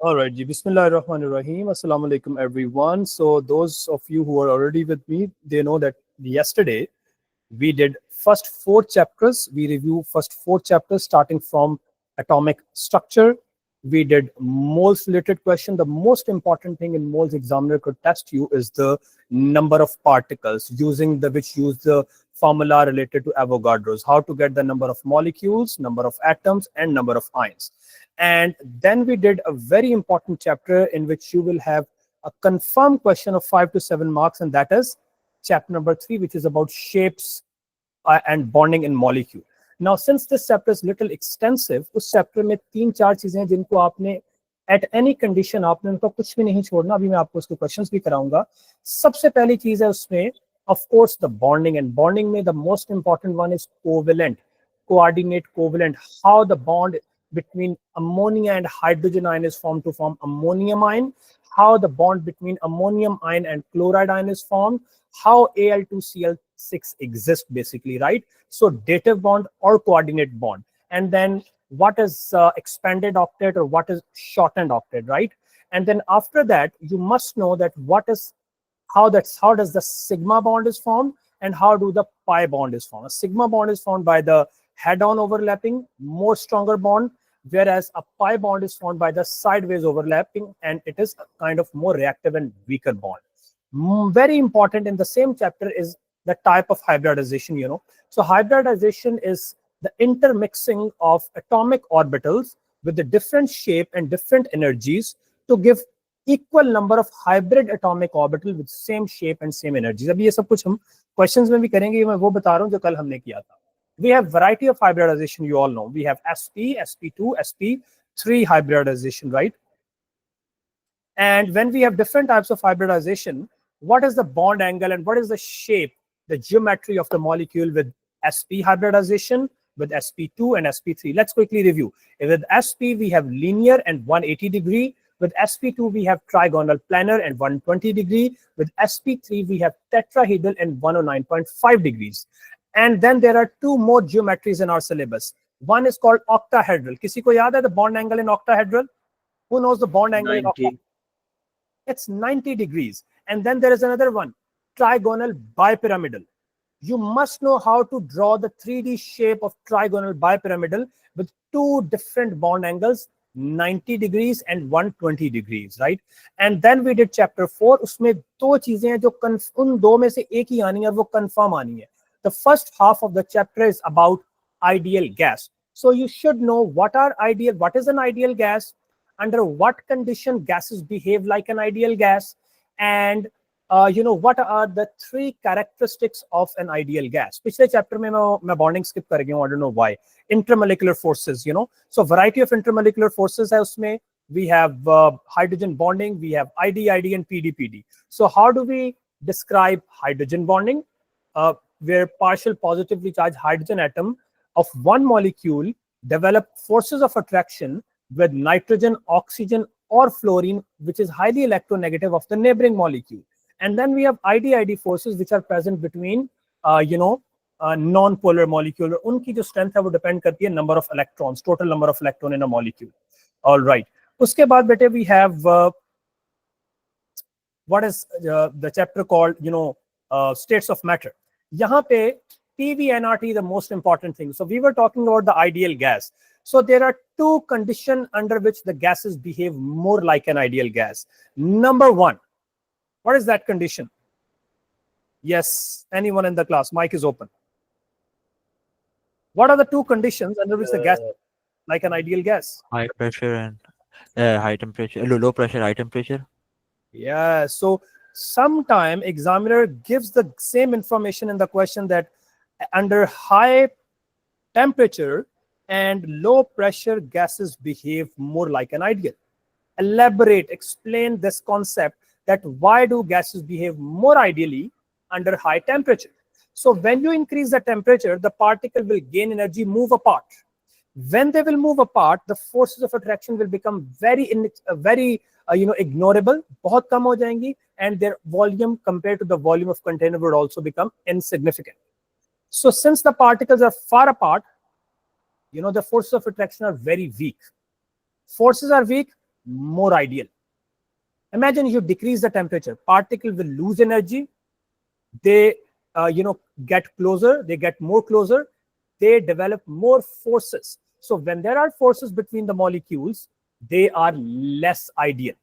All right, ji. Bismillahirrahmanirrahim. Assalamu alaikum, everyone. So, those of you who are already with me, they know that yesterday we did first four chapters. We review first four chapters starting from atomic structure. We did moles related question. The most important thing in moles examiner could test you is the number of particles using the which use the formula related to Avogadro's, how to get the number of molecules, number of atoms, and number of ions. And then we did a very important chapter in which you will have a confirmed question of 5 to 7 marks, and that is chapter number 3, which is about shapes and bonding in molecule. Now, since this chapter is little extensive, उस chapter में 3-4 चीजें हैं जिनको आपने at any condition आपने उनका कुछ भी नहीं छोड़ना. अभी मैं आपको उसके questions भी कराऊंगा. सबसे पहली चीज है उसमें, of course, the bonding, and bonding में the most important one is covalent, coordinate, covalent, how the bond between ammonia and hydrogen ion is formed to form ammonium ion, how the bond between ammonium ion and chloride ion is formed, how Al2Cl6 exists basically, right? So dative bond or coordinate bond, and then what is expanded octet or what is shortened octet, right? And then after that, you must know that how does the sigma bond is formed and how do the pi bond is formed. A sigma bond is formed by the head-on overlapping, more stronger bond, whereas a pi bond is formed by the sideways overlapping, and it is a kind of more reactive and weaker bond. Very important in the same chapter is the type of hybridization, you know. So hybridization is the intermixing of atomic orbitals with the different shape and different energies to give equal number of hybrid atomic orbital with same shape and same energies. अभी ये सब कुछ हम questions में भी करेंगे, मैं वो बता रहा हूँ जो कल हमने किया था. We have variety of hybridization, you all know. We have sp, sp2, sp3 hybridization, right? And when we have different types of hybridization, what is the bond angle and what is the shape, the geometry of the molecule with sp hybridization, with sp2 and sp3? Let's quickly review. With sp, we have linear and 180 degree. With sp2, we have trigonal planar and 120 degree. With sp3, we have tetrahedral and 109.5 degrees. And then there are two more geometries in our syllabus. One is called octahedral. किसी को याद है the bond angle in octahedral? Who knows the bond angle in octahedral? It's 90 degrees. And then there is another one, trigonal bipyramidal. You must know how to draw the 3D shape of trigonal bipyramidal with two different bond angles, 90 degrees and 120 degrees, right? And then we did chapter 4. उसमें दो चीजें हैं जो उन दो में से एक ही आनी है और वो confirm आनी है. The first half of the chapter is about ideal gas. So you should know what is an ideal gas, under what condition gases behave like an ideal gas, and what are the three characteristics of an ideal gas. पिछले chapter में मैं bonding skip कर गया हूँ, I don't know why. Intermolecular forces, you know. So variety of intermolecular forces है उसमें. We have hydrogen bonding, we have ID, and PD. So how do we describe hydrogen bonding? Where partial positively charged hydrogen atom of one molecule develop forces of attraction with nitrogen, oxygen, or fluorine, which is highly electronegative of the neighboring molecule. And then we have ID forces which are present between, non-polar molecule. उनकी जो strength है वो depend करती है number of electrons, total number of electron in a molecule. All right. उसके बाद बेटे we have what is the chapter called, states of matter. यहाँ पे PV-nRT the most important thing. So we were talking about the ideal gas. So there are two conditions under which the gases behave more like an ideal gas. Number one, what is that condition? Yes, anyone in the class, mic is open. What are the two conditions under which the gas like an ideal gas? High pressure and high temperature, low pressure, high temperature. Yeah, so sometime examiner gives the same information in the question that under high temperature and low pressure gases behave more like an ideal. Elaborate, explain this concept that why do gases behave more ideally under high temperature. So when you increase the temperature, the particle will gain energy, move apart. When they will move apart, the forces of attraction will become very ignorable, बहुत कम हो जाएंगी, and their volume compared to the volume of container would also become insignificant. So since the particles are far apart, the forces of attraction are very weak. Forces are weak, more ideal. Imagine you decrease the temperature, particle will lose energy, they get closer, they get more closer, they develop more forces. So when there are forces between the molecules, they are less ideal.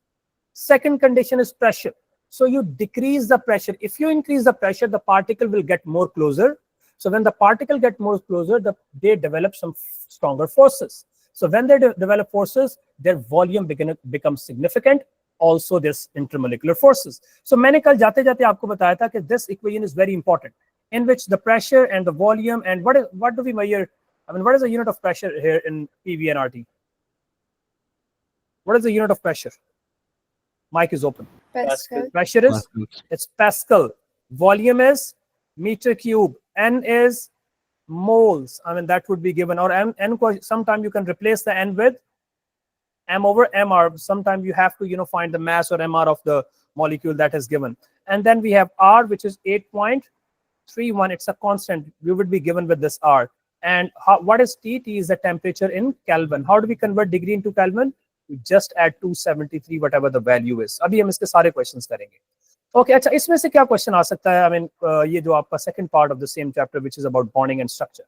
Second condition is pressure. So you decrease the pressure. If you increase the pressure, the particle will get more closer. So when the particle get more closer, they develop some stronger forces. So when they develop forces, their volume becomes significant. Also, this intermolecular forces. So मैंने कल जाते जाते आपको बताया था कि this equation is very important, in which the pressure and the volume and what do we measure? I mean, what is the unit of pressure here in PV and RT? What is the unit of pressure? Mic is open. Pascal. Pressure is it's Pascal. Volume is meter cube. N is moles. I mean, that would be given. Or n sometimes you can replace the N with M over Mr. Sometimes you have to find the mass or Mr of the molecule that is given. And then we have R, which is 8.31. It's a constant. We would be given with this R. And what is T? T is the temperature in Kelvin. How do we convert degree into Kelvin? We just add 273, whatever the value is. अभी हम इसके सारे questions करेंगे. Okay, अच्छा इसमें से क्या question आ सकता है? I mean, ये जो आपका second part of the same chapter, which is about bonding and structure.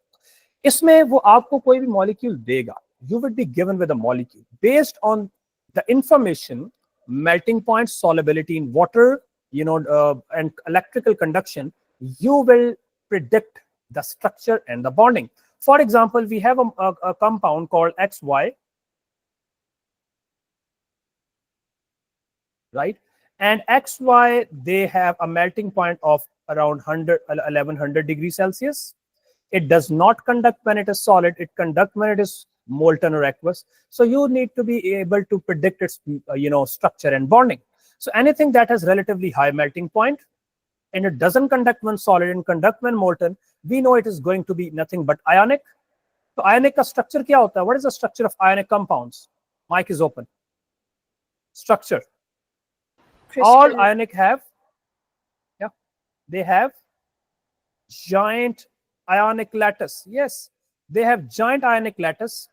इसमें वो आपको कोई भी molecule देगा. You would be given with a molecule based on the information, melting point, solubility in water, and electrical conduction. You will predict the structure and the bonding. For example, we have a compound called XY. Right, and XY, they have a melting point of around 1100 degrees Celsius. It does not conduct when it is solid. It conducts when it is molten or aqueous. So you need to be able to predict its structure and bonding. So anything that has relatively high melting point and it doesn't conduct when solid and conduct when molten, we know it is going to be nothing but ionic. So ionic का structure क्या होता है? What is the structure of ionic compounds? Mic is open. Structure. Crystal. All ionic have, they have giant ionic lattice. Yes, they have giant ionic lattice.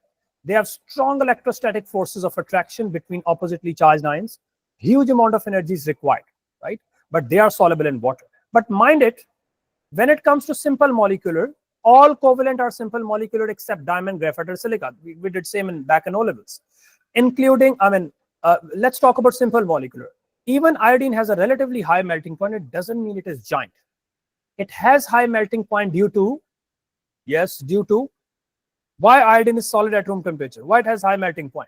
They have strong electrostatic forces of attraction between oppositely charged ions. Huge amount of energy is required, right? But they are soluble in water. But mind it, when it comes to simple molecular, all covalent are simple molecular except diamond, graphite, or silica. We did same in back in O levels, including, let's talk about simple molecular. Even iodine has a relatively high melting point. It doesn't mean it is giant. It has high melting point due to why iodine is solid at room temperature. Why it has high melting point?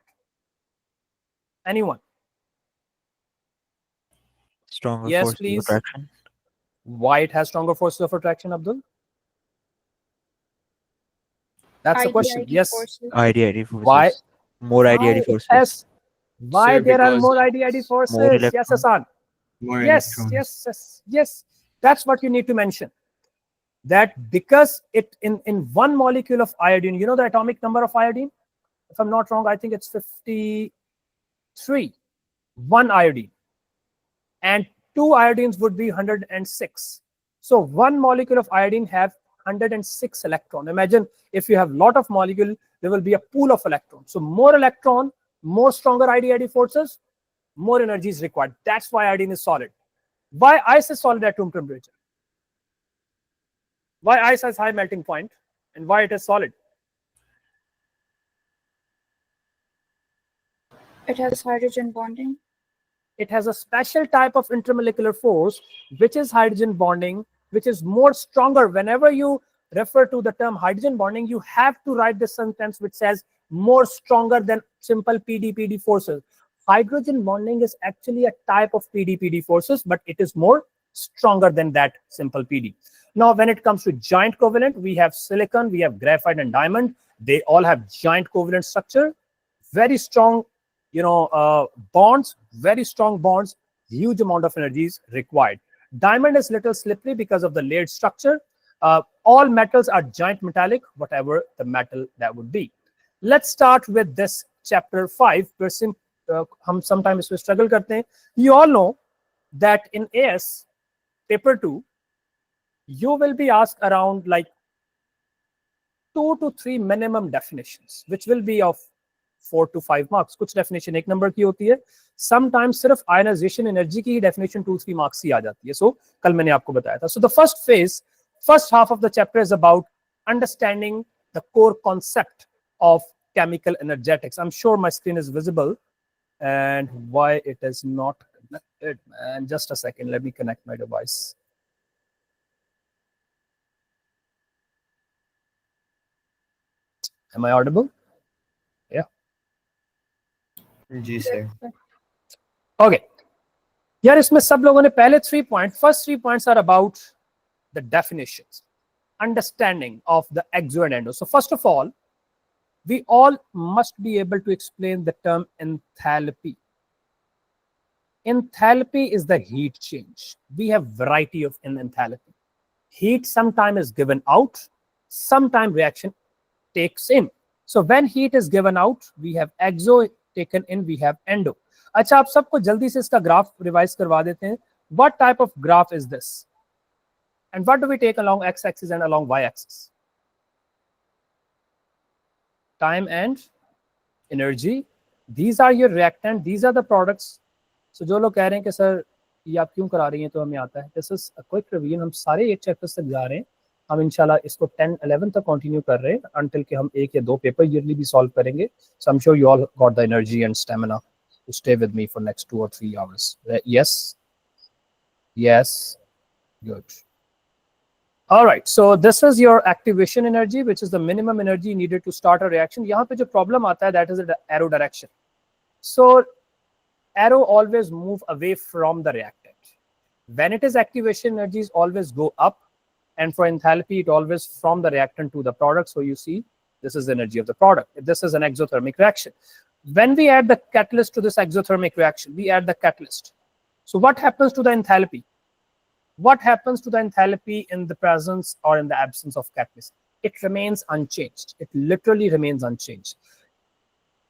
Anyone? Stronger Yes, force of please. attraction. Why it has stronger forces of attraction, Abdul? That's the question. Yes. Forces. IDID forces. Why? More IDID forces. Why Sir, there are because more IDID forces? more Yes, electrons. Hasan. more Yes, electrons. yes. That's what you need to mention. That because it in one molecule of iodine, you know the atomic number of iodine? If I'm not wrong, I think it's 53. One iodine. And two iodines would be 106. So one molecule of iodine have 106 electron. Imagine if you have lot of molecule, there will be a pool of electrons. So more electron, more stronger IDID forces, more energy is required. That's why iodine is solid. Why ice is solid at room temperature? Why ice has high melting point and why it is solid? It has hydrogen bonding. It has a special type of intermolecular force, which is hydrogen bonding, which is more stronger. Whenever you refer to the term hydrogen bonding, you have to write this sentence which says more stronger than simple PD-PD forces. Hydrogen bonding is actually a type of PD-PD forces, but it is more stronger than that simple PD. Now, when it comes to giant covalent, we have silicon, we have graphite and diamond. They all have giant covalent structure, very strong, bonds, very strong bonds, huge amount of energy is required. Diamond is little slippery because of the layered structure. All metals are giant metallic, whatever the metal that would be. Let's start with this chapter 5. हम sometimes इसमें struggle करते हैं. You all know that in AS paper 2, you will be asked around like 2 to 3 minimum definitions, which will be of 4 to 5 marks. कुछ definition 1 number की होती है, sometimes सिर्फ ionization energy की ही definition 2-3 marks ही आ जाती है. So कल मैंने आपको बताया था. So the first phase, first half of the chapter is about understanding the core concept of chemical energetics. I'm sure my screen is visible, and why it is not connected, man. Just a second, let me connect my device. Am I audible? Yeah. जी sir. Okay. यार इसमें सब लोगों ने पहले 3 points, first 3 points are about the definitions, understanding of the exo and endo. So first of all, we all must be able to explain the term enthalpy. Enthalpy is the heat change. We have variety of in enthalpy. Heat sometimes is given out, sometimes reaction takes in. So when heat is given out, we have exo, taken in, we have endo. अच्छा, आप सबको जल्दी से इसका graph revise करवा देते हैं. What type of graph is this? And what do we take along x-axis and along y-axis? Time and energy. These are your reactant. These are the products. So जो लोग कह रहे हैं कि सर ये आप क्यों करा रही हैं, तो हमें आता है. This is a quick revision. हम सारे 1 चैप्टर तक जा रहे हैं. हम इंशाल्लाह इसको 10-11 तक कंटिन्यू कर रहे हैं until कि हम 1 या 2 पेपर ईयरली भी सॉल्व करेंगे. So I'm sure you all got the energy and stamina to stay with me for next 2 or 3 hours. Yes. Yes. Good. All right. So this is your activation energy, which is the minimum energy needed to start a reaction. यहाँ पे जो problem आता है, that is the arrow direction. So arrow always move away from the reactant. When it is activation energies always go up, and for enthalpy it always from the reactant to the product. So you see this is the energy of the product. This is an exothermic reaction. When we add the catalyst to this exothermic reaction, we add the catalyst. So what happens to the enthalpy? What happens to the enthalpy in the presence or in the absence of catalyst? It remains unchanged. It literally remains unchanged.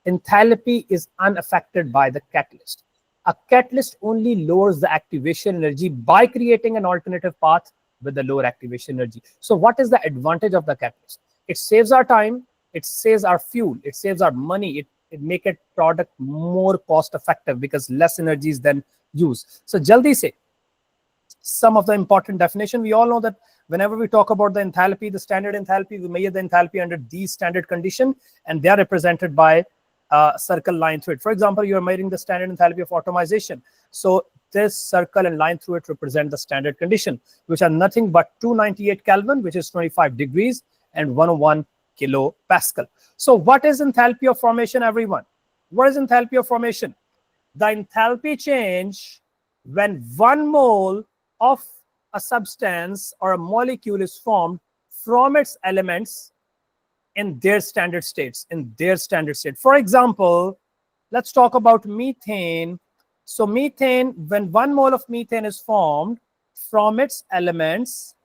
Enthalpy is unaffected by the catalyst. A catalyst only lowers the activation energy by creating an alternative path with the lower activation energy. So what is the advantage of the catalyst? It saves our time, it saves our fuel, it saves our money, it make a product more cost effective because less energy is then used. So jaldi se, some of the important definition. We all know that whenever we talk about the enthalpy, the standard enthalpy, we measure the enthalpy under these standard condition, and they are represented by a circle line through it. For example, you are measuring the standard enthalpy of atomization. So this circle and line through it represent the standard condition, which are nothing but 298 Kelvin, which is 25 degrees, and 101 kilopascal. So what is enthalpy of formation, everyone? What is enthalpy of formation? The enthalpy change when 1 mole of a substance or a molecule is formed from its elements in their standard states, For example, let's talk about methane. So methane, when 1 mole of methane is formed from its elements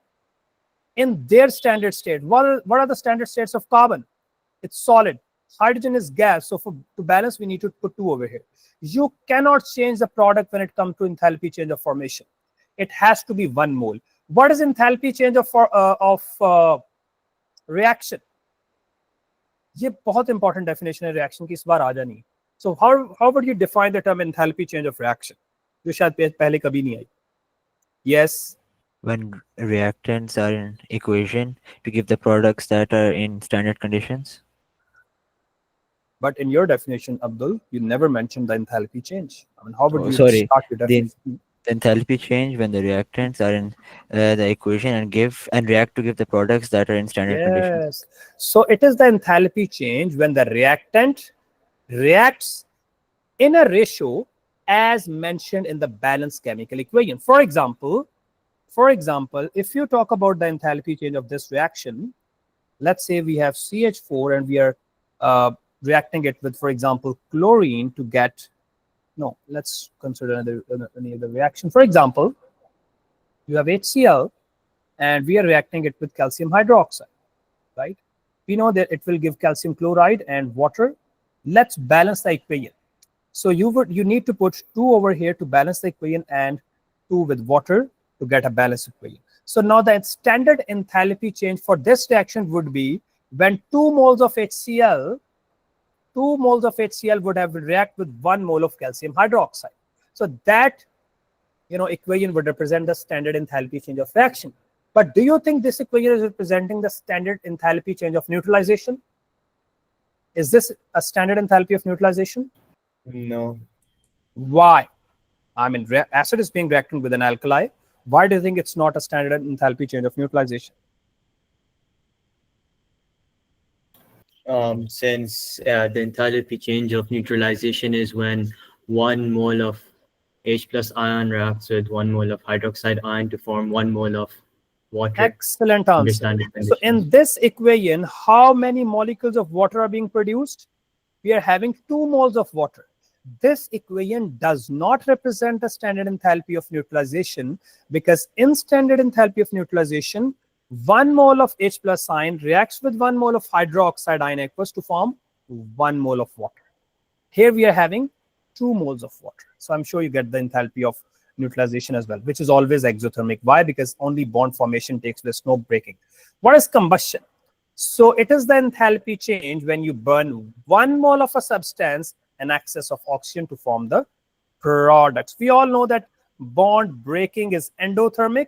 in their standard state. What are the standard states of carbon? It's solid. Hydrogen is gas. So to balance, we need to put 2 over here. You cannot change the product when it comes to enthalpy change of formation. It has to be 1 mole. What is enthalpy change of reaction? ये बहुत important definition है reaction की, इस बार आ जानी. So how would you define the term enthalpy change of reaction? जो शायद पहले कभी नहीं आई. Yes. When reactants are in equation to give the products that are in standard conditions. But in your definition, Abdul, you never mentioned the enthalpy change. I mean, how would you sorry, start your definition? The enthalpy change when the reactants are in the equation and react to give the products that are in standard conditions. Yes. So it is the enthalpy change when the reactant reacts in a ratio as mentioned in the balanced chemical equation. For example, if you talk about the enthalpy change of this reaction, let's say we have CH4 and we are reacting it with, for example, chlorine to get, no, let's consider any other reaction. For example, you have HCl and we are reacting it with calcium hydroxide, right? We know that it will give calcium chloride and water. Let's balance the equation. So you need to put 2 over here to balance the equation and 2 with water to get a balanced equation. So now the standard enthalpy change for this reaction would be when 2 moles of HCl 2 moles of HCl would have react with 1 mole of calcium hydroxide. So that equation would represent the standard enthalpy change of reaction. But do you think this equation is representing the standard enthalpy change of neutralization? Is this a standard enthalpy of neutralization? No. Why? I mean, acid is being reacted with an alkali. Why do you think it's not a standard enthalpy change of neutralization? Since the enthalpy change of neutralization is when 1 mole of H plus ion reacts with 1 mole of hydroxide ion to form 1 mole of water. Excellent answer. So in this equation, how many molecules of water are being produced? We are having 2 moles of water. This equation does not represent the standard enthalpy of neutralization, because in standard enthalpy of neutralization, 1 mole of H plus ion reacts with 1 mole of hydroxide ion aqueous to form 1 mole of water. Here we are having 2 moles of water. So I'm sure you get the enthalpy of neutralization as well, which is always exothermic. Why? Because only bond formation takes place, no breaking. What is combustion? So it is the enthalpy change when you burn 1 mole of a substance and excess of oxygen to form the products. We all know that bond breaking is endothermic.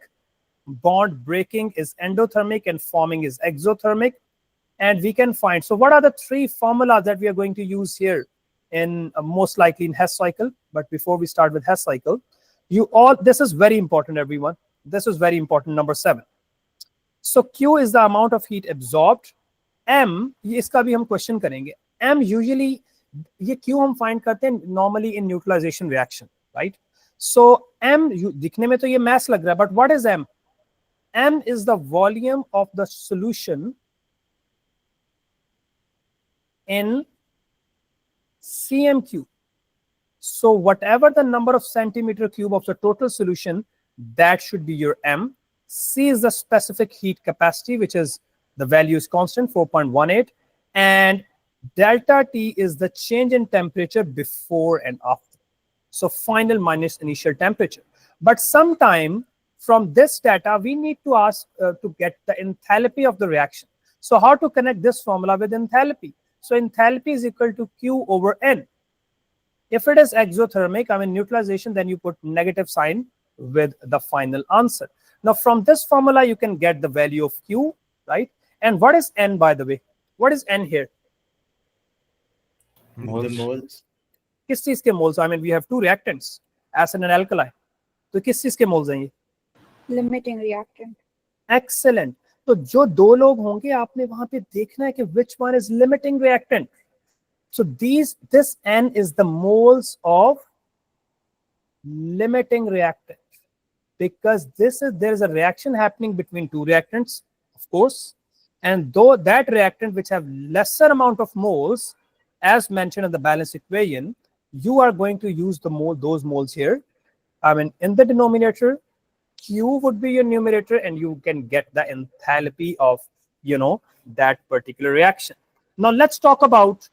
Bond breaking is endothermic and forming is exothermic. And we can find, so what are the 3 formulas that we are going to use here in most likely in Hess cycle? But before we start with Hess cycle, this is very important, everyone. This is very important, number 7. So Q is the amount of heat absorbed. M, इसका भी हम question करेंगे. M usually, ये Q हम find करते हैं normally in neutralization reaction, right? So M, दिखने में तो ये mass लग रहा है, but what is M? M is the volume of the solution in cm cube. So whatever the number of centimeter cube of the total solution, that should be your M. C is the specific heat capacity, which is the value is constant, 4.18. And delta T is the change in temperature before and after. So final minus initial temperature. But sometime from this data, we need to ask to get the enthalpy of the reaction. So how to connect this formula with enthalpy? So enthalpy is equal to Q over N. If it is exothermic, I mean neutralization, then you put negative sign with the final answer. Now from this formula, you can get the value of Q, right? And what is N, by the way? What is N here? The moles. किस चीज के moles? I mean, we have 2 reactants, acid and alkali. तो किस चीज के moles हैं ये? Limiting reactant. Excellent. तो जो 2 लोग होंगे, आपने वहां पे देखना है कि which one is limiting reactant. So this N is the moles of limiting reactant, because there is a reaction happening between 2 reactants, of course, and though that reactant which have lesser amount of moles, as mentioned in the balance equation, you are going to use those moles here. I mean, in the denominator, Q would be your numerator, and you can get the enthalpy of that particular reaction. Now let's talk about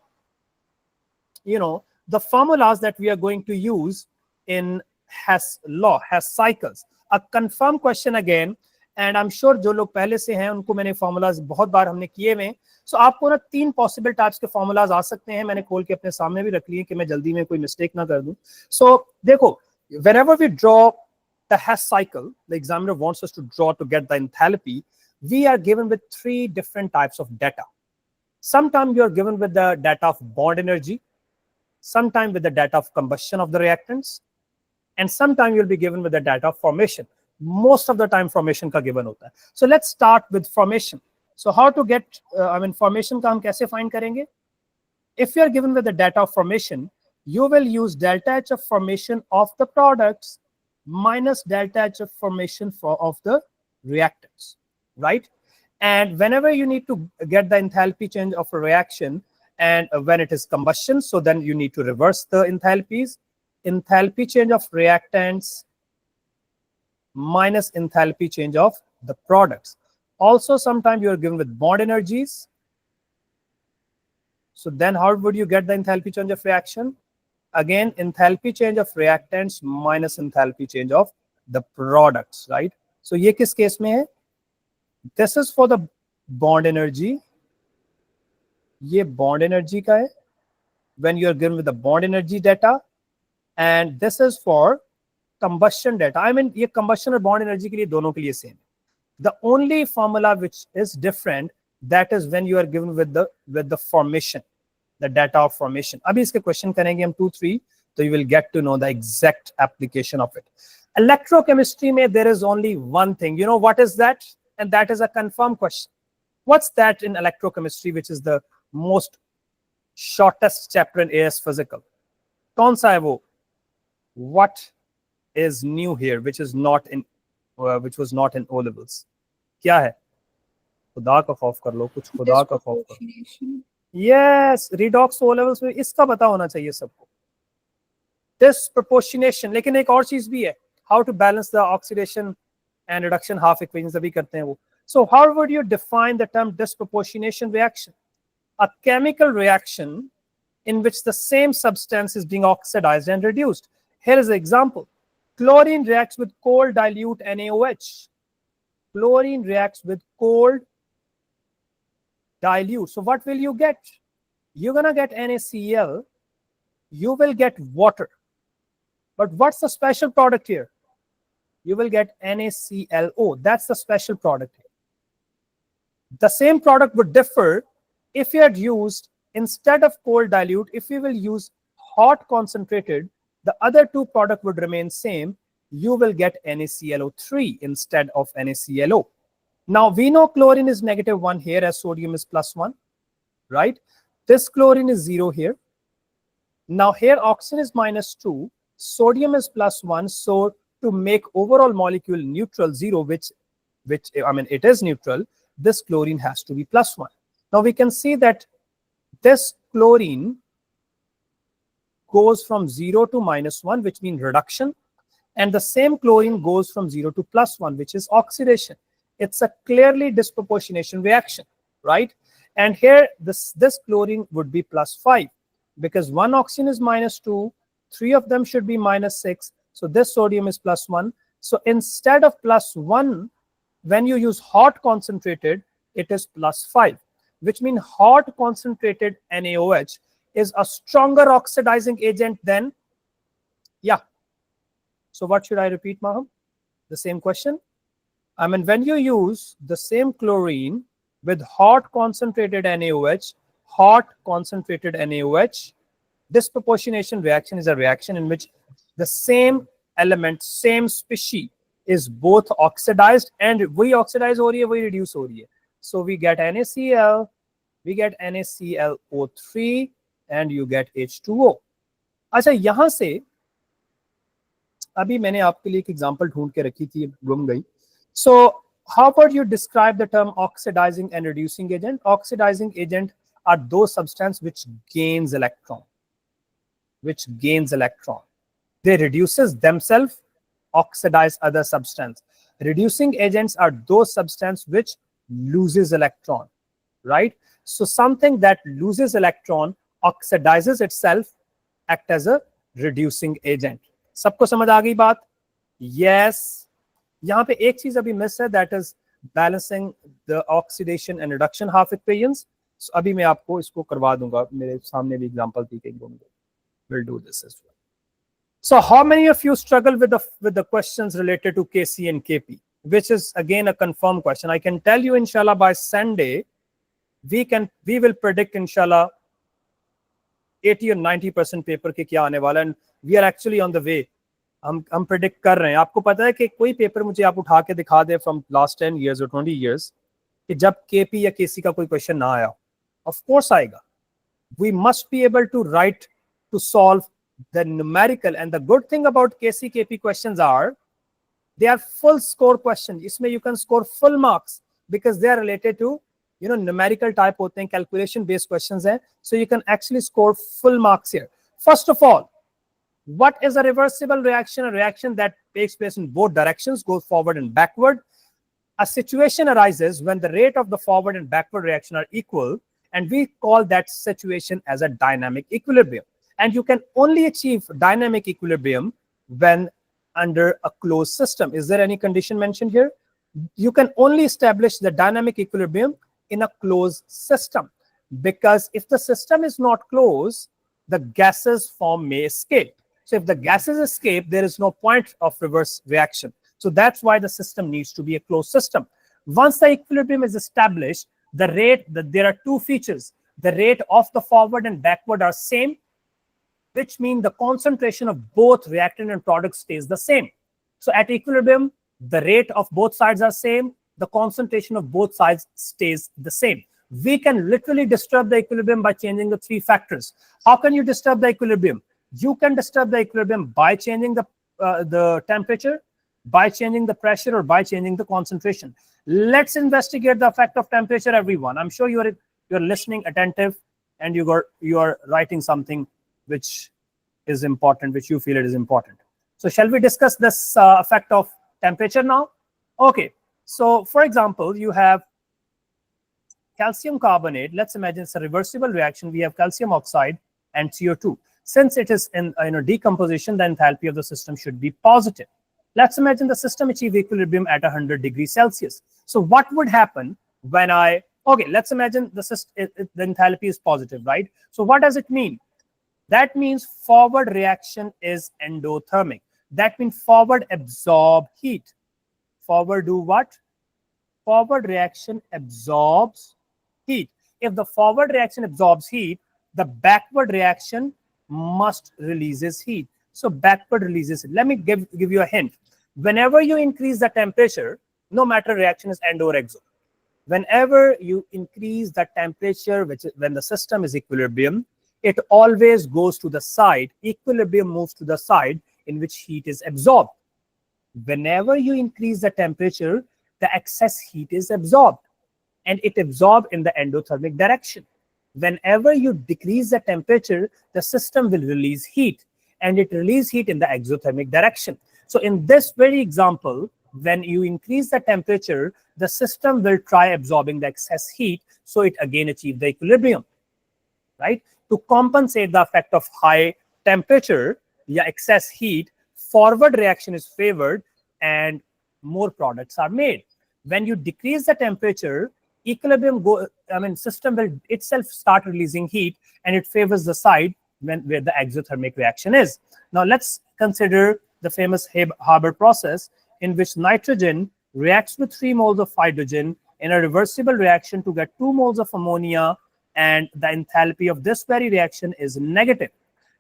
the formulas that we are going to use in Hess law, Hess cycles. A confirmed question again, and I'm sure जो लोग पहले से हैं उनको मैंने formulas बहुत बार हमने किए हुए. So आपको ना 3 possible types के formulas आ सकते हैं. मैंने खोल के अपने सामने भी रख लिए कि मैं जल्दी में कोई mistake ना कर दूं. So देखो, whenever we draw the Hess cycle, the examiner wants us to draw to get the enthalpy, we are given with 3 different types of data. Sometimes you are given with the data of bond energy, sometimes with the data of combustion of the reactants, and sometimes you'll be given with the data of formation. Most of the time formation का given होता है. So let's start with formation. So how to get formation का हम कैसे find करेंगे? If you are given with the data of formation, you will use delta H of formation of the products minus delta H of formation of the reactants, right? And whenever you need to get the enthalpy change of a reaction, and when it is combustion, so then you need to reverse the enthalpies. Enthalpy change of reactants minus enthalpy change of the products. Also, sometimes you are given with bond energies. So then how would you get the enthalpy change of reaction? Again, enthalpy change of reactants minus enthalpy change of the products, right? So ये किस case में है? This is for the bond energy. ये bond energy का है. when you're given with the bond energy data, and this is for combustion data. I mean, ये combustion और bond energy के लिए दोनों के लिए same. The only formula which is different, that is when you are given with the formation, the data of formation. अभी इसके question करेंगे हम 2, 3, so you will get to know the exact application of it. Electrochemistry में there is only one thing. You know what is that? And that is a confirmed question. What's that in electrochemistry, which is the most shortest chapter in AS Physical? कौन सा है वो? What is new here, which is not in, which was not in O levels? क्या है? खुदा का खौफ कर लो, कुछ खुदा का खौफ कर लो. Yes, redox O levels में इसका पता होना चाहिए सबको. Disproportionation, लेकिन एक और चीज भी है, how to balance the oxidation and reduction half equations अभी करते हैं वो. So how would you define the term disproportionation reaction? A chemical reaction in which the same substance is being oxidized and reduced. Here is an example. Chlorine reacts with cold dilute NaOH. Chlorine reacts with cold dilute. So what will you get? You're going to get NaCl. You will get water. But what's the special product here? You will get NaClO. That's the special product here. The same product would differ if you had used, instead of cold dilute, if you will use hot concentrated, the other two product would remain same. You will get NaClO3 instead of NaClO. Now we know chlorine is -1 here as sodium is +1, right? This chlorine is 0 here. Now here oxygen is -2, sodium is +1. So to make overall molecule neutral 0, which I mean it is neutral, this chlorine has to be +1. Now we can see that this chlorine goes from 0 to -1, which means reduction, and the same chlorine goes from 0 to +1, which is oxidation. It's a clearly disproportionation reaction, right? And here this chlorine would be +5 because one oxygen is -2, 3 of them should be -6. So this sodium is +1. So instead of +1, when you use hot concentrated, it is +5, which means hot concentrated NaOH is a stronger oxidizing agent than, yeah. So what should I repeat, Maham? The same question. I mean, when you use the same chlorine with hot concentrated NaOH, disproportionation reaction is a reaction in which the same element, same species is both oxidized, and we oxidize हो रही है, we reduce हो रही है. So we get NaCl, we get NaClO3, and you get H2O. अच्छा, यहाँ से अभी मैंने आपके लिए एक एग्जांपल ढूंढ के रखी थी, गुम गई. So how would you describe the term oxidizing and reducing agent? Oxidizing agent are those substances which gains electron. They reduces themselves, oxidize other substance. Reducing agents are those substances which loses electron, right? So something that loses electron oxidizes itself, act as a reducing agent. सबको समझ आ गई बात? Yes. यहाँ पे एक चीज अभी मिस है, that is balancing the oxidation and reduction half equations. So अभी मैं आपको इसको करवा दूंगा, मेरे सामने भी एग्जांपल थी कहीं होंगे. We'll do this as well. So how many of you struggle with the questions related to Kc and Kp, which is again a confirmed question? I can tell you, inshallah, by Sunday we will predict, inshallah, 80 or 90% paper के क्या आने वाला, and we are actually on the way. हम predict कर रहे हैं. आपको पता है कि कोई पेपर मुझे आप उठा के दिखा दे from last 10 years or 20 years कि जब KP या KC का कोई क्वेश्चन ना आया? Of course आएगा. We must be able to write to solve the numerical, and the good thing about KC KP questions are they are full score questions. इसमें you can score full marks because they are related to, you know, numerical type होते हैं, calculation based questions हैं, so you can actually score full marks here. First of all, what is a reversible reaction? A reaction that takes place in both directions, goes forward and backward. A situation arises when the rate of the forward and backward reaction are equal, and we call that situation as a dynamic equilibrium. And you can only achieve dynamic equilibrium when under a closed system. Is there any condition mentioned here? You can only establish the dynamic equilibrium in a closed system, because if the system is not closed, the gases formed may escape. So if the gases escape, there is no point of reverse reaction. So that's why the system needs to be a closed system. Once the equilibrium is established, the rate, there are two features. The rate of the forward and backward are same, which means the concentration of both reactant and product stays the same. So at equilibrium, the rate of both sides are same, the concentration of both sides stays the same. We can literally disturb the equilibrium by changing the three factors. How can you disturb the equilibrium? You can disturb the equilibrium by changing the temperature, by changing the pressure, or by changing the concentration. Let's investigate the effect of temperature, everyone. I'm sure you're listening attentive, and you are writing something which is important, which you feel it is important. So shall we discuss this effect of temperature now? Okay. So for example, you have calcium carbonate. Let's imagine it's a reversible reaction. We have calcium oxide and CO2. Since it is in decomposition, the enthalpy of the system should be positive. Let's imagine the system achieve equilibrium at 100 degrees Celsius. So what would happen when okay, let's imagine the enthalpy is positive, right? So what does it mean? That means forward reaction is endothermic. That means forward absorb heat. Forward do what? Forward reaction absorbs heat. If the forward reaction absorbs heat, the backward reaction must releases heat. So backward releases it. Let me give you a hint. Whenever you increase the temperature, no matter reaction is end or exo, whenever you increase the temperature, which is when the system is equilibrium, it always goes to the side. Equilibrium moves to the side in which heat is absorbed. Whenever you increase the temperature, the excess heat is absorbed, and it absorbs in the endothermic direction. Whenever you decrease the temperature, the system will release heat, and it releases heat in the exothermic direction. So in this very example, when you increase the temperature, the system will try absorbing the excess heat, so it again achieves the equilibrium, right? To compensate the effect of high temperature, excess heat, forward reaction is favored and more products are made. When you decrease the temperature, system will itself start releasing heat, and it favors the side where the exothermic reaction is. Now let's consider the famous Haber process, in which nitrogen reacts with 3 moles of hydrogen in a reversible reaction to get 2 moles of ammonia, and the enthalpy of this very reaction is negative.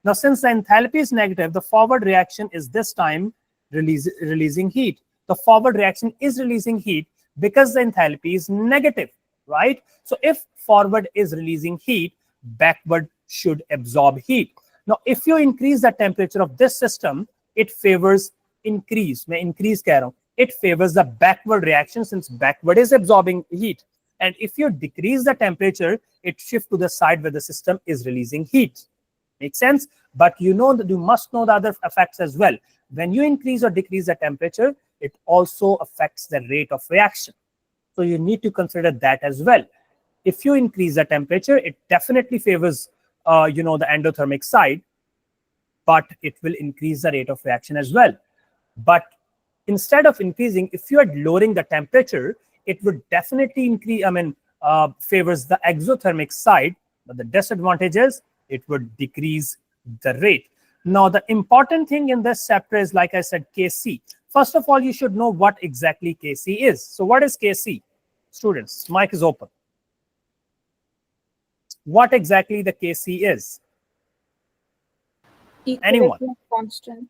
Now, since the enthalpy is negative, the forward reaction is this time releasing heat. The forward reaction is releasing heat because the enthalpy is negative, right? So if forward is releasing heat, backward should absorb heat. Now, if you increase the temperature of this system, it favors increase. It favors the backward reaction, since backward is absorbing heat. And if you decrease the temperature, it shifts to the side where the system is releasing heat. Makes sense? But you know that you must know the other effects as well. When you increase or decrease the temperature, it also affects the rate of reaction. So you need to consider that as well. If you increase the temperature, it definitely favors the endothermic side, but it will increase the rate of reaction as well. But instead of increasing, if you are lowering the temperature, it would definitely increase, favors the exothermic side, but the disadvantage is it would decrease the rate. Now, the important thing in this chapter is, like I said, KC. First of all, you should know what exactly KC is. So what is KC? Students, mic is open. What exactly the KC is? Anyone? Equilibrium constant.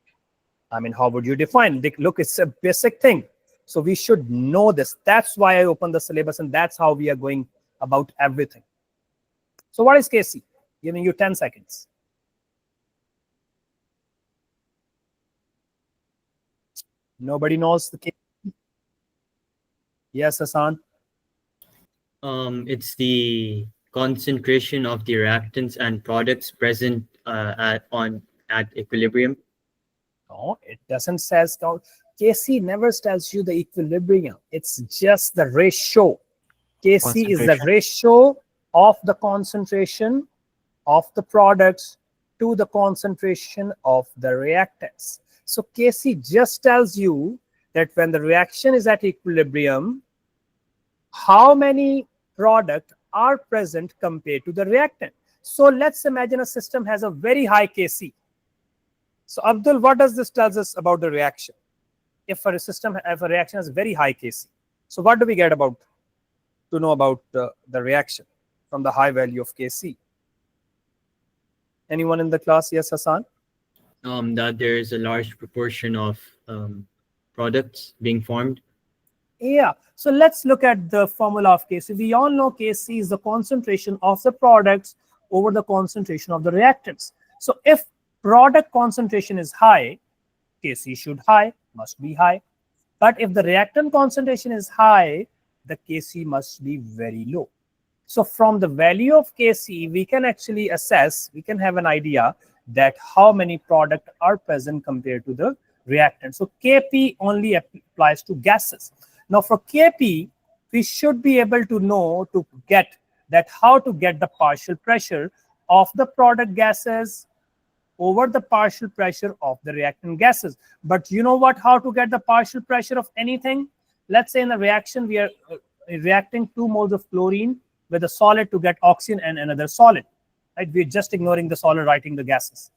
How would you define? Look, it's a basic thing. So we should know this. That's why I opened the syllabus, and that's how we are going about everything. So what is KC? Giving you 10 seconds. Nobody knows the KC? Yes, Hassan? It's the concentration of the reactants and products present at equilibrium. No, it doesn't say. KC never tells you the equilibrium. It's just the ratio. KC is the ratio of the concentration of the products to the concentration of the reactants. So KC just tells you that when the reaction is at equilibrium, how many products are present compared to the reactant. So let's imagine a system has a very high Kc. So Abdul, what does this tells us about the reaction? If a reaction has very high Kc, so what do we get about to know about the reaction from the high value of Kc? Anyone in the class? Yes, Hassan? That there is a large proportion of products being formed. Yeah. So let's look at the formula of Kc. We all know Kc is the concentration of the products over the concentration of the reactants. So if product concentration is high, Kc must be high. But if the reactant concentration is high, the Kc must be very low. So from the value of Kc, we can actually assess, we can have an idea that how many products are present compared to the reactant. So Kp only applies to gases. Now for Kp, we should be able to know to get that how to get the partial pressure of the product gases over the partial pressure of the reactant gases. But you know what, how to get the partial pressure of anything? Let's say in the reaction, we are reacting 2 moles of chlorine with a solid to get oxygen and another solid. Right? We're just ignoring the solid, writing the gases.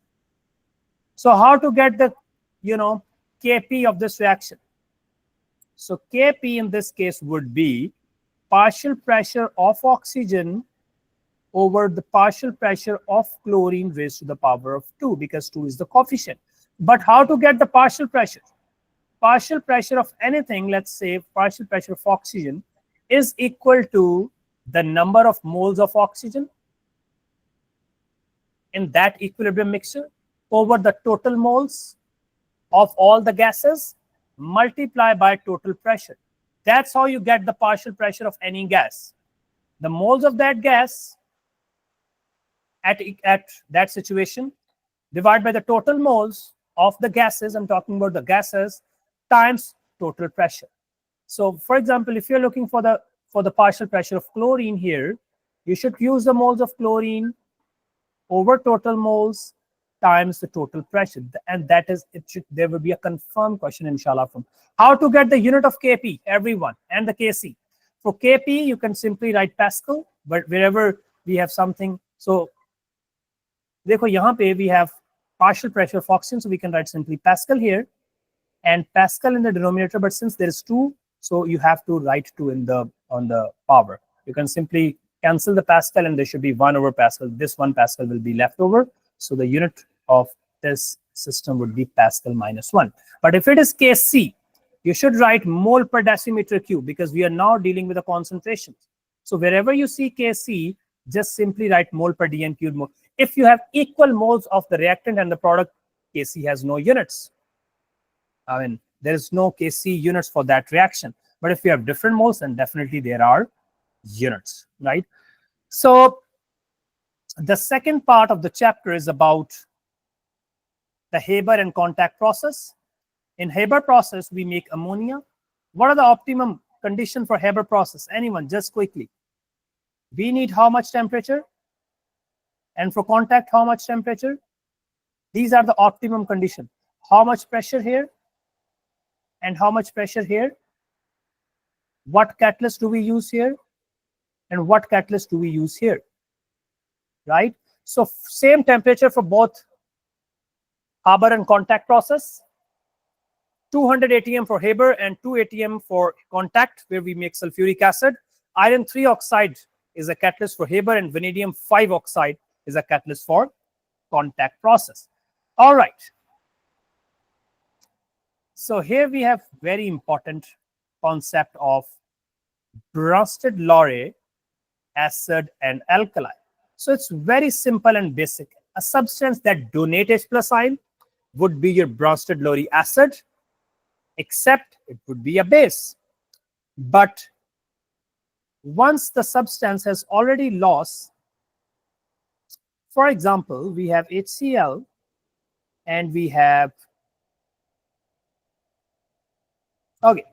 So how to get the, Kp of this reaction? So Kp in this case would be partial pressure of oxygen over the partial pressure of chlorine raised to the power of 2, because 2 is the coefficient. But how to get the partial pressure? Partial pressure of anything, let's say partial pressure of oxygen, is equal to the number of moles of oxygen in that equilibrium mixture over the total moles of all the gases multiplied by total pressure. That's how you get the partial pressure of any gas. The moles of that gas at that situation divided by the total moles of the gases, I'm talking about the gases, times total pressure. So for example, if you're looking for the partial pressure of chlorine here, you should use the moles of chlorine over total moles times the total pressure, and that is there will be a confirmed question inshallah from how to get the unit of Kp, everyone, and the Kc. For Kp you can simply write Pascal, but wherever we have something, so देखो यहाँ पे we have partial pressure of oxygen, so we can write simply Pascal here and Pascal in the denominator, but since there is 2, so you have to write 2 on the power. You can simply cancel the Pascal and there should be 1 over Pascal. This 1 Pascal will be left over, so the unit of this system would be Pascal minus 1. But if it is Kc, you should write mole per decimeter cube, because we are now dealing with the concentrations. So wherever you see Kc, just simply write mole per dm cubed mole. If you have equal moles of the reactant and the product, Kc has no units. I mean, there is no Kc units for that reaction. But if you have different moles, then definitely there are units, right? So the second part of the chapter is about the Haber and contact process. In Haber process, we make ammonia. What are the optimum conditions for Haber process? Anyone, just quickly. We need how much temperature? And for contact, how much temperature? These are the optimum condition. How much pressure here? And how much pressure here? What catalyst do we use here? And what catalyst do we use here? Right? So same temperature for both Haber and contact process. 200 atm for Haber and 2 atm for contact, where we make sulfuric acid. Iron 3 oxide is a catalyst for Haber, and vanadium 5 oxide is a catalyst for contact process. All right. So here we have very important concept of Bronsted-Lowry acid and alkali. So it's very simple and basic. A substance that donates H plus ion would be your Bronsted-Lowry acid, except it would be a base. But once the substance has already lost, for example, we have HCl and we have, okay,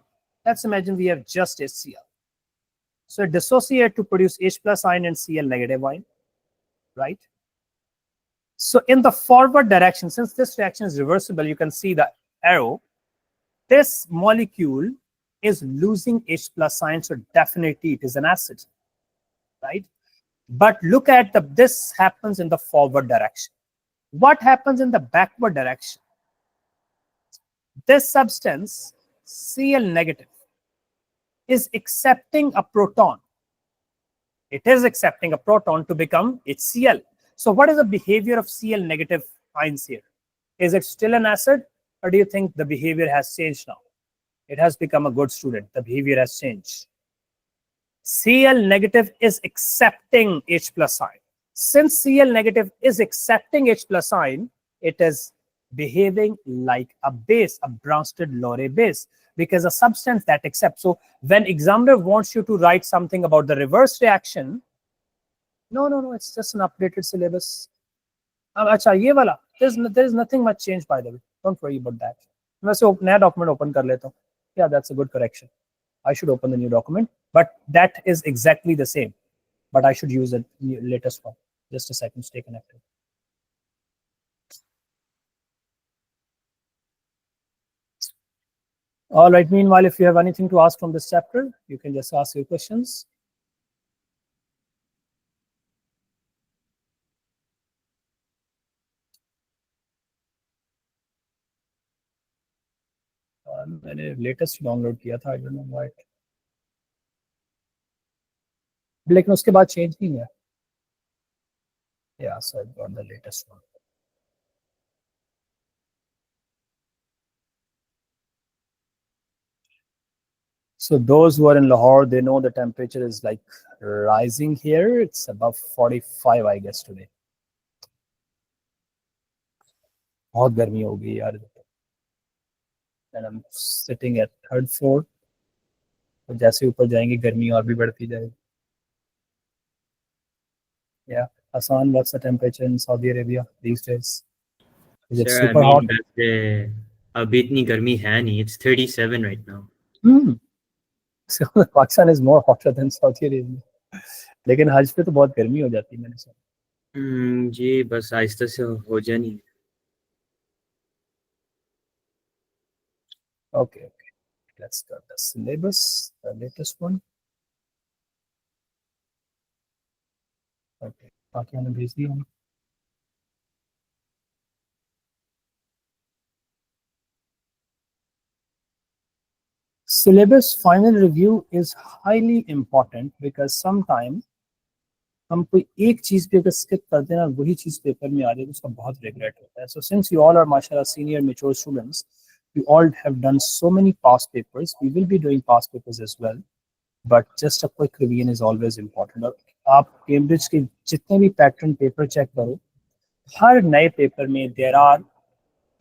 let's imagine we have just HCl. So dissociate to produce H plus ion and Cl negative ion, right? So in the forward direction, since this reaction is reversible, you can see the arrow. This molecule is losing H plus ion, so definitely it is an acid, right? But look at this happens in the forward direction. What happens in the backward direction? This substance, Cl negative, is accepting a proton. It is accepting a proton to become HCl. So what is the behavior of Cl negative ions here? Is it still an acid, or do you think the behavior has changed now? It has become a good student. The behavior has changed. Cl negative is accepting H plus ion. Since Cl negative is accepting H plus ion, it is behaving like a base, a Bronsted Lowry base, because a substance that accepts. So when examiner wants you to write something about the reverse reaction, no, it's just an updated syllabus. अच्छा ये वाला, there is nothing much changed, by the way. Don't worry about that. मैं से नया document open कर लेता हूँ. Yeah, that's a good correction. I should open the new document, but that is exactly the same. But I should use the latest one. Just a second, stay connected. All right, meanwhile, if you have anything to ask from this chapter, you can just ask your questions. मैंने latest download किया था, I don't know why, लेकिन उसके बाद change नहीं हुआ. Yeah, so I got the latest one. So those who are in Lahore, they know the temperature is like rising here. It's above 45, I guess, today. बहुत गर्मी हो गई यार. And I'm sitting at 3rd floor. तो जैसे ऊपर जाएंगे गर्मी और भी बढ़ती जाएगी. Yeah, Hassan, what's the temperature in Saudi Arabia these days? Is it Sir, super hot? अभी इतनी गर्मी है नहीं. It's 37 right now. So Pakistan is more hotter than Saudi Arabia. लेकिन हज पे तो बहुत गर्मी हो जाती है, मैंने सुना. जी बस आहिस्ता से हो जानी. Okay. Let's start the syllabus, the latest one. Okay, बाकी मैंने भेज दिया. Syllabus final review is highly important because sometimes हम कोई एक चीज पे अगर skip कर देना, वही चीज पेपर में आ जाए तो उसका बहुत regret होता है. So since you all are mashallah senior mature students, you all have done so many past papers. We will be doing past papers as well, but just a quick revision is always important. और आप Cambridge के जितने भी pattern paper check करो, हर नए paper में there are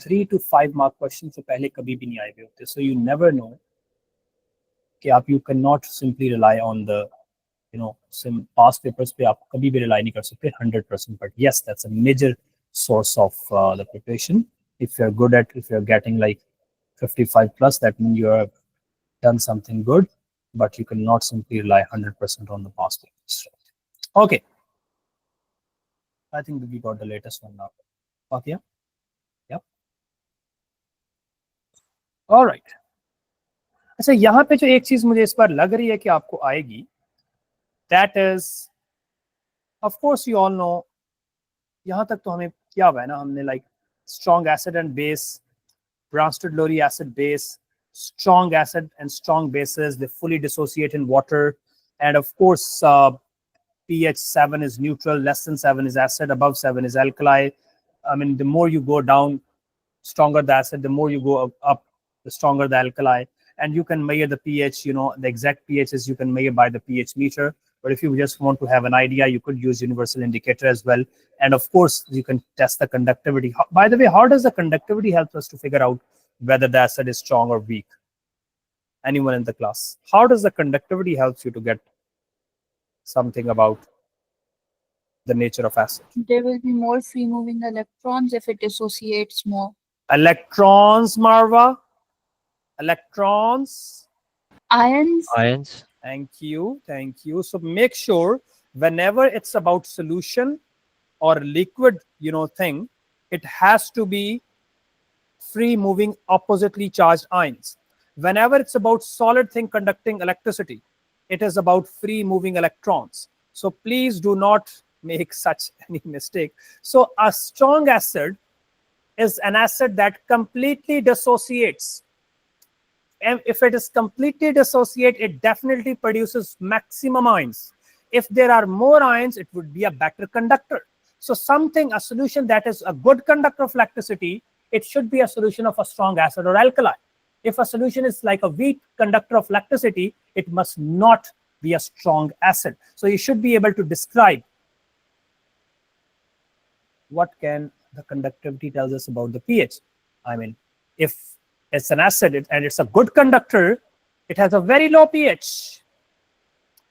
3 to 5 mark questions जो पहले कभी भी नहीं आए हुए होते. So you never know कि आप you cannot simply rely on the past papers पे आप कभी भी rely नहीं कर सकते 100%. But yes, that's a major source of the preparation. If you're good at, if you're getting like 55 plus, that means you have done something good, but you cannot simply rely 100% on the past papers. Okay. I think we got the latest one now. Okay. Yep. All right. अच्छा, यहाँ पे जो एक चीज मुझे इस बार लग रही है कि आपको आएगी, that is, of course you all know, यहाँ तक तो हमें क्या हुआ है ना, हमने like strong acid and base, Bronsted Lowry acid base, strong acid and strong bases, they fully dissociate in water, and of course pH 7 is neutral, less than 7 is acid, above 7 is alkali. I mean, the more you go down, stronger the acid, the more you go up, the stronger the alkali. And you can measure the pH, the exact pHs you can measure by the pH meter. But if you just want to have an idea, you could use universal indicator as well. And of course, you can test the conductivity. By the way, how does the conductivity help us to figure out whether the acid is strong or weak? Anyone in the class? How does the conductivity help you to get something about the nature of acid? There will be more free moving electrons if it dissociates more. Electrons, Marva. Electrons. Ions. Ions. Thank you. So make sure whenever it's about solution or liquid, thing, it has to be free moving oppositely charged ions. Whenever it's about solid thing conducting electricity, it is about free moving electrons. So please do not make such any mistake. So a strong acid is an acid that completely dissociates. And if it is completely dissociate, it definitely produces maximum ions. If there are more ions, it would be a better conductor. So a solution that is a good conductor of electricity, it should be a solution of a strong acid or alkali. If a solution is like a weak conductor of electricity, it must not be a strong acid. So you should be able to describe what can the conductivity tells us about the pH. I mean, if it's an acid and it's a good conductor, it has a very low pH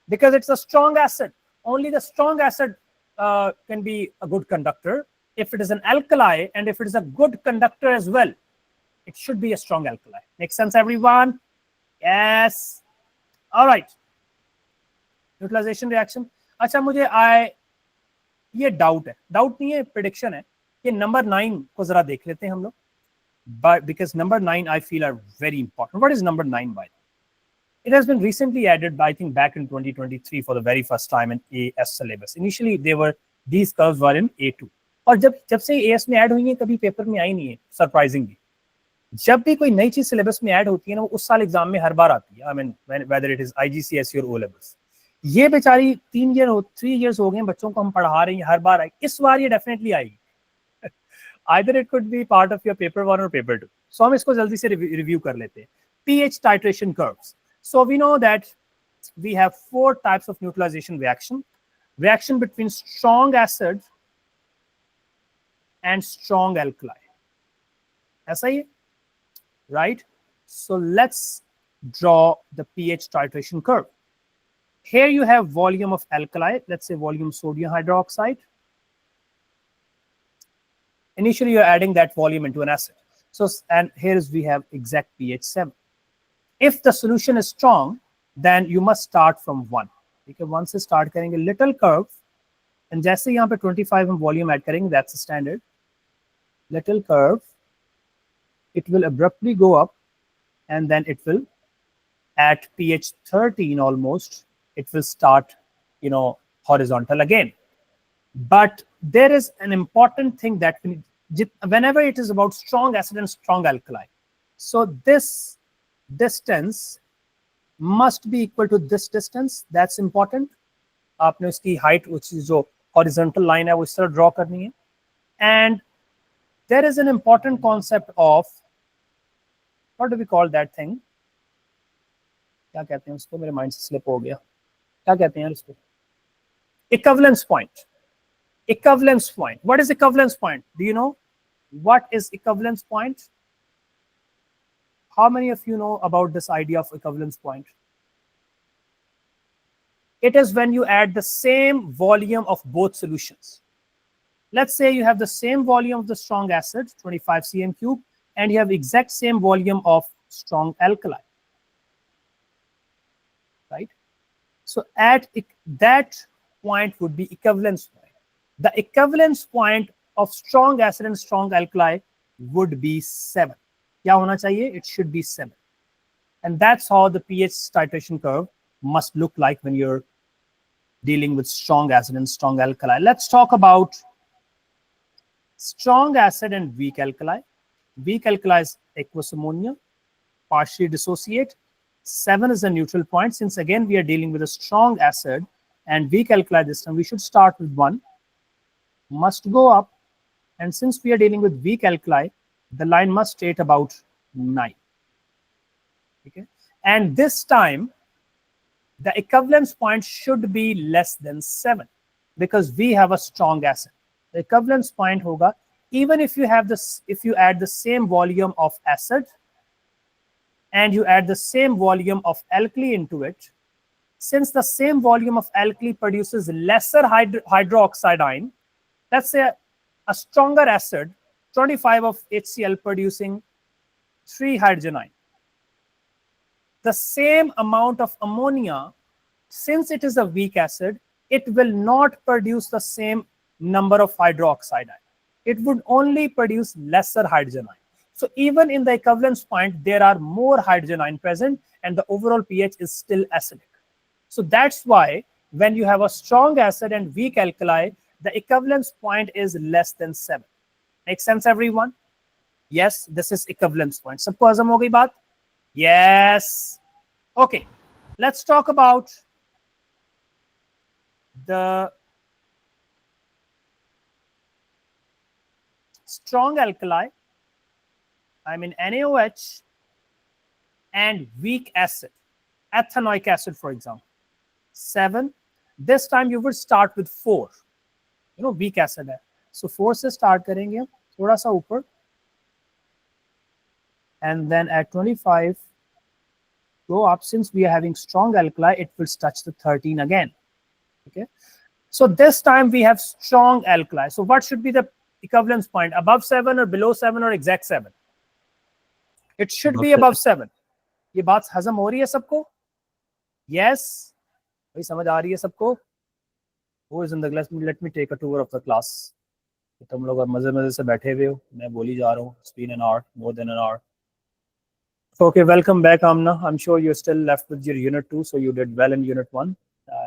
because it's a strong acid. Only the strong acid can be a good conductor. If it is an alkali and if it is a good conductor as well, it should be a strong alkali. Make sense, everyone? Yes. All right. Neutralization reaction. अच्छा मुझे ये doubt नहीं है, prediction है. ये number 9 को जरा देख लेते हैं हम लोग. But because number 9 I feel are very important. What is number 9 by the way? It has been recently added, I think back in 2023 for the very first time in AS syllabus. Initially these curves were in A2. और जब से AS में add हुई है कभी paper में आई नहीं है, सरप्राइजिंगली. जब भी कोई नई चीज सिलेबस में ऐड होती है ना, वो उस साल एग्जाम में हर बार आती है. I mean whether it is IGCSE और O levels. ये बेचारी 3 years हो गए बच्चों को हम पढ़ा रहे हैं, हर बार आई. इस बार ये डेफिनेटली आएगी. Either it could be part of your paper 1 or paper 2. So हम इसको जल्दी से रिव्यू कर लेते हैं. pH titration curves. So we know that we have 4 types of neutralization reaction. Reaction between strong acid and strong alkali. ऐसा ही है, right? So let's draw the pH titration curve. Here you have volume of alkali, let's say volume sodium hydroxide. Initially you're adding that volume into an acid. So, and here is we have exact pH 7. If the solution is strong, then you must start from 1. Because once you start carrying a little curve, and जैसे यहाँ पे 25 हम volume add करेंगे, that's the standard. Little curve, it will abruptly go up, and then it will, at pH 13 almost, it will start, horizontal again. But there is an important thing that whenever it is about strong acid and strong alkali, so this distance must be equal to this distance. That's important. आपने उसकी height, which is जो horizontal line है, वो इस तरह draw करनी है. And there is an important concept of, what do we call that thing? क्या कहते हैं उसको? मेरे mind से slip हो गया. क्या कहते हैं इसको? Equivalence point. Equivalence point. What is equivalence point? Do you know what is equivalence point? How many of you know about this idea of equivalence point? It is when you add the same volume of both solutions. Let's say you have the same volume of the strong acid, 25 cm cube, and you have exact same volume of strong alkali. Right? So at that point would be equivalence point. The equivalence point of strong acid and strong alkali would be 7. क्या होना चाहिए? It should be 7. And that's how the pH titration curve must look like when you're dealing with strong acid and strong alkali. Let's talk about strong acid and weak alkali. Weak alkali is aqueous ammonia, partially dissociate. 7 is a neutral point. Since again we are dealing with a strong acid and weak alkali this time, we should start with 1, must go up, and since we are dealing with weak alkali, the line must stay at about 9. Okay, and this time the equivalence point should be less than 7 because we have a strong acid. The equivalence point hoga, even if you have this, if you add the same volume of acid and you add the same volume of alkali into it, since the same volume of alkali produces lesser hydroxide ion, let's say a stronger acid, 25 of HCl producing 3 hydrogen ion. The same amount of ammonia, since it is a weak acid, it will not produce the same number of hydroxide ion. It would only produce lesser hydrogen ion. So even in the equivalence point, there are more hydrogen ion present and the overall pH is still acidic. So that's why when you have a strong acid and weak alkali, the equivalence point is less than 7. Make sense, everyone? Yes, this is equivalence point. सबको हजम हो गई बात? Yes. Okay, let's talk about the strong alkali, I mean NaOH, and weak acid, ethanoic acid, for example. 7. This time you will start with 4. You know, weak acid है. So 4 से start करेंगे हम, थोड़ा सा ऊपर, and then at 25 go up. Since we are having strong alkali, it will touch the 13 again. Okay, so this time we have strong alkali. So what should be the equivalence point? Above 7 or below 7 or exact 7? It should be above 7. ये बात हजम हो रही है सबको? Yes, भाई समझ आ रही है सबको? Who is in the class? Let me take a tour of the class. तुम लोग मजे मजे से बैठे हुए हो, मैं बोली जा रहा हूँ. It's been an hour, more than an hour. Okay, welcome back, Amna. I'm sure you're still left with your unit 2, so you did well in unit 1.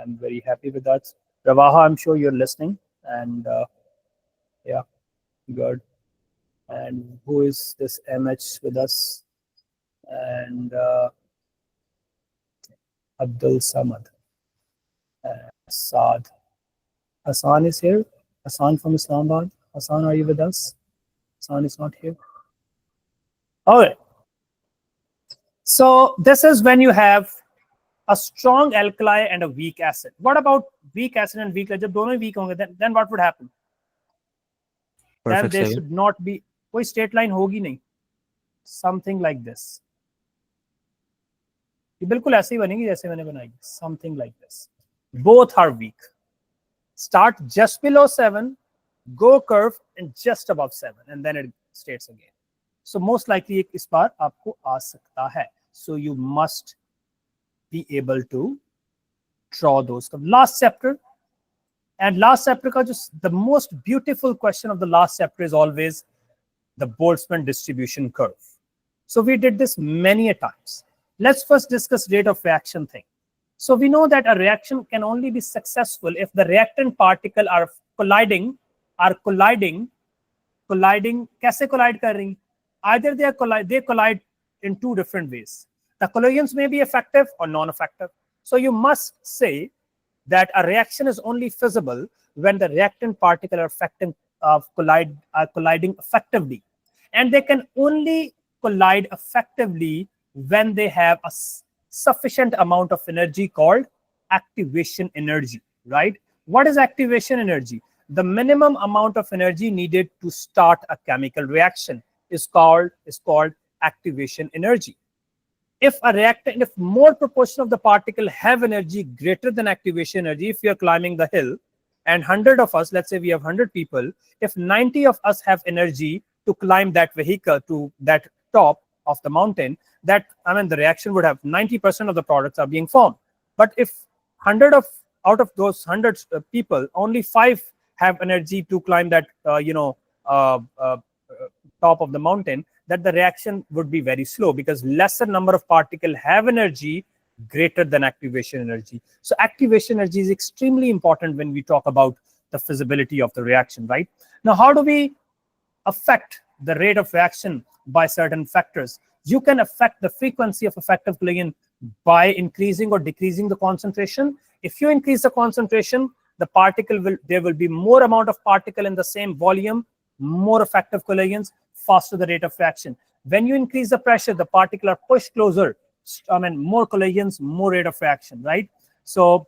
I'm very happy with that. Ravaha, I'm sure you're listening, and yeah, good. And who is this MH with us? And Abdul Samad, Saad. Hassan is here. Hassan from Islamabad. Hassan, are you with us? Hassan is not here. All right. So this is when you have a strong alkali and a weak acid. What about weak acid and weak acid? जब दोनों weak होंगे, then what would happen? Then there should not be कोई straight line होगी नहीं. Something like this. ये बिल्कुल ऐसे ही बनेगी जैसे मैंने बनाई. Something like this. Both are weak. Start just below 7, go curve and just above 7, and then it states again. So most likely इस बार आपको आ सकता है. So you must be able to draw those. Last chapter, and last chapter का जो the most beautiful question of the last chapter is always the Boltzmann distribution curve. So we did this many a times. Let's first discuss rate of reaction thing. So we know that a reaction can only be successful if the reactant particle are colliding. कैसे collide कर रही? Either they collide in two different ways. The collisions may be effective or non-effective. So you must say that a reaction is only feasible when the reactant particle are colliding effectively, and they can only collide effectively when they have a sufficient amount of energy called activation energy, right? What is activation energy? The minimum amount of energy needed to start a chemical reaction is called activation energy. If a reactant, if more proportion of the particle have energy greater than activation energy, if we are climbing the hill and 100 of us, let's say we have 100 people, if 90 of us have energy to climb that vehicle to that top of the mountain, that, I mean, the reaction would have 90% of the products are being formed. But if 100 out of those 100 people, only 5 have energy to climb that, top of the mountain, that the reaction would be very slow because lesser number of particles have energy greater than activation energy. So activation energy is extremely important when we talk about the feasibility of the reaction, right? Now, how do we affect the rate of reaction by certain factors? You can affect the frequency of effective collision by increasing or decreasing the concentration. If you increase the concentration, there will be more amount of particle in the same volume, more effective collisions, faster the rate of reaction. When you increase the pressure, the particle are pushed closer. I mean, more collisions, more rate of reaction, right? So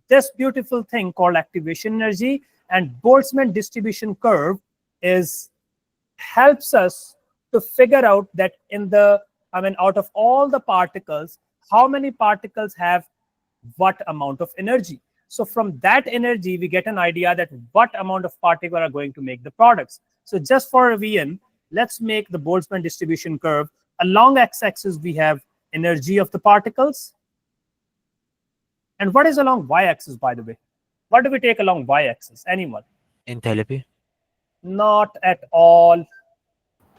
this beautiful thing called activation energy and Boltzmann distribution curve helps us to figure out that out of all the particles, how many particles have what amount of energy. So from that energy, we get an idea that what amount of particles are going to make the products. So just for revision, let's make the Boltzmann distribution curve. Along x-axis, we have energy of the particles. And what is along y-axis, by the way? What do we take along y-axis? Anyone? Enthalpy. Not at all.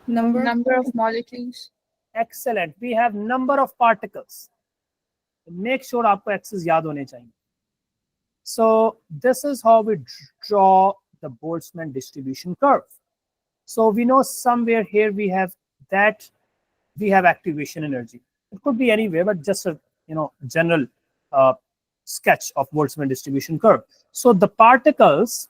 Number of molecules. Excellent. We have number of particles. Make sure आपको axis याद होने चाहिए. So this is how we draw the Boltzmann distribution curve. So we know somewhere here we have that we have activation energy. It could be anywhere, but just a general uh, sketch of Boltzmann distribution curve. So the particles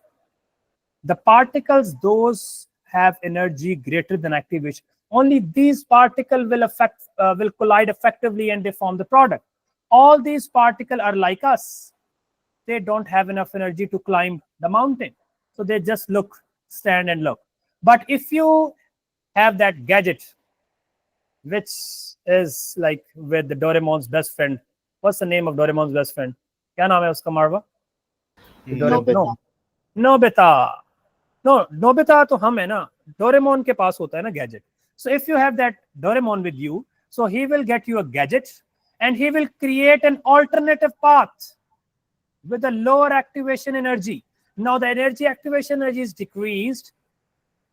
those have energy greater than activation, only these particles will collide effectively and they form the product. All these particles are like us, they don't have enough energy to climb the mountain, so they just stand and look. But if you have that gadget which is like with the Doraemon's best friend, what's the name of Doraemon's best friend? क्या नाम है उसका मारवा? Nobita. Nobita. No, Nobita तो हम है ना, Doraemon के पास होता है ना gadget. So if you have that Doraemon with you, so he will get you a gadget and he will create an alternative path with a lower activation energy. Now the activation energy is decreased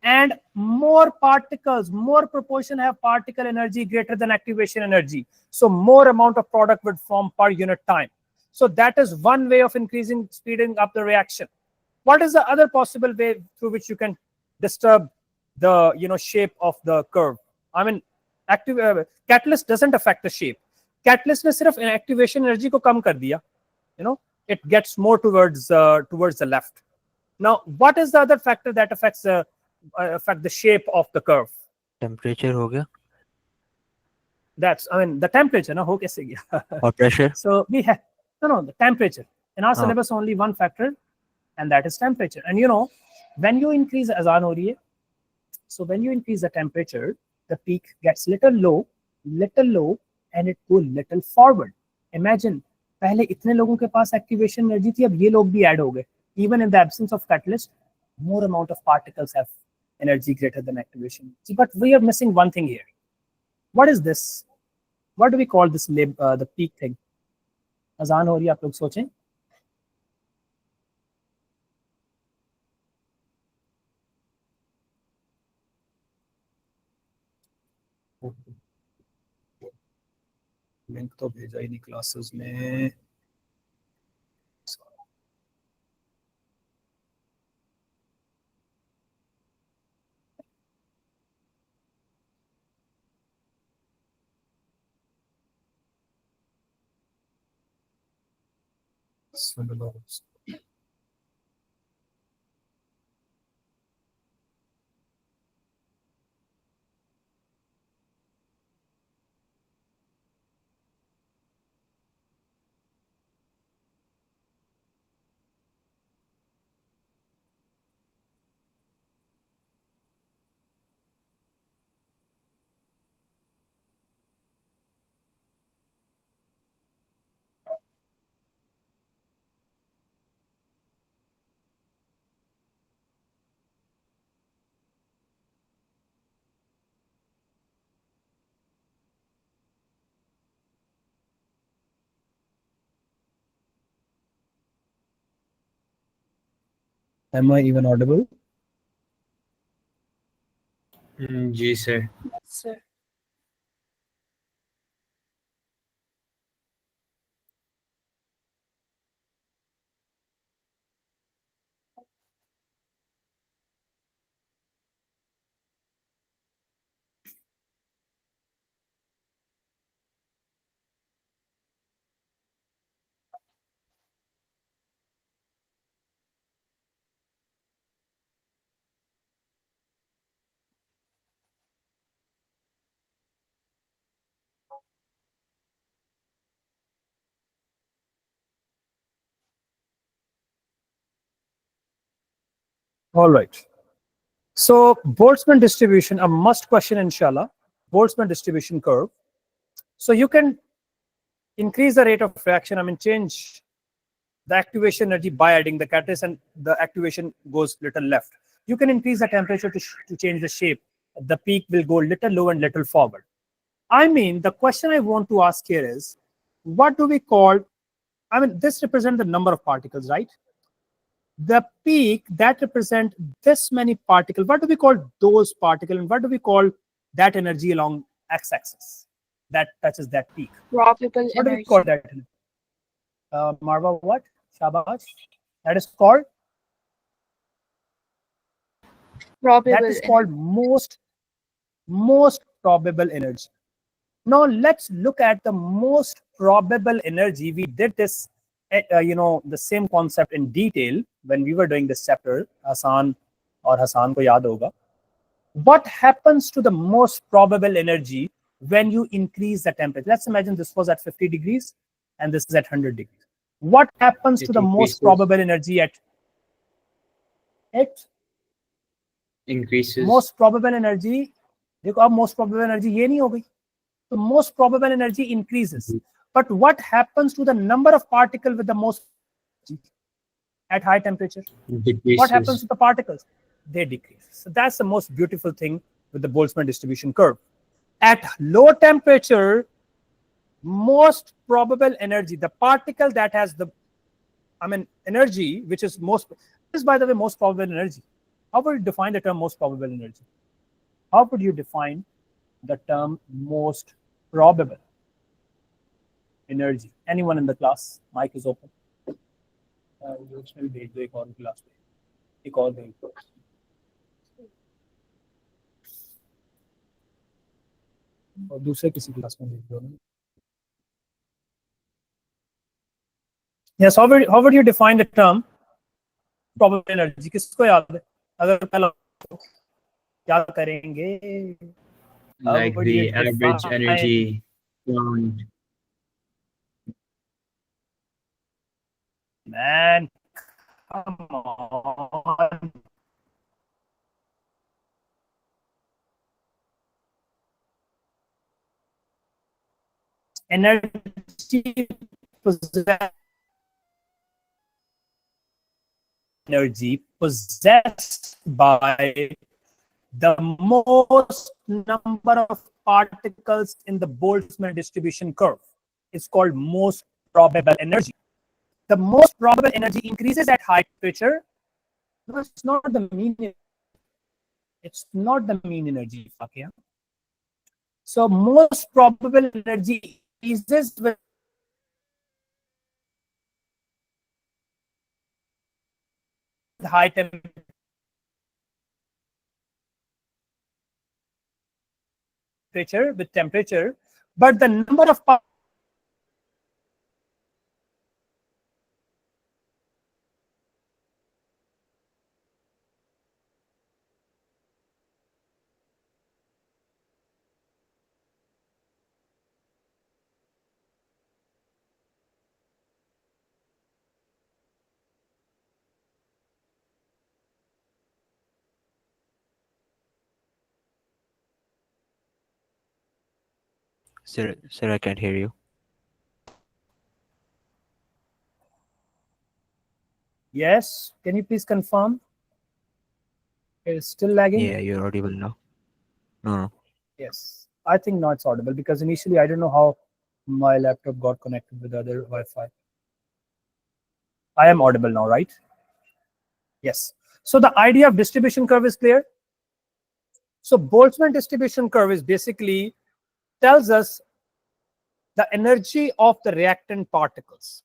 and more proportion have particle energy greater than activation energy. So more amount of product would form per unit time. So that is one way of speeding up the reaction. What is the other possible way through which you can disturb the shape of the curve? I mean, catalyst doesn't affect the shape. Catalyst ने सिर्फ activation energy को कम कर दिया. It gets more towards the left. Now, what is the other factor that affects the shape of the curve? Temperature हो गया That's, the temperature. ना हो कैसे गया? और pressure. So we have the temperature. In our syllabus, only one factor, and that is temperature. And when you increase azan ho rahi hai, so when you increase the temperature, the peak gets little low, and it goes little forward. Imagine, पहले इतने लोगों के पास activation energy थी, अब ये लोग भी add हो गए. Even in the absence of catalyst, more amount of particles have energy greater than activation. But we are missing one thing here. What is this? What do we call this the peak thing? अजान हो रही है, आप लोग सोचें. Link तो भेजा ही नहीं क्लासेस में. Am I even audible? Ji sir. Yes, sir. All right. So Boltzmann distribution, a must question, inshallah. Boltzmann distribution curve. So you can increase the rate of reaction. Change the activation energy by adding the catalyst, and the activation goes little left. You can increase the temperature to change the shape. The peak will go little low and little forward. The question I want to ask here is, what do we call? This represents the number of particles, right? The peak that represent this many particles, what do we call those particles, and what do we call that energy along x-axis that touches that peak? Probable What do we energy. call that? Marva, what? Shabash. That is called Probable that is called most probable energy. Now let's look at the most probable energy. We did this, the same concept in detail when we were doing this chapter. Hassan ko yaad hoga. What happens to the most probable energy when you increase the temperature? Let's imagine this was at 50 degrees and this is at 100 degrees. What happens to It the most increases. probable energy at Increases. most probable energy? देखो अब most probable energy ये नहीं हो गई. So most probable energy increases. But what happens to the number of particles with the most at high temperature? Decreases. What happens to the particles? They decrease. So that's the most beautiful thing with the Boltzmann distribution curve. At low temperature, most probable energy, the particle that has the energy, which is most, this is by the way most probable energy. How would you define the term most probable energy? How would you define the term most probable energy? Anyone in the class? Mic is open. और दूसरे किसी class में भेज दो. Yes, how would you define the term probable energy? किसको याद है? अगर पहला क्या करेंगे? Like the average energy found. Man, come on. Energy possessed by the most number of particles in the Boltzmann distribution curve. It's called most probable energy. The most probable energy increases at high temperature. No, it's not the mean. It's not the mean energy. Okay. So most probable energy increases with high temperature. With temperature, but the number of Sir, I can't hear you. Yes, can you please confirm? It's still lagging? Yeah, you're audible now. No. Yes, I think now it's audible because initially I don't know how my laptop got connected with other Wi-Fi. I am audible now, right? Yes. So the idea of distribution curve is clear. So Boltzmann distribution curve is basically tells us the energy of the reactant particles.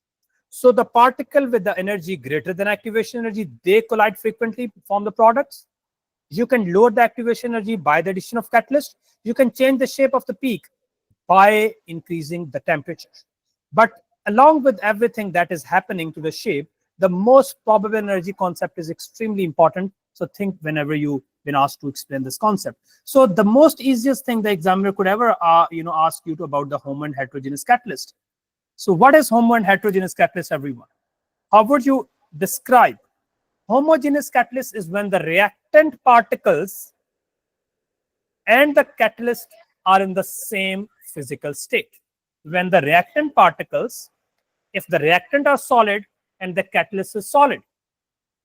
So the particle with the energy greater than activation energy, they collide frequently, form the products. You can lower the activation energy by the addition of catalyst. You can change the shape of the peak by increasing the temperature. But along with everything that is happening to the shape, the most probable energy concept is extremely important. So think whenever you've been asked to explain this concept. So the most easiest thing the examiner could ever ask you to about the homo and heterogeneous catalyst. So what is homo and heterogeneous catalyst, everyone? How would you describe? Homogeneous catalyst is when the reactant particles and the catalyst are in the same physical state. When the reactant particles, if the reactant are solid and the catalyst is solid,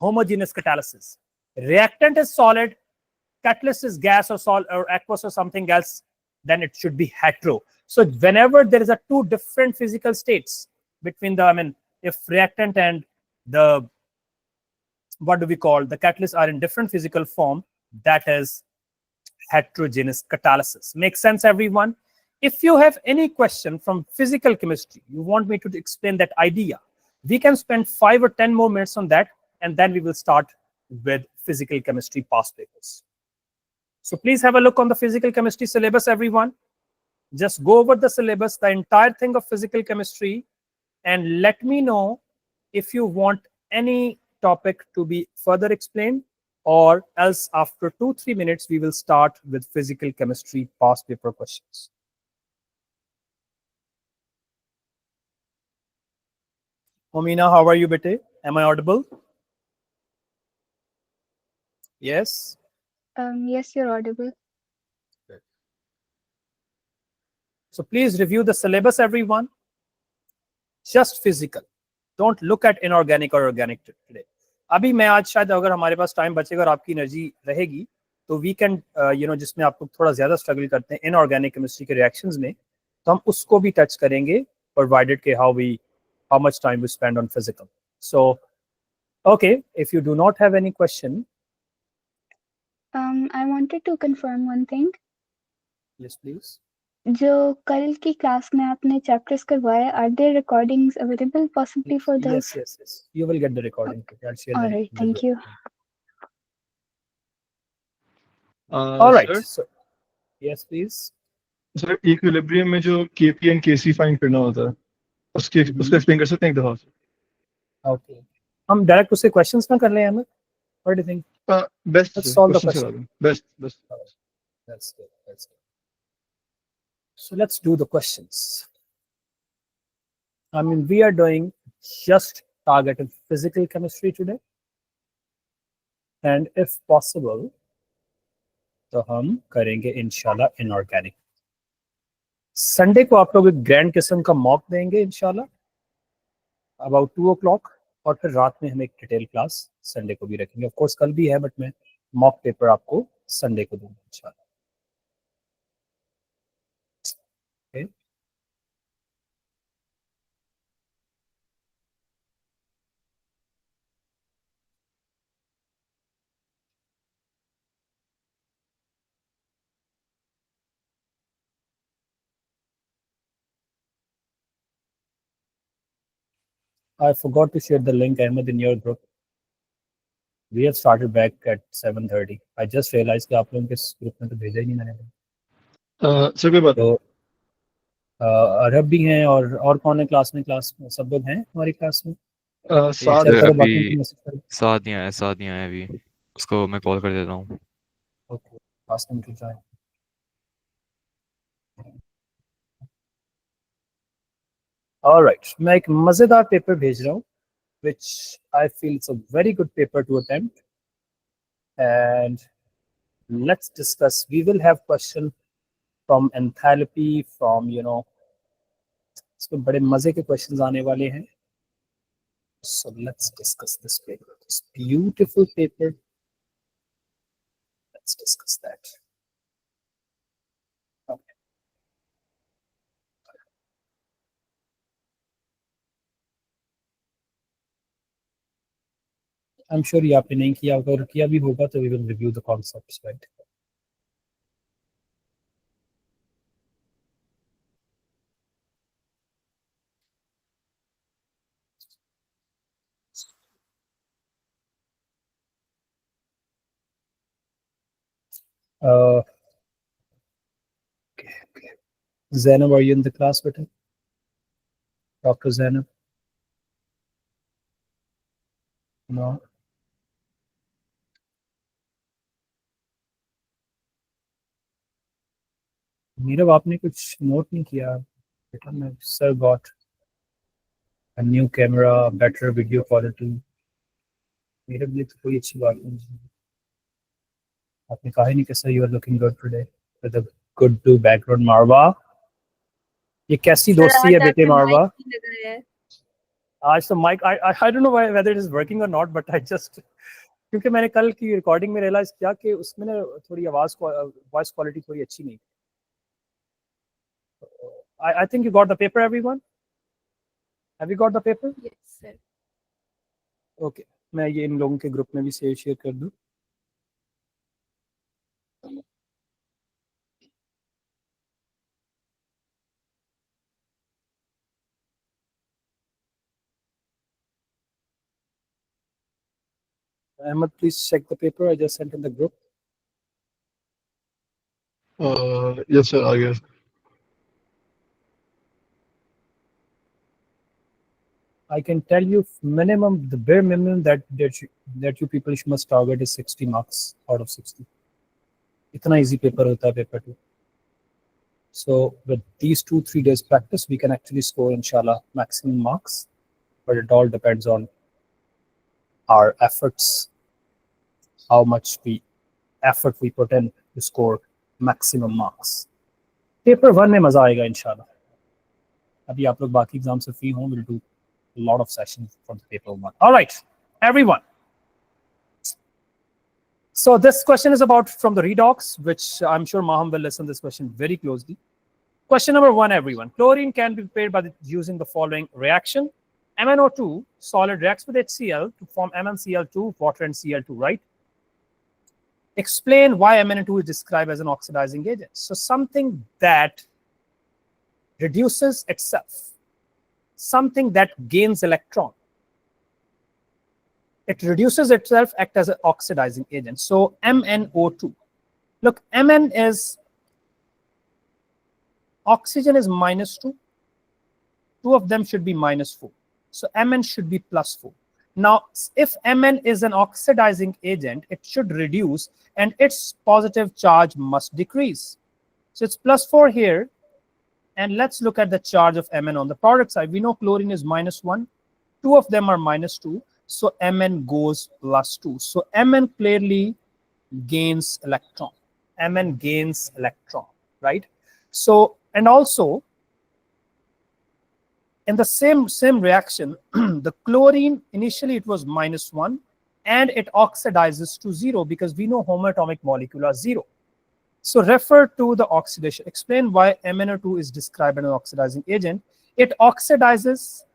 homogeneous catalysis. Reactant is solid, catalyst is gas or solid or aqueous or something else, then it should be hetero. So whenever there is a two different physical states between the, if reactant and the, what do we call, the catalysts are in different physical form, that is heterogeneous catalysis. Makes sense, everyone? If you have any question from physical chemistry, you want me to explain that idea, We can spend 5 or 10 more minutes on that, and then we will start with physical chemistry past papers. So please have a look on the physical chemistry syllabus, everyone. Just go over the syllabus, the entire thing of physical chemistry, and let me know if you want any topic to be further explained, or else after 2-3 minutes we will start with physical chemistry past paper questions. Momina, how are you, bete? Am I audible? Yes. Yes, you're audible. So please review the syllabus, everyone. Just physical. Don't look at inorganic or organic today. अभी मैं आज शायद अगर हमारे पास time बचेगा और आपकी energy रहेगी तो वी कैन जिसमें आप लोग थोड़ा ज्यादा स्ट्रगल करते हैं इनऑर्गेनिक केमिस्ट्री के रिएक्शंस में, तो हम उसको भी टच करेंगे प्रोवाइडेड के how much time we spend on physical. So okay, if you do not have any question. I wanted to confirm one thing. Yes please. जो कल की क्लास में आपने चैप्टर्स करवाए, are there recordings available possibly for those? Yes. You will get the recording. All right, thank you. All right. Sir, So, yes, please. Sir equilibrium में जो Kp and Kc find करना होता है उसको explain कर सकते हैं एक दफा? Okay. हम डायरेक्ट उससे क्वेश्चंस ना कर लें Ahmad. What do you think? Best Let's solve the question question. करा दूं. Best That's good. So let's do the questions. I mean, we are doing just targeted physical chemistry today. And if possible, तो हम करेंगे इंशाल्लाह inorganic. Sunday को आप लोग एक ग्रैंड किस्म का मॉक देंगे इंशाल्लाह अबाउट 2 o'clock, और फिर रात में हम एक डिटेल क्लास संडे को भी रखेंगे. ऑफ कोर्स कल भी है, बट मैं मॉक पेपर आपको संडे को दूंगा इंशाल्लाह. Okay. I forgot to share the link, Ahmed, in your group. We have started back at 7:30. I just realized कि आप लोगों के ग्रुप में तो भेजा ही नहीं मैंने. सर कोई बात तो अरब भी हैं और कौन है क्लास में सब लोग हैं हमारी क्लास में. नहीं. साथ चेक करो अभी बाकी को मैसेज करो. साथ नहीं आया अभी, उसको मैं कॉल कर देता हूँ. Okay, ask him to join. Alright, मैं एक मजेदार पेपर भेज रहा हूँ which I feel it's a very good paper to attempt, and let's discuss. We will have question from enthalpy, from इसमें बड़े मजे के क्वेश्चंस आने वाले हैं. So let's discuss this paper, this beautiful paper. Let's discuss that. Okay. I'm sure ये आपने नहीं किया होगा, और किया भी होगा तो we will review the concepts, right? Okay. Zainab, are you in the class, beta? Dr. Zainab? No. Nirav, आपने कुछ नोट नहीं किया बेटा? मैं sir got a new camera, better video quality. मेरे लिए तो कोई अच्छी बात नहीं है. आपने कहा ही नहीं कैसा you are looking good today with a good blue background. मारवा, ये कैसी दोस्ती है बेटे मारवा? आज तो mic I don't know whether it is working or not, but I just, क्योंकि मैंने कल की रिकॉर्डिंग में रियलाइज किया कि उसमें ना थोड़ी वॉइस क्वालिटी थोड़ी अच्छी नहीं. I think you got the paper, everyone. Have you got the paper? Yes, sir. Okay, मैं ये इन लोगों के ग्रुप में भी शेयर कर दूं. Ahmed, please check the paper I just sent in the group. Yes, sir, I guess. I can tell you minimum, the bare minimum that you people must target is 60 marks out of 60. Itna easy paper hota hai paper 2. So with these 2-3 days practice, we can actually score inshallah maximum marks, but it all depends on our efforts, how much effort we put in to score maximum marks. Paper 1 में मजा आएगा इंशाल्लाह. अभी आप लोग बाकी exam से free हों, we'll do a lot of sessions for the paper 1. All right, everyone. So this question is about from the redox, which I'm sure Maham will listen this question very closely. Question number 1, everyone. Chlorine can be prepared by using the following reaction. MnO2 solid reacts with HCl to form MnCl2, water and Cl2, right? Explain why MnO2 is described as an oxidizing agent. So something that reduces itself, something that gains electron. It reduces itself, act as an oxidizing agent. So MnO2. Look, Mn is, oxygen is -2. 2 of them should be -4. So Mn should be +4. Now, if Mn is an oxidizing agent, it should reduce and its positive charge must decrease. So it's +4 here. And let's look at the charge of Mn on the product side. We know chlorine is -1. 2 of them are -2. So Mn goes +2. So Mn clearly gains electron. Mn gains electron, right? So, and also, in the same reaction, the chlorine, initially it was -1 and it oxidizes to 0 because we know homoatomic molecule are 0. So refer to the oxidation. Explain why MnO2 is described as an oxidizing agent. It oxidizes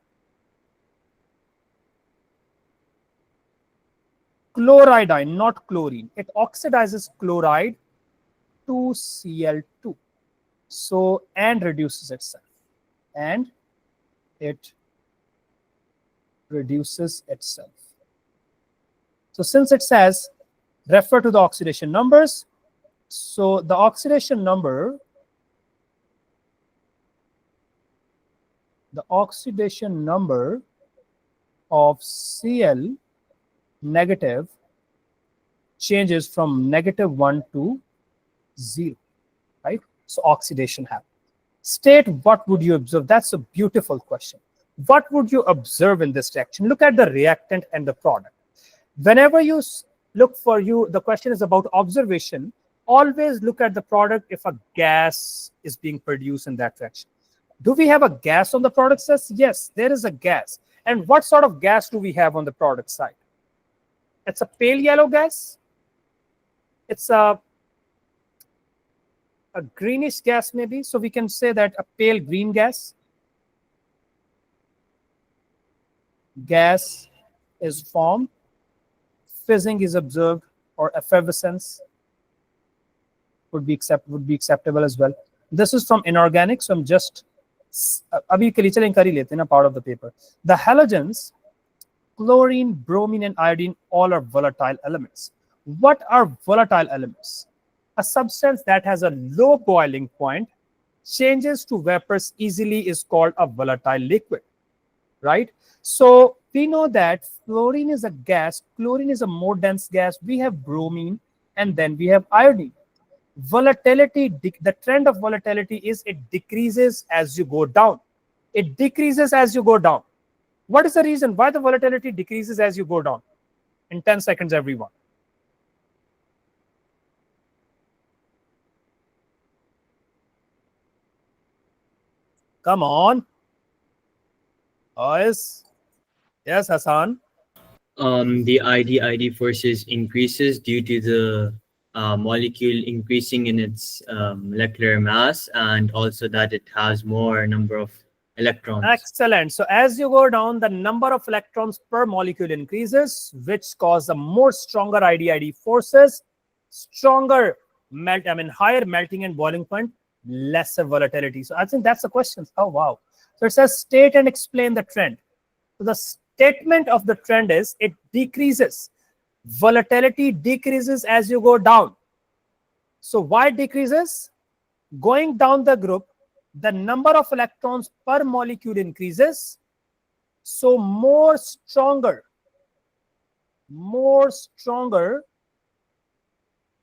chloride, not chlorine. It oxidizes chloride to Cl2. So, and reduces itself. And it reduces itself. So since it says refer to the oxidation numbers, so the oxidation number of Cl negative changes from -1 to 0, right? So oxidation happens. State what would you observe? That's a beautiful question. What would you observe in this reaction? Look at the reactant and the product. Whenever you look for the question is about observation, always look at the product if a gas is being produced in that reaction. Do we have a gas on the product side? Yes, there is a gas. And what sort of gas do we have on the product side? It's a pale yellow gas. It's a greenish gas maybe. So we can say that a pale green gas. Gas is formed. Fizzing is observed, or effervescence would be acceptable as well. This is from inorganic, so I'm just abhi ke liye chalein kar hi lete na part of the paper. The halogens, chlorine, bromine, and iodine, all are volatile elements. What are volatile elements? A substance that has a low boiling point, changes to vapors easily, is called a volatile liquid, right? So we know that fluorine is a gas, chlorine is a more dense gas, we have bromine, and then we have iodine. Volatility, the trend of volatility is it decreases as you go down. It decreases as you go down. What is the reason why the volatility decreases as you go down? In 10 seconds, everyone. Come on. Yes, Hassan. The ID forces increases due to the molecule increasing in its molecular mass, and also that it has more number of electrons. Excellent. So as you go down, the number of electrons per molecule increases, which cause a more stronger ID forces, higher melting and boiling point, lesser volatility. So I think that's the question. Oh, wow. So it says state and explain the trend. So the statement of the trend is it decreases. volatility decreases as you go down. So why it decreases? Going down the group, the number of electrons per molecule increases. So more stronger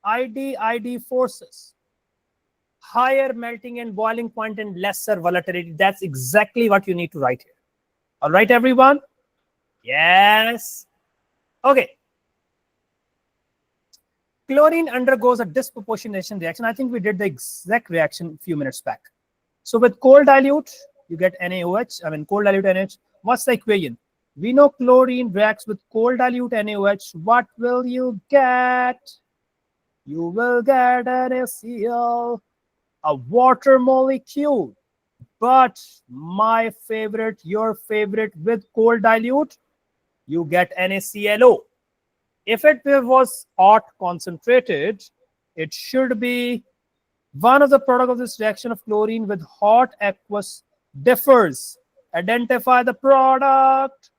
ID forces, higher melting and boiling point and lesser volatility. That's exactly what you need to write here. All right, everyone? Yes. Okay. Chlorine undergoes a disproportionation reaction. I think we did the exact reaction a few minutes back. So with cold dilute, you get NaOH. I mean, cold dilute NaOH. What's the equation? We know chlorine reacts with cold dilute NaOH. What will you get? You will get NaCl, a water molecule. But my favorite, your favorite, with cold dilute, you get NaClO. If it was hot concentrated, it should be one of the product of this reaction of chlorine with hot aqueous differs. Identify the product.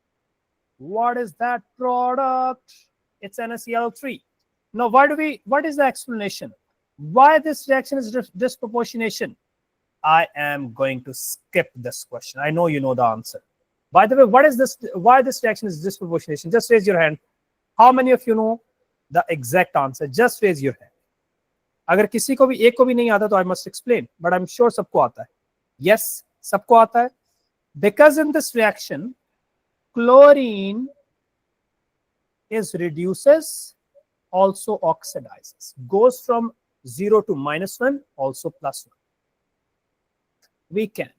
What is that product? It's NaCl3. Now, what is the explanation? Why this reaction is disproportionation? I am going to skip this question. I know you know the answer. By the way, what is this? Why this reaction is disproportionation? Just raise your hand. How many of you know the exact answer? Just raise your hand. अगर किसी को भी एक को भी नहीं आता तो I must explain, but I'm sure सबको आता है. Yes, सबको आता है. Because in this reaction, chlorine is reduces, also oxidizes, goes from 0 to -1, also +1. We can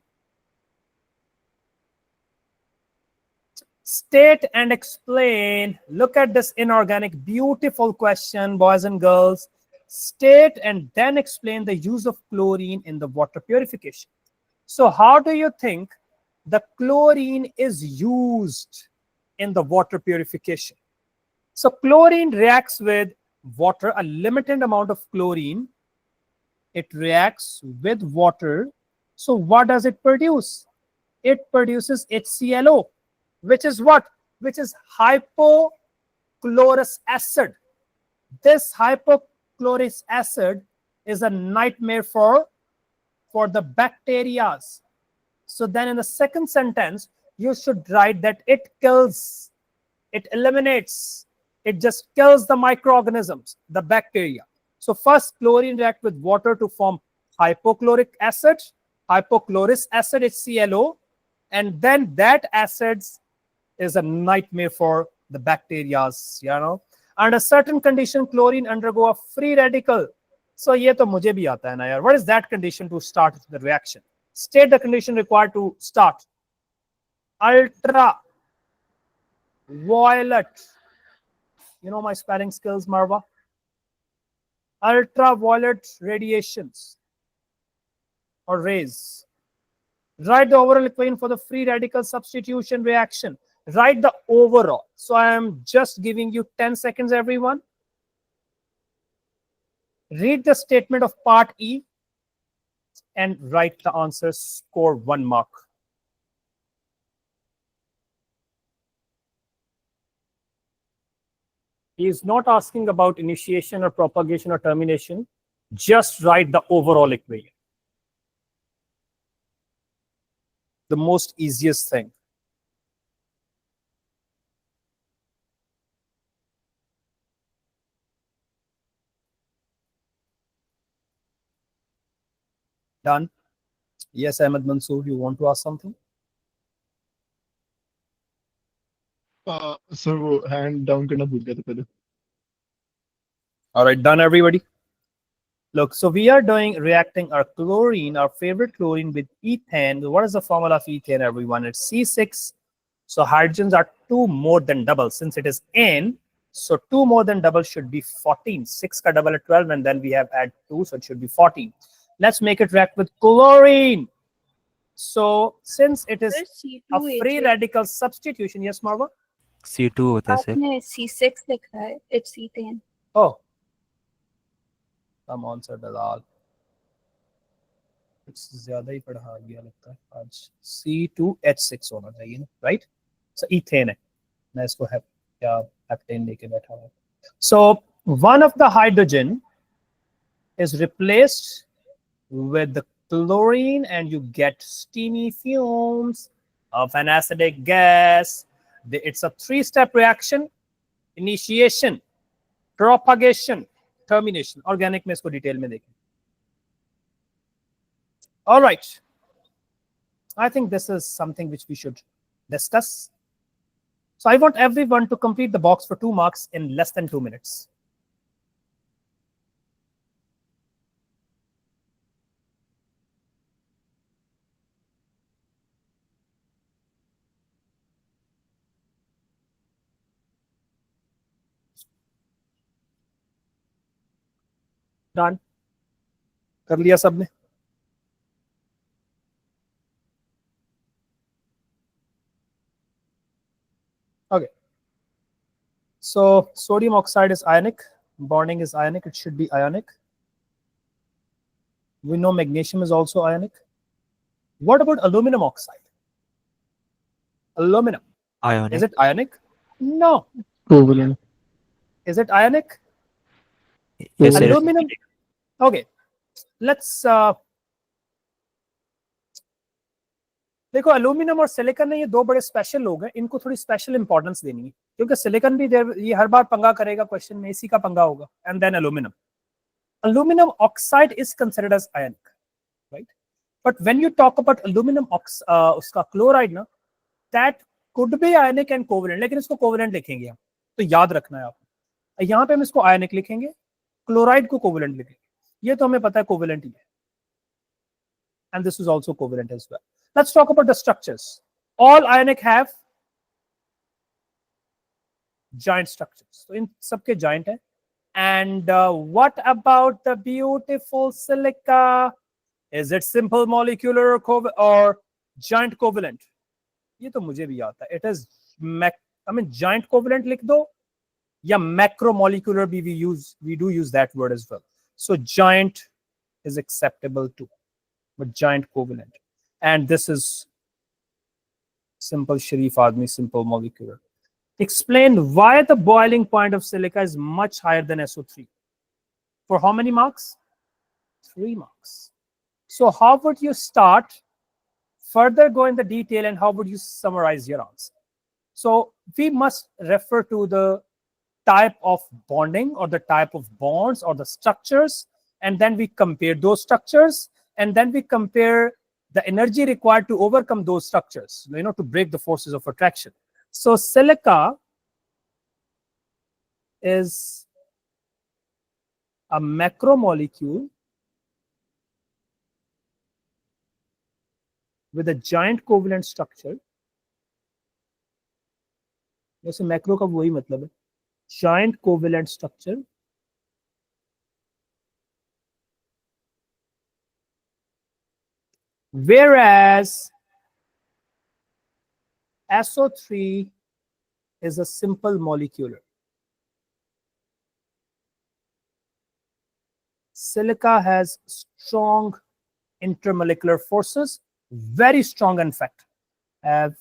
state and explain. Look at this inorganic, beautiful question, boys and girls. State and then explain the use of chlorine in the water purification. So how do you think the chlorine is used in the water purification? So chlorine reacts with water, a limited amount of chlorine. It reacts with water. So what does it produce? It produces HClO, which is what? Which is hypochlorous acid. This hypochlorous acid is a nightmare for the bacteria. So then in the second sentence, you should write that it kills, it eliminates, it just kills the microorganisms, the bacteria. So first, chlorine reacts with water to form hypochlorous acid, HClO, and then that acid is a nightmare for the bacteria, you know. Under certain condition, chlorine undergo a free radical. So ये तो मुझे भी आता है ना यार. What is that condition to start the reaction? State the condition required to start. Ultraviolet. You know my spelling skills, Marwa. Ultraviolet radiations or rays. Write the overall equation for the free radical substitution reaction. Write the overall. So I am just giving you 10 seconds, everyone. Read the statement of part E and write the answer. Score 1 mark. He is not asking about initiation or propagation or termination. Just write the overall equation. The most easiest thing. Done? Yes, Ahmed Mansoor, you want to ask something? Sir वो hand down करना भूल गया था पहले. All right, done, everybody? Look, so we are doing reacting our chlorine, our favorite chlorine, with ethane. What is the formula of ethane, everyone? It's C6. So hydrogens are 2 more than double. Since it is N, so 2 more than double should be 14. 6 ka double at 12, and then we have add 2, so it should be 14. Let's make it react with chlorine. So since it is a free radical substitution, yes, Marwa? C2 होता है sir. आपने C6 लिखा है. It's ethane. Oh. Come on, sir, Bilal. It's ज़्यादा ही पढ़ा गया लगता है आज. C2H6 होना चाहिए ना, right? So ethane है. मैं इसको क्या हेप्टेन लेके बैठा हूँ. So one of the hydrogen is replaced with the chlorine and you get steamy fumes of an acidic gas. It's a three-step reaction: initiation, propagation, termination. Organic में इसको detail में देखें. All right. I think this is something which we should discuss. So I want everyone to complete the box for 2 marks in less than 2 minutes. Done. कर लिया सबने? Okay. So sodium oxide is ionic. Bonding is ionic. It should be ionic. We know magnesium is also ionic. What about aluminum oxide? Aluminum. Ionic. Is it ionic? No. Covalent. Is it ionic? Yes, sir. Aluminum. Okay. Let's देखो aluminium और silicon ने ये दो बड़े special लोग हैं, इनको थोड़ी स्पेशल इंपॉर्टेंस देनी है क्योंकि सिलिकॉन भी ये हर बार पंगा करेगा क्वेश्चन में, इसी का पंगा होगा. And then aluminium. Aluminum oxide is considered as ionic, right? But when you talk about aluminum उसका chloride ना, that could be ionic and covalent, लेकिन इसको covalent लिखेंगे हम, तो याद रखना है आपको. यहाँ पे हम इसको ionic लिखेंगे, chloride को covalent लिखेंगे. ये तो हमें पता है covalent ही है. And this is also covalent as well. Let's talk about the structures. All ionic have giant structures. So in सबके giant है. And what about the beautiful silica? Is it simple molecular or giant covalent? ये तो मुझे भी आता है. It is giant covalent लिख दो या macromolecular भी we do use that word as well. So giant is acceptable too, but giant covalent. And this is simple Sharif Admi, simple molecular. Explain why the boiling point of silica is much higher than SO3. For how many marks? 3 marks. So how would you start? Further go in the detail and how would you summarize your answer? So we must refer to the type of bonding or the type of bonds or the structures, and then we compare those structures, and then we compare the energy required to overcome those structures, to break the forces of attraction. So silica is a macromolecule with a giant covalent structure. वैसे macro का वही मतलब है, giant covalent structure. Whereas SO3 is a simple molecular. Silica has strong intermolecular forces, very strong in fact, have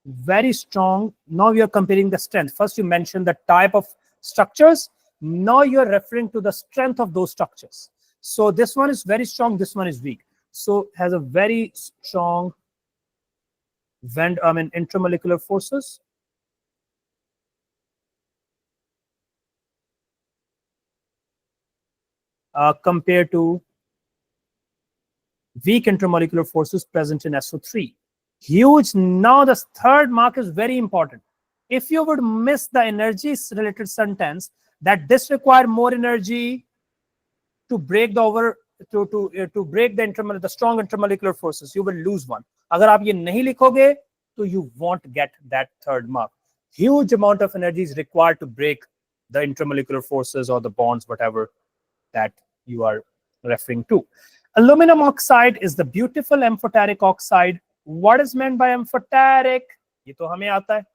very strong. Now you're comparing the strength. First you mentioned the type of structures, now you're referring to the strength of those structures. So this one is very strong, this one is weak. So has a very strong intermolecular forces. Compared to weak intermolecular forces present in SO3. Huge. Now the third mark is very important. If you would miss the energy related sentence that this require more energy to break the break the strong intermolecular forces, you will lose one. अगर आप ये नहीं लिखोगे तो you won't get that third mark. Huge amount of energy is required to break the intermolecular forces or the bonds, whatever that you are referring to. Aluminum oxide is the beautiful amphoteric oxide. What is meant by amphoteric? ये तो हमें आता है,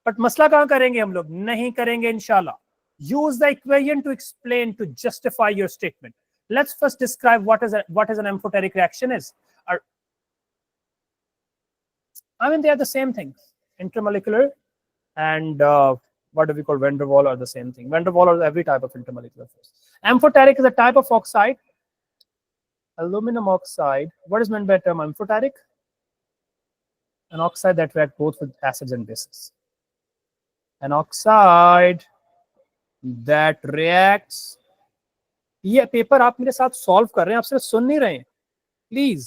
but मसला कहाँ करेंगे हम लोग? नहीं करेंगे इंशाल्लाह. Use the equation to explain, to justify your statement. Let's first describe what an amphoteric reaction is. They are the same thing, intermolecular and what do we call van der Waal are the same thing. Van der Waal are every type of intermolecular force. Amphoteric is a type of oxide, aluminum oxide. What is meant by the term amphoteric? An oxide that reacts both with acids and bases. An oxide that reacts. ये paper आप मेरे साथ solve कर रहे हैं, आप सिर्फ सुन नहीं रहे हैं प्लीज.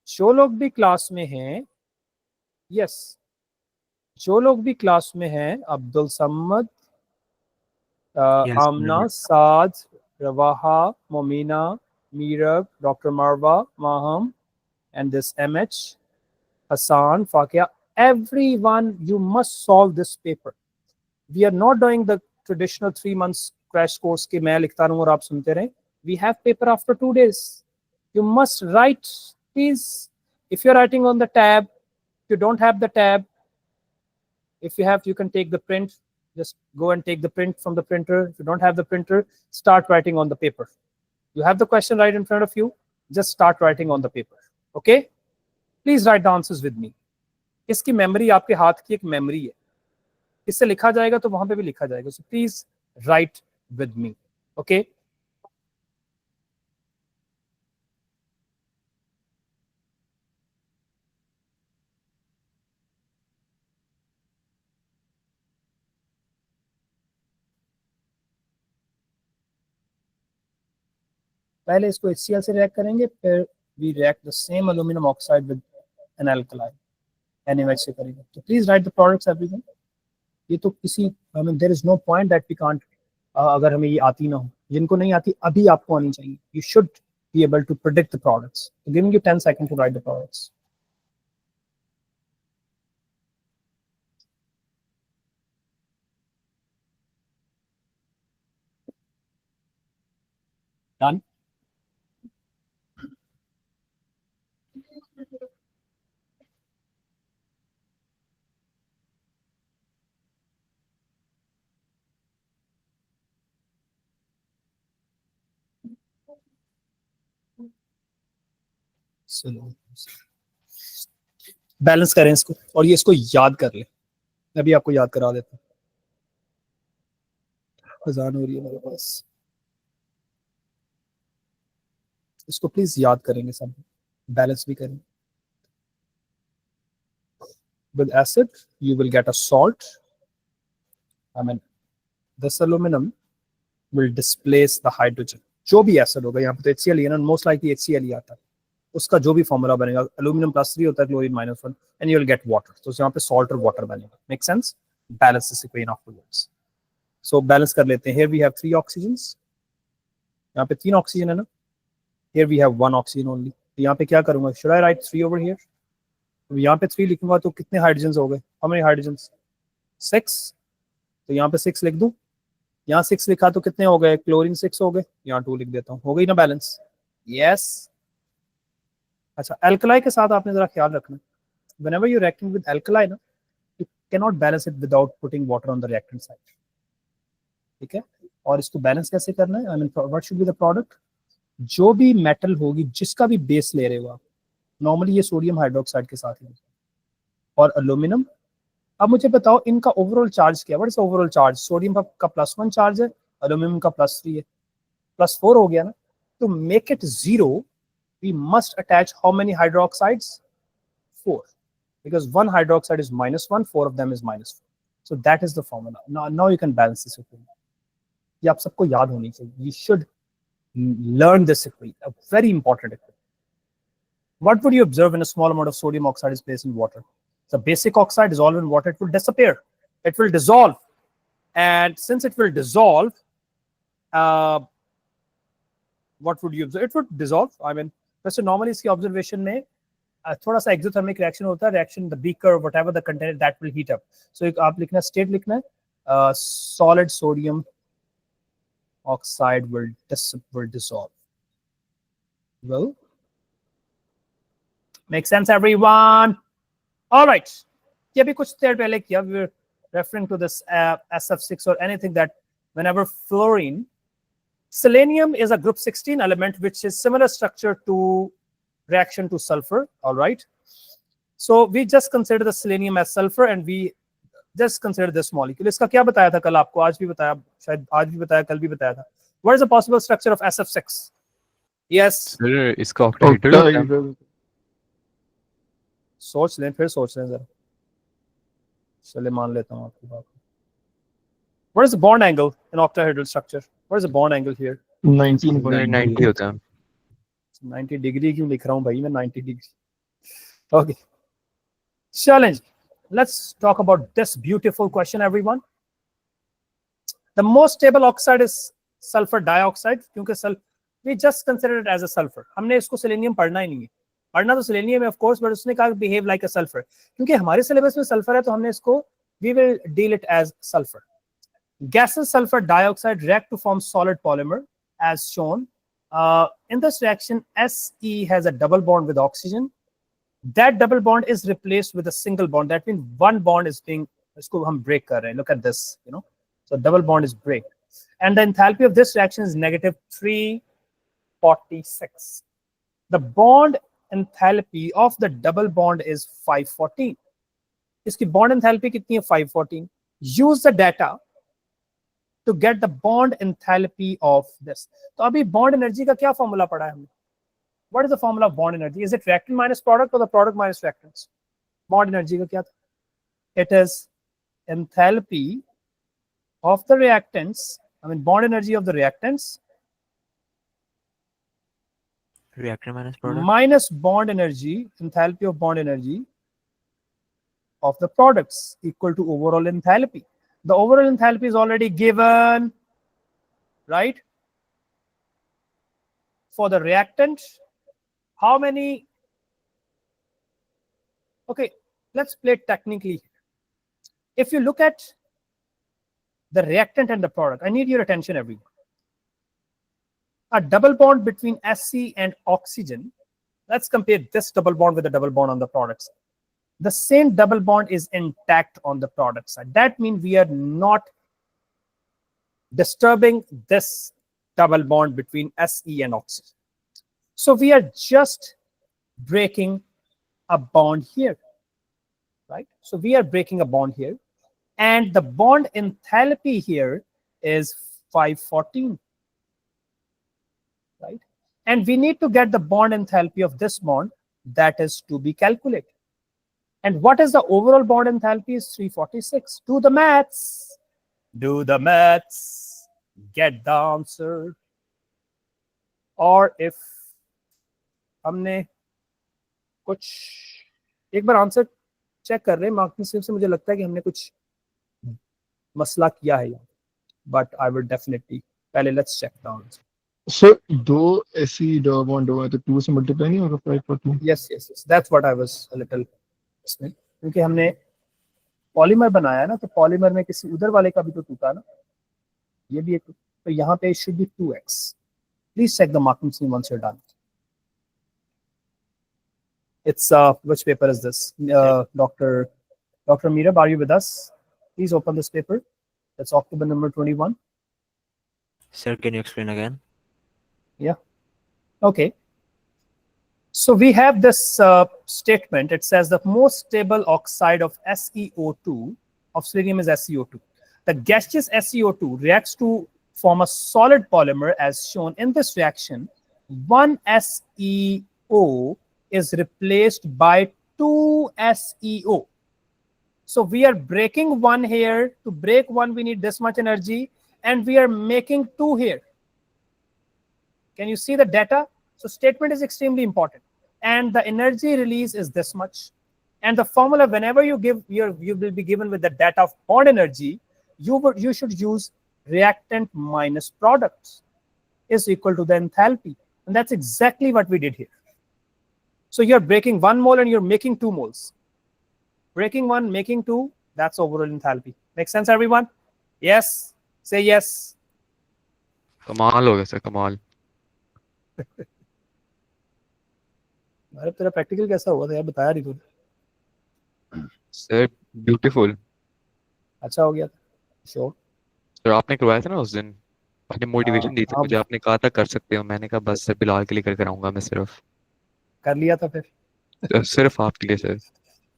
जो लोग भी क्लास में हैं, यस, जो लोग भी क्लास में हैं, Abdul Samad, Yes, Amna, Muhammad. Saad, Rawaha, Momina, Meerab, doctor Marwa, Maham, and this MH, Hassan, Fakia, everyone, you must solve this paper. We are not doing the traditional 3 months crash course के मैं लिखता रहूं और आप सुनते रहें. We have paper after 2 days. You must write, please. If you're writing on the tab, if you don't have the tab, if you have, you can take the print. Just go and take the print from the printer. If you don't have the printer, start writing on the paper. You have the question right in front of you. Just start writing on the paper. Okay? Please write the answers with me. इसकी memory आपके हाथ की एक memory है. इससे लिखा जाएगा तो वहां पे भी लिखा जाएगा. So please write with me. Okay? पहले इसको HCl से रिएक्ट करेंगे, फिर we react the same aluminum oxide with an alkali, NaOH से करेंगे. तो please write the products everyone. ये तो किसी, I mean there is no point that we can't, अगर हमें ये आती ना हो, जिनको नहीं आती अभी आपको आनी चाहिए. You should be able to predict the products. So giving you 10 seconds to write the products. Done? Balance करें इसको और ये इसको याद कर लें. मैं भी आपको याद करा देता हूँ. अजान हो रही है मेरे पास. इसको प्लीज याद करेंगे सब, बैलेंस भी करेंगे. With acid, you will get a salt. I mean, this aluminum will displace the hydrogen. जो भी एसिड होगा, यहाँ पे तो HCl है ना, मोस्ट लाइकली HCl ही आता है. उसका जो भी फॉर्मूला बनेगा, अल्यूमिनियम +3 होता है, chlorine -1, and you will get water. तो यहाँ पे सॉल्ट और वाटर बनेगा. Make sense? Balance this equation afterwards. So balance कर लेते हैं. Here we have 3 oxygens. यहाँ पे 3 ऑक्सीजन है ना. Here we have 1 oxygen only. तो यहाँ पे क्या करूंगा? Should I write 3 over here? तो यहाँ पे 3 लिखूंगा तो कितने हाइड्रोजन हो गए? How many hydrogens? 6. तो यहाँ पे 6 लिख दूं. यहाँ 6 लिखा तो कितने हो गए? क्लोरीन 6 हो गए. यहाँ 2 लिख देता हूँ. हो गई ना बैलेंस? यस. अच्छा, एल्कलाई के साथ आपने जरा ख्याल रखना, whenever you're reacting with alkali ना, you cannot balance it without putting water on the reactant side. ठीक है? और इसको बैलेंस कैसे करना है? I mean, what should be the product? जो भी मेटल होगी, जिसका भी बेस ले रहे हो आप, नॉर्मली ये सोडियम हाइड्रोक्साइड के साथ है और एल्यूमिनियम. अब मुझे बताओ इनका ओवरऑल चार्ज क्या है? What is overall charge? Sodium का +1 चार्ज है, एल्यूमिनियम का +3 है, +4 हो गया ना. तो make it 0, we must attach how many hydroxides? 4, because one hydroxide is -1, 4 of them is -4. So that is the formula. Now you can balance this equation. ये आप सबको याद होनी चाहिए. You should learn this equation, a very important equation. What would you observe when a small amount of sodium oxide is placed in water? The basic oxide dissolved in water, it will disappear. It will dissolve. And since it will dissolve, what would you observe? It would dissolve. I mean, वैसे normally इसकी observation में थोड़ा सा exothermic reaction होता है. Reaction the beaker whatever the container that will heat up. So एक आप लिखना, स्टेट लिखना है, solid sodium oxide will dissolve. Will make sense everyone? All right. ये भी कुछ देर पहले किया. We were referring to this SF6 or anything that whenever fluorine, selenium is a group 16 element which is similar structure to reaction to sulfur. All right. So we just consider the selenium as sulfur and we just consider this molecule. इसका क्या बताया था कल आपको, आज भी बताया, शायद आज भी बताया, कल भी बताया था. What is the possible structure of SF6? Yes, sir इसका ऑक्टाहेड्रल होता है. octahedral. सोच लें, फिर सोच लें जरा. चले मान लेता हूँ आपकी बात. What is the bond angle in octahedral structure? What is the bond angle here? 90 होता है. 90 डिग्री क्यों लिख रहा हूँ भाई मैं, 90 degree. Okay. Challenge. Let's talk about this beautiful question, everyone. The most stable oxide is sulfur dioxide, क्योंकि we just consider it as a sulfur. हमने इसको सेलेनियम पढ़ना ही नहीं है. पढ़ना तो सेलेनियम है of course, but उसने कहा behave like a sulfur. क्योंकि हमारे सिलेबस में सल्फर है तो हमने इसको we will deal it as sulfur. Gaseous sulfur dioxide react to form solid polymer as shown. In this reaction, Se has a double bond with oxygen. That double bond is replaced with a single bond. That means one bond is being, इसको हम break कर रहे हैं. Look at this, you know. So double bond is break. And the enthalpy of this reaction is negative 346. The bond enthalpy of the double bond is 514. इसकी bond enthalpy कितनी है? 514. Use the data to get the bond enthalpy of this. तो अभी bond energy का क्या formula पढ़ा है हमने? What is the formula of bond energy? Is it reactant minus product or the product minus reactants? Bond energy का क्या था? It is enthalpy of the reactants, bond energy of the reactants Reactant minus product. minus bond energy, enthalpy of bond energy of the products equal to overall enthalpy. The overall enthalpy is already given, right? For the reactant, how many? Okay, let's play it technically. If you look at the reactant and the product, I need your attention, everyone. A double bond between Se and oxygen. Let's compare this double bond with the double bond on the product side. The same double bond is intact on the product side. That means we are not disturbing this double bond between Se and oxygen. So we are just breaking a bond here, right? So we are breaking a bond here. And the bond enthalpy here is 514, right? And we need to get the bond enthalpy of this bond, that is to be calculated. And what is the overall bond enthalpy? Is 346. Do the maths. Do the maths. Get the answer. Or if हमने कुछ एक बार answer check कर रहे हैं, marking सिर्फ से मुझे लगता है कि हमने कुछ मसला किया है यहाँ, बट आई विल डेफिनेटली पहले let's check the answer. Sir दो ऐसी डबल बॉन्ड हुआ है तो 2 से मल्टीप्लाई नहीं होगा 514? Yes yes yes, that's what I was a little इसमें, क्योंकि हमने पॉलीमर बनाया ना, तो पॉलीमर में किसी उधर वाले का भी तो टूटा ना, ये भी एक, तो यहाँ पे should be 2x. Please check the marking scheme once you're done. It's which paper is this? Dr. Meerab, are you with us? Please open this paper. That's October number 21. Sir, can you explain again? Yeah. Okay. So we have this statement. It says the most stable oxide of SeO2 of selenium is SeO2. The gaseous SeO2 reacts to form a solid polymer as shown in this reaction. One SeO is replaced by 2 SeO. So we are breaking one here. To break one, we need this much energy, and we are making 2 here. Can you see the data? So statement is extremely important. And the energy release is this much. And the formula, whenever you give you will be given with the data of bond energy, you should use reactant minus products is equal to the enthalpy. And that's exactly what we did here. So you're breaking 1 mole and you're making 2 moles. Breaking 1, making 2, that's overall enthalpy. Make sense, everyone? Yes? Say yes. कमाल हो गया sir, कमाल. अरे तेरा practical कैसा हुआ था यार, बताया नहीं तूने. Sir beautiful. अच्छा हो गया था, श्योर. सर आपने करवाया था ना उस दिन, आपने मोटिवेशन दी थी हाँ, मुझे, आपने कहा था कर सकते हो, मैंने कहा बस सर बिलाल के लिए कर कराऊंगा मैं, सिर्फ कर लिया था फिर. सिर्फ आपके लिए सर.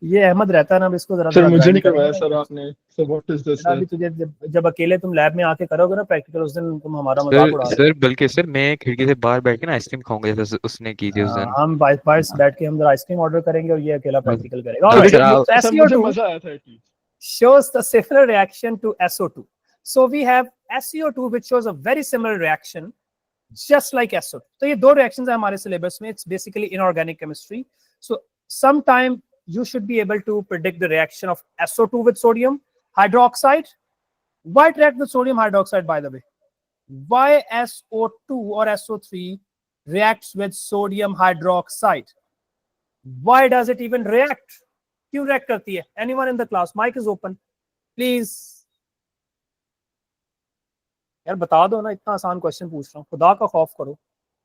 ये अहमद रहता है ना, अब इसको जरा सर जरा मुझे गाइड नहीं करवाया करेंगे। सर आपने, सर व्हाट इज दिस बेटा सर? अभी तुझे जब अकेले तुम लैब में आके करोगे ना प्रैक्टिकल, उस दिन तुम हमारा सर मजाक उड़ा रहे सर बल्कि सर मैं खिड़की से बाहर बैठ के ना आइसक्रीम खाऊंगा जैसे उसने की थी उस हो। दिन। हम बाईस बैठ के हम जरा आइसक्रीम ऑर्डर करेंगे और ये अकेला प्रैक्टिकल करेगा। सर ऑलराइट, सर लेकिन आप सर मुझे SeO2 मजा आया था at least. shows the similar reaction to SO2. So we have SeO2 which shows a very similar reaction just like SO2. तो ये दो reactions है हमारे syllabus में. It's basically inorganic chemistry. So sometime you should be able to predict the reaction of SO2 with sodium hydroxide. Why it react with sodium hydroxide, by the way? Why SO2 or SO3 reacts with sodium hydroxide? Why does it even react? क्यों react करती है? Anyone in the class? Mic is open. Please. यार बता दो ना, इतना आसान question पूछ रहा हूँ, खुदा का खौफ करो.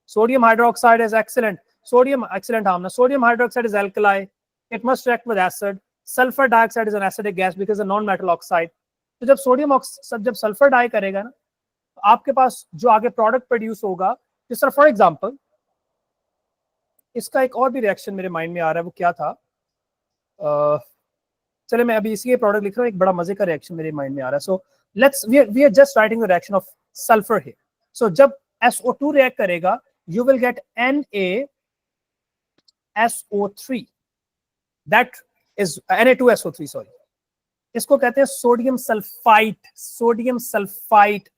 Sodium hydroxide is excellent. Sodium excellent harmna. Sodium hydroxide is alkali. It must react with acid. Sulfur dioxide is an acidic gas because it's a non-metal oxide. तो जब सल्फर डाई करेगा ना, तो आपके पास जो आगे प्रोडक्ट प्रोड्यूस होगा, जिस तरह फॉर एग्जांपल इसका एक और भी रिएक्शन मेरे माइंड में आ रहा है, वो क्या था? चले मैं अभी इसी प्रोडक्ट लिख रहा हूँ, एक बड़ा मजे का रिएक्शन मेरे माइंड में आ रहा है. So let's we are just writing the reaction of sulphur here. So जब SO2 रिएक्ट करेगा, you will get NaSO3. That is Na2SO3, sorry. इसको कहते हैं sodium sulphite. Sodium sulphite,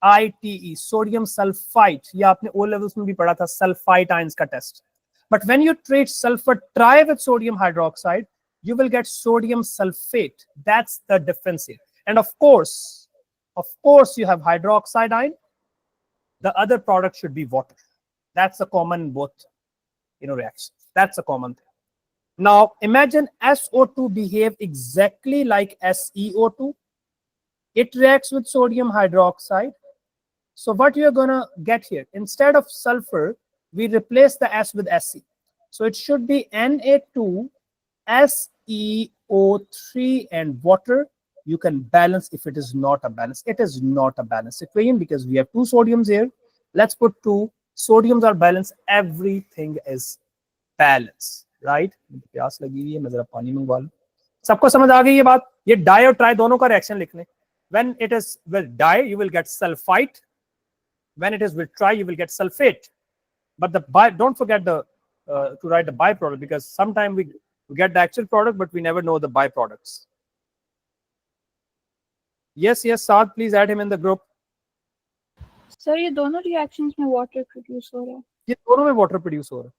FITE, sodium sulphite. ये आपने O लेवल्स में भी पढ़ा था, सल्फाइट आयंस का test. But when you treat sulfur tri with sodium hydroxide, you will get sodium sulfate. That's the difference here. And of course, you have hydroxide ion. The other product should be water. That's a common both, reactions. That's a common thing. Now imagine SO2 behave exactly like SeO2. It reacts with sodium hydroxide. So what you're gonna get here, instead of sulfur, we replace the S with Se. So it should be Na2SeO3 and water. You can balance if it is not a balance. It is not a balanced equation because we have two sodiums here. Let's put two. Sodiums are balanced. Everything is balanced, right? प्यास लगी हुई है, मैं जरा पानी मंगवा लूं. सबको समझ आ गई ये बात? ये डाई और ट्राई दोनों का रिएक्शन लिखने. When it is with dye, you will get sulfite. When it is with tri, you will get sulfate. But don't forget to write the byproduct, because sometimes we get the actual product, but we never know the byproducts. Yes, Saad, please add him in the group. Sir ये दोनों reactions में water produce हो रहा है. ये दोनों में water produce हो रहा है.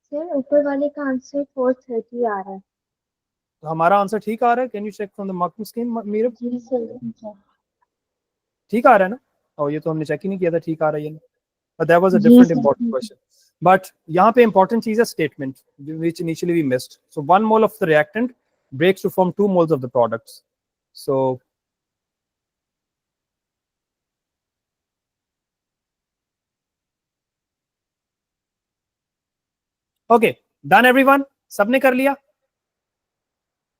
सर ऊपर वाले का आंसर 430 आ रहा है. तो हमारा आंसर ठीक आ रहा है. Can you check from the marking scheme Meera? जी सर. ठीक आ रहा है ना? और ये तो हमने चेक ही नहीं किया था ठीक आ रहा है ये. But that was a जी different sir. important question. But यहाँ पे important चीज है statement, which initially we missed. So 1 mole of the reactant breaks to form 2 moles of the products. So okay, done everyone? सबने कर लिया?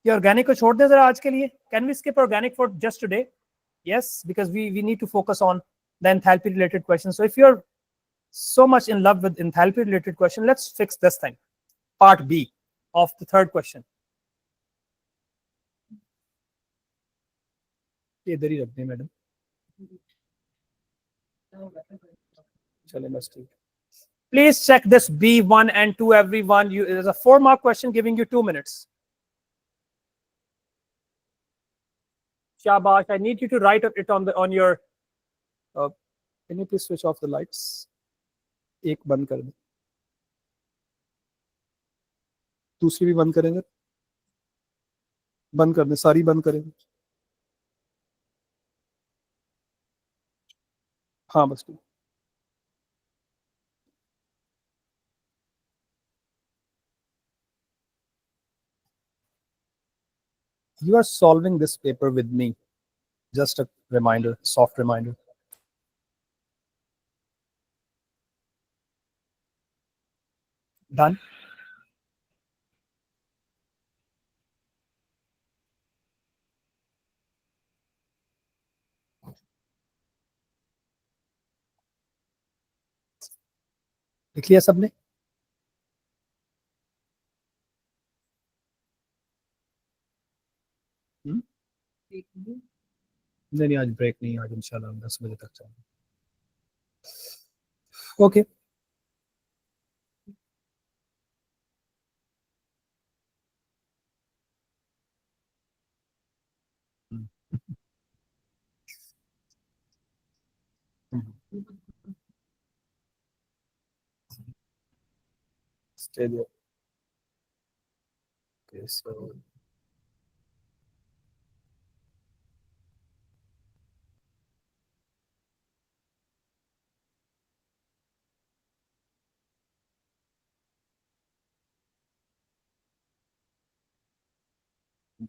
ये organic को छोड़ दें जरा आज के लिए. Can we skip organic for just today? Yes, because we need to focus on the enthalpy related questions. So if you're so much in love with enthalpy related question, let's fix this thing. Part B of the third question. इधर ही रख दें madam. चले बस ठीक. Please check this B1 and 2, everyone. There's a 4-mark question giving you 2 minutes. Shabash, I need you to write it on your. Can you please switch off the lights? एक बंद कर दें. दूसरी भी बंद करेंगे. बंद कर दें, सारी बंद करेंगे. हाँ बस ठीक. You are solving this paper with me. Just a reminder, soft reminder. Done? लिख लिया सबने? नहीं आज ब्रेक नहीं, आज इंशाल्लाह 10 बजे तक चलेंगे। Okay stay there. Okay, so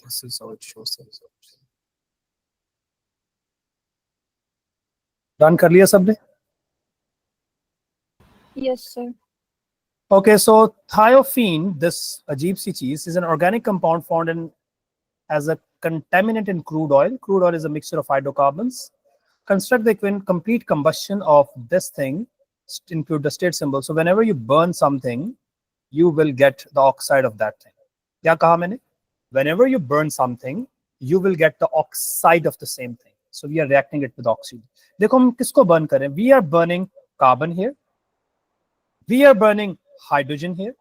this is how it shows the results. Done कर लिया सबने? Yes, sir. Okay, so thiophene, this अजीब सी चीज, is an organic compound found in as a contaminant in crude oil. Crude oil is a mixture of hydrocarbons. Construct the complete combustion of this thing, include the state symbol. So whenever you burn something, you will get the oxide of that thing. क्या कहा मैंने? Whenever you burn something, you will get the oxide of the same thing. So we are reacting it with oxygen. देखो हम किसको burn करें? We are burning carbon here. We are burning hydrogen here.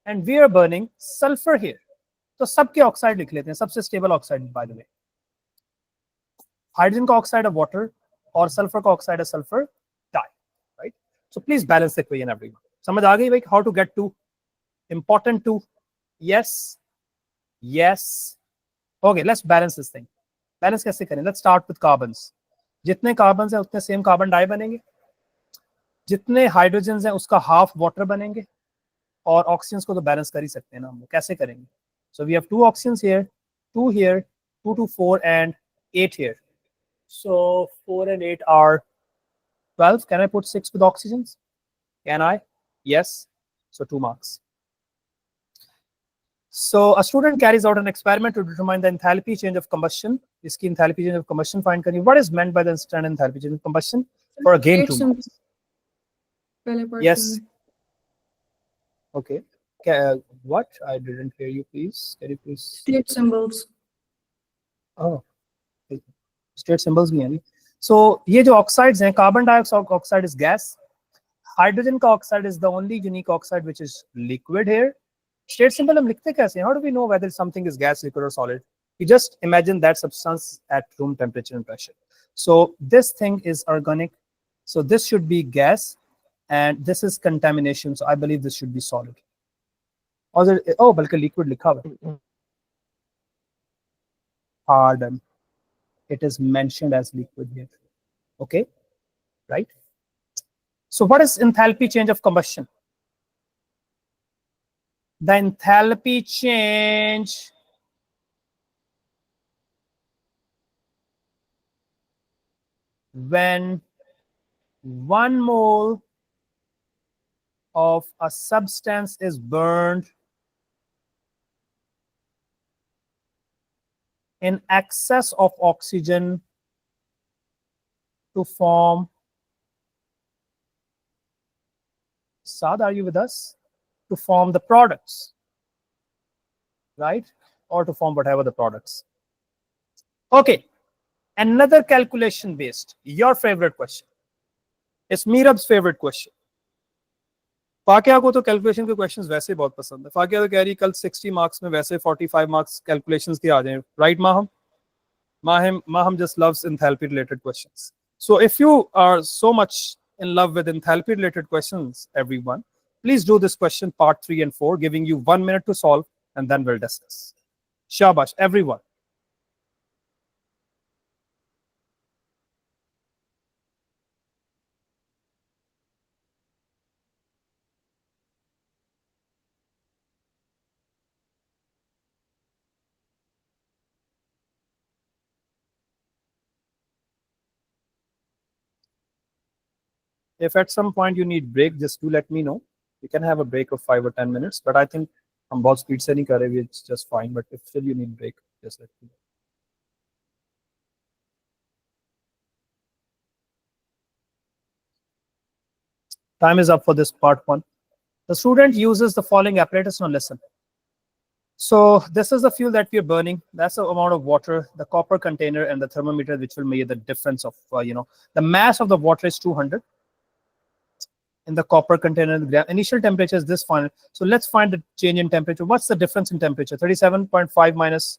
And we are burning sulfur here. तो सबके oxide लिख लेते हैं, सबसे stable oxide by the way. Hydrogen का ऑक्साइड है वाटर और सल्फर का ऑक्साइड है sulphur di, right? So please balance the equation everyone. समझ आ गई भाई how to get to important to? Yes yes okay, let's balance this thing. Balance कैसे करें? Let's start with carbons. जितने कार्बन्स हैं उतने सेम कार्बन डाई बनेंगे, जितने हाइड्रोजन हैं उसका हाफ वाटर बनेंगे, और ऑक्सीजन को तो बैलेंस कर ही सकते हैं ना हम। कैसे करेंगे? So we have 2 oxygens here, 2 here, 2 to 4 and 8 here. So 4 and 8 are 12. Can I put 6 with oxygens? Can I? Yes. So 2 marks. So a student carries out an experiment to determine the enthalpy change of combustion. Iski enthalpy change of combustion find करिए. What is meant by the instant enthalpy change of combustion? For again 2 marks. Yes. Okay. What? I didn't hear you, please. Can you please? State symbols. Oh, state symbols भी हैं नहीं। So ये जो oxides हैं, carbon dioxide oxide is gas, hydrogen का oxide is the only unique oxide which is liquid here. State symbol हम लिखते कैसे? How do we know whether something is gas, liquid और solid? You just imagine that substance at room temperature and pressure. So this thing is organic, so this should be gas and this is contamination, so I believe this should B solid. और ओ बल्कि liquid लिखा हुआ है, harden. It is mentioned as liquid here. Okay, right? So what is enthalpy change of combustion? The enthalpy change when 1 mole of a substance is burned in excess of oxygen to form, Saad, are you with us? To form the products, right? Or to form whatever the products. Okay, another calculation based, your favorite question. It's Mirab's favorite question. फाकिया को तो calculation के questions वैसे बहुत पसंद है। फाकिया तो कह रही कल 60 मार्क्स में वैसे 45 मार्क्स कैलकुलेशंस के आ जाएं, right Maham? Maham just loves enthalpy related questions. So if you are so much in love with enthalpy related questions, everyone, please do this question part 3 and 4, giving you 1 minute to solve and then we'll discuss. Shabash, everyone. If at some point you need break, just do let me know. You can have a break of 5 or 10 minutes, but I think हम बहुत speed से नहीं कर रहे, it's just fine. But if still you need break, just let me know. Time is up for this part 1. The student uses the following apparatus. Now listen. So this is the fuel that we are burning. That's the amount of water, the copper container, and the thermometer, which will measure the difference of, the mass of the water is 200 in the copper container. The initial temperature is this final. So let's find the change in temperature. What's the difference in temperature? 37.5 minus.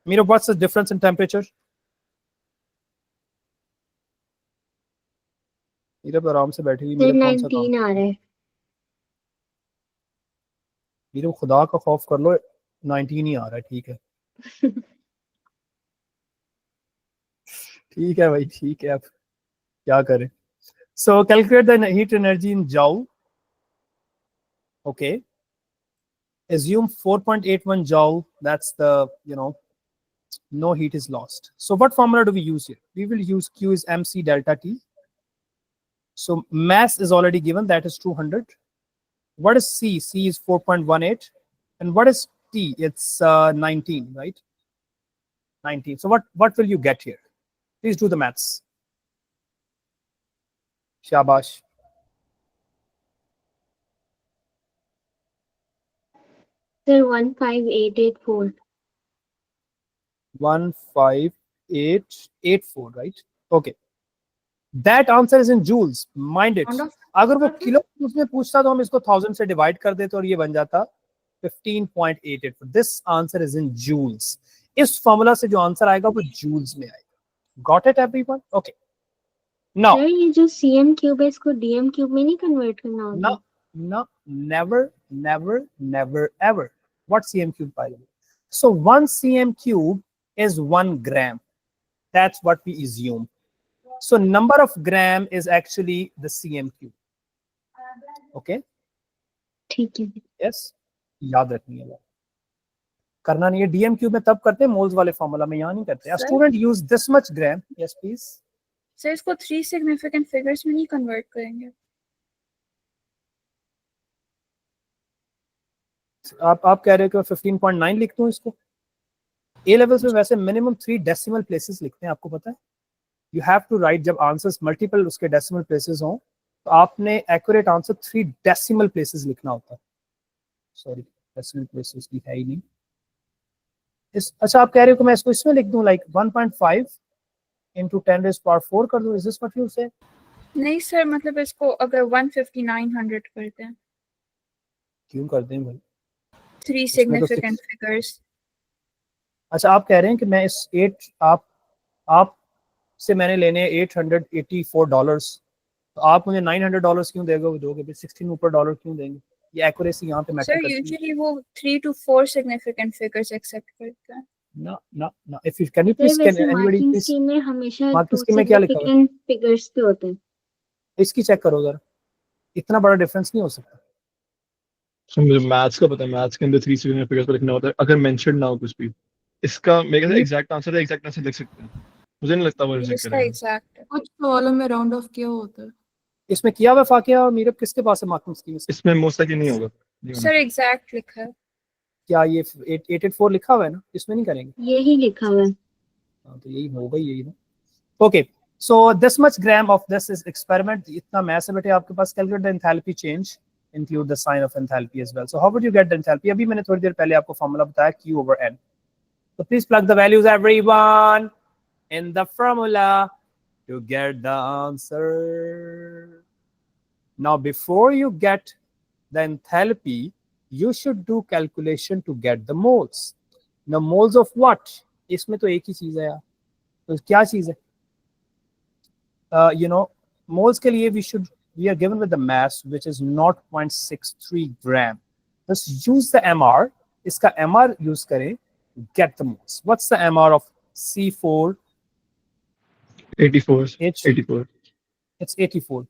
Mira, what's the difference in temperature? Meera आराम से बैठी हुई, sir Meera कौन सा काम 19 आ रहा है। मीरा खुदा का खौफ कर लो, 19 ही आ रहा है, ठीक है। ठीक है भाई, ठीक है, अब क्या करें। So calculate the heat energy in joule. Okay, assume 4.81 joule. That's the, no heat is lost. So what formula do we use here? We will use Q is mc delta T. So mass is already given, that is 200. What is C? C is 4.18. And what is T? It's 19, right? 19. So what will you get here? Please do the maths. Shabash. Sir 15884। 15884, right? Okay. That answer is in joules. Mind it. अगर वो kilo उसमें पूछता तो हम इसको 1000 से divide कर देते और ये बन जाता 15.88. This answer is in joules. इस फॉर्मूला से जो आंसर आएगा वो joules में आएगा. Got it everyone? Okay. Now. Sir ये जो CM क्यूब है इसको DM क्यूब में नहीं कन्वर्ट करना होता? No, never, ever. What CM cube, by the way? So 1 CM cube is 1 gram. That's what we assume. So number of gram is actually the CM cube. Okay? ठीक है। Yes? याद रखिएगा। करना नहीं है, DM cube में तब करते हैं मोल्स वाले फॉर्मूला में, यहाँ नहीं करते। A student use this much gram. Yes, please. Sir इसको 3 सिग्निफिकेंट फिगर्स में नहीं कन्वर्ट करेंगे? आप कह रहे हो कि 15.9 लिख दूं इसको? ए लेवल्स में वैसे मिनिमम 3 डेसिमल प्लेसेस लिखते हैं, आपको पता है? यू हैव टू राइट, जब आंसर्स मल्टीपल उसके डेसिमल प्लेसेस हों तो आपने एक्यूरेट आंसर 3 डेसिमल प्लेसेस लिखना होता है। सॉरी, डेसिमल प्लेसेस की है ही नहीं। अच्छा, आप कह रहे हो कि मैं इसको इसमें लिख दूं, लाइक 1.5 into 10 raised power 4 कर दूं? इज दिस व्हाट यू से? नहीं सर, मतलब इसको अगर 15900 करते हैं। क्यों करते हैं भाई? 3 सिग्निफिकेंट फिगर्स। अच्छा, आप कह रहे हैं कि मैं इस 8 आप से मैंने लेने $884, तो आप मुझे $900 क्यों दोगे? 16 ऊपर डॉलर क्यों देंगे? ये एक्यूरेसी यहाँ पे मैटर सर करती है। यूजुअली वो 3 to 4 सिग्निफिकेंट फिगर्स एक्सेप्ट करते हैं। No. If you can you please, can anybody marking please? Scheme में हमेशा मार्किंग 2 स्कीम में क्या लिखा हुआ है? सिग्निफिकेंट फिगर्स पे होते हैं। इसकी चेक करो जरा, इतना बड़ा डिफरेंस नहीं हो सकता। So, मुझे मैथ्स का पता है, मैथ्स के अंदर 3 सिग्निफिकेंट फिगर्स पर लिखना होता है अगर मेंशन ना हो कुछ भी। इसका मेरे ख्याल से एग्जैक्ट आंसर है, एग्जैक्ट आंसर लिख सकते हैं। मुझे नहीं लगता वो रिजेक्ट इसका करेंगे। एग्जैक्ट कुछ सवालों में राउंड ऑफ किया होता है। इसमें किया हुआ फाकिया और मीरब किसके पास है मार्किंग स्कीम? इसमें मोस्ट likely नहीं होगा। सर एग्जैक्ट लिखा है। क्या ये 884 लिखा हुआ है ना? इसमें नहीं करेंगे? यही लिखा हुआ है। हाँ, तो यही होगा, यही ना। Okay, so this much gram of this is experiment. इतना मैथ है बेटे आपके पास। Calculate the enthalpy change, include the sign of enthalpy as well. So how would you get the enthalpy? अभी मैंने थोड़ी देर पहले आपको फॉर्मूला बताया, Q/N। So please plug the values everyone in the formula to get the answer. Now before you get the enthalpy, you should do calculation to get the moles. Now moles of what? इसमें तो एक ही चीज है यार, तो क्या चीज है? Moles के लिए we are given with the mass which is 0.63 gram. Just use the MR. इसका MR use करें, get the moles. What's the MR of C4? 84 H? 84 It's 84.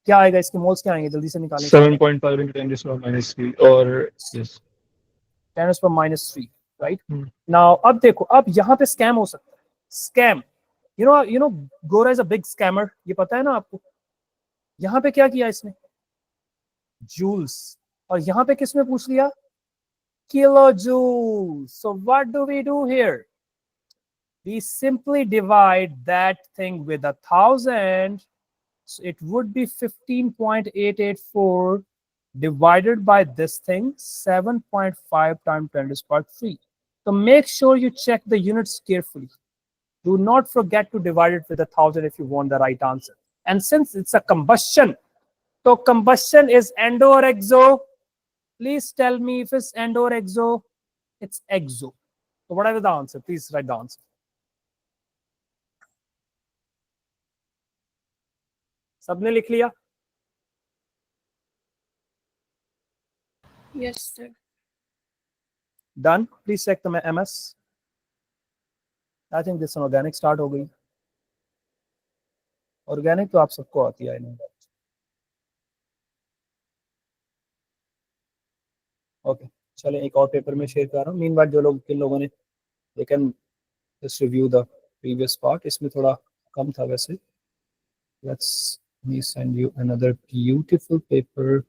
क्या आएगा इसके मोल्स? क्या आएंगे? जल्दी से निकालें। 7.5 into 10 raised to power -3 और yes 10 raised to power -3, right? Now अब देखो, अब यहाँ पे स्कैम हो सकता है। स्कैम, you know गोरा is a big scammer, ये पता है ना आपको? यहाँ पे क्या किया इसने? जूल्स। और यहाँ पे किसमें पूछ लिया? Kilojoules. So what do we do here? We simply divide that thing with 1000. So it would be 15.884 divided by this thing 7.5 times 10 to the power 3. So make sure you check the units carefully. Do not forget to divide it with 1,000 if you want the right answer. And since it's a combustion, so combustion is endo or exo? Please tell me if it's endo or exo. It's exo. So whatever the answer, please write the answer. सबने लिख लिया? Yes, sir. Done. Please check the MS. I think this one organic start हो गई. Organic तो आप सबको आती है, I know that. Okay. चलें एक और पेपर में शेयर कर रहा हूँ. Meanwhile जो लोग किन लोगों ने they can just review the previous part. इसमें थोड़ा कम था वैसे. Let's me send you another beautiful paper.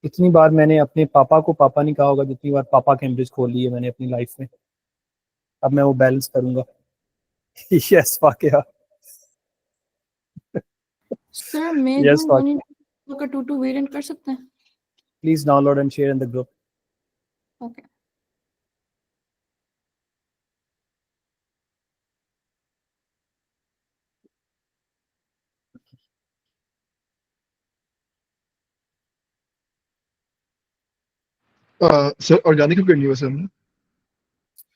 इतनी बार मैंने अपने पापा को पापा नहीं कहा होगा जितनी बार पापा कैम्ब्रिज खोल ली है मैंने अपनी लाइफ में. अब मैं वो बैलेंस करूंगा. Yes, वाकया. सर मैं Yes, जो यूनिट का 2 वेरिएंट कर सकते हैं. Please download and share in the group. Okay. Sir organic करनी है सर.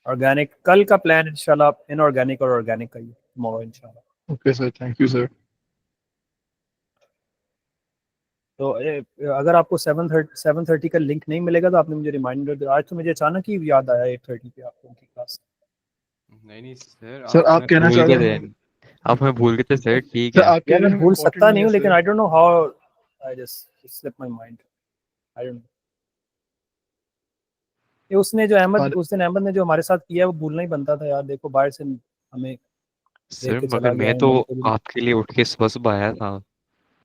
ऑर्गेनिक कल का प्लान इंशाल्लाह इनऑर्गेनिक और ऑर्गेनिक का ही tomorrow इंशाल्लाह. Okay sir, thank you sir. तो अगर आपको 7:30 का लिंक नहीं मिलेगा तो आपने मुझे रिमाइंडर दिया. आज तो मुझे अचानक ही याद आया 8:30 पे आप लोगों की क्लास. नहीं सर, सर आप कहना चाह रहे हैं आप हमें भूल गए थे सर. ठीक सर, है. आप कह यार रहे मैं हैं भूल important सकता नहीं है हूँ लेकिन sir. I don't know how I just slip my mind. I don't know. ये उसने जो अहमद उस दिन अहमद ने जो हमारे साथ किया है वो भूलना ही बनता था यार. देखो बाहर से हमें सर देख के मगर चला मैं गया. तो मेरे को भी आपके लिए उठ के सुबह सुबह आया था.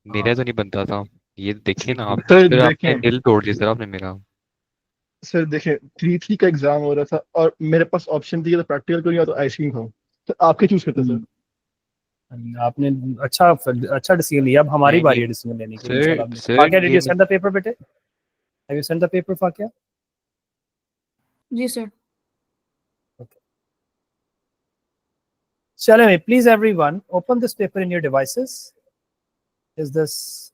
मेरा तो नहीं बनता था. ये देखिए ना आप. सर फिर आपने देखें, दिल तोड़ दिया सर आपने मेरा. सर देखें 3-3 का एग्जाम हो रहा था और मेरे पास ऑप्शन थी, तो प्रैक्टिकल करूँ या तो आइसक्रीम खाऊं. तो आप क्या चूज करते सर? आपने अच्छा डिसीजन लिया. अब हमारी नहीं बारी नहीं है डिसीजन लेने की सर, इंशाल्लाह. सर फाकिया डिड ये यू सेंड द पेपर बेटे? Have you send the paper Fakia? जी सर. चलें, please everyone open this paper in your devices. Is this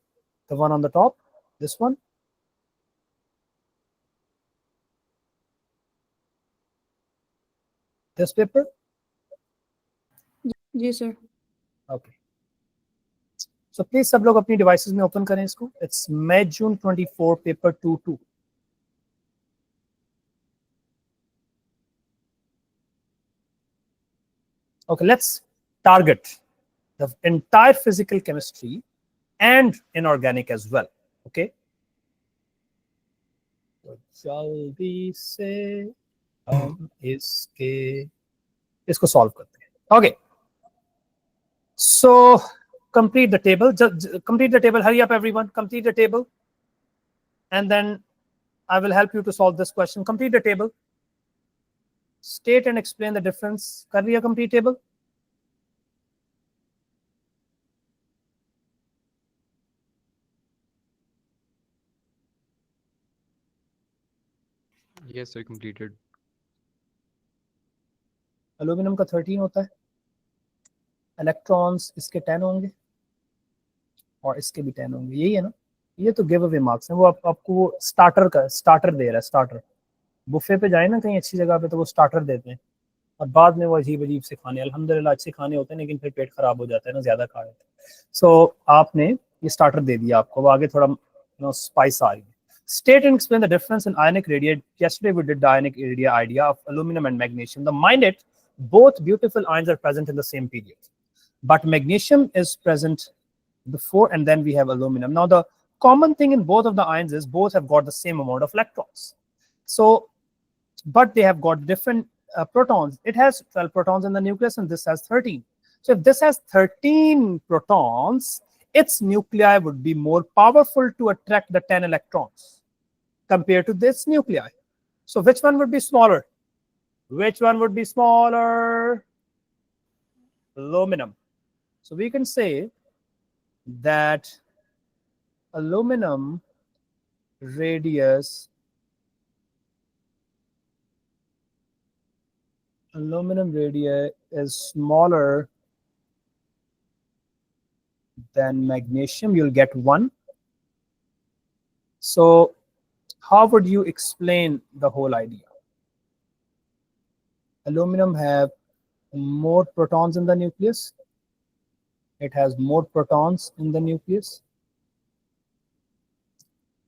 the one on the top? This one? This paper? जी sir. Okay. So please सब लोग अपनी devices में open करें इसको. It's May June 24 paper 2-2. Okay, let's target the entire physical chemistry and inorganic as well. Okay. तो जल्दी से हम इसको solve करते हैं. Okay. So complete the table. Complete the table. Hurry up, everyone. Complete the table. And then I will help you to solve this question. Complete the table. State and explain the difference. Kar liya complete table? yes sir, completed. Aluminum का 13 होता है. Electrons इसके 10 होंगे और इसके भी 10 होंगे. यही है ना? ये तो गिव अवे मार्क्स हैं. वो आपको स्टार्टर दे रहा है. स्टार्टर बुफे पे जाए ना कहीं अच्छी जगह पे तो वो स्टार्टर देते हैं और बाद में वो अजीब से खाने. अल्हम्दुलिल्लाह अच्छे खाने होते हैं लेकिन फिर पेट खराब हो जाता है ना ज्यादा खा लेते हैं. सो आपने ये स्टार्टर दे दिया आपको. वो आगे थोड़ा स्पाइस आ रही है. State and explain the difference in ionic radii. Yesterday we did the ionic radii idea of aluminum and magnesium. The mind it, both beautiful ions are present in the same period, but magnesium is present before and then we have aluminum. Now the common thing in both of the ions is both have got the same amount of electrons. So, but they have got different protons. It has 12 protons in the nucleus and this has 13. So if this has 13 protons, its nuclei would be more powerful to attract the 10 electrons compared to this nuclei. So which one would be smaller? Which one would be smaller? Aluminum. So we can say that aluminum radius is smaller than magnesium, you'll get 1. So how would you explain the whole idea? Aluminum have more protons in the nucleus. It has more protons in the nucleus,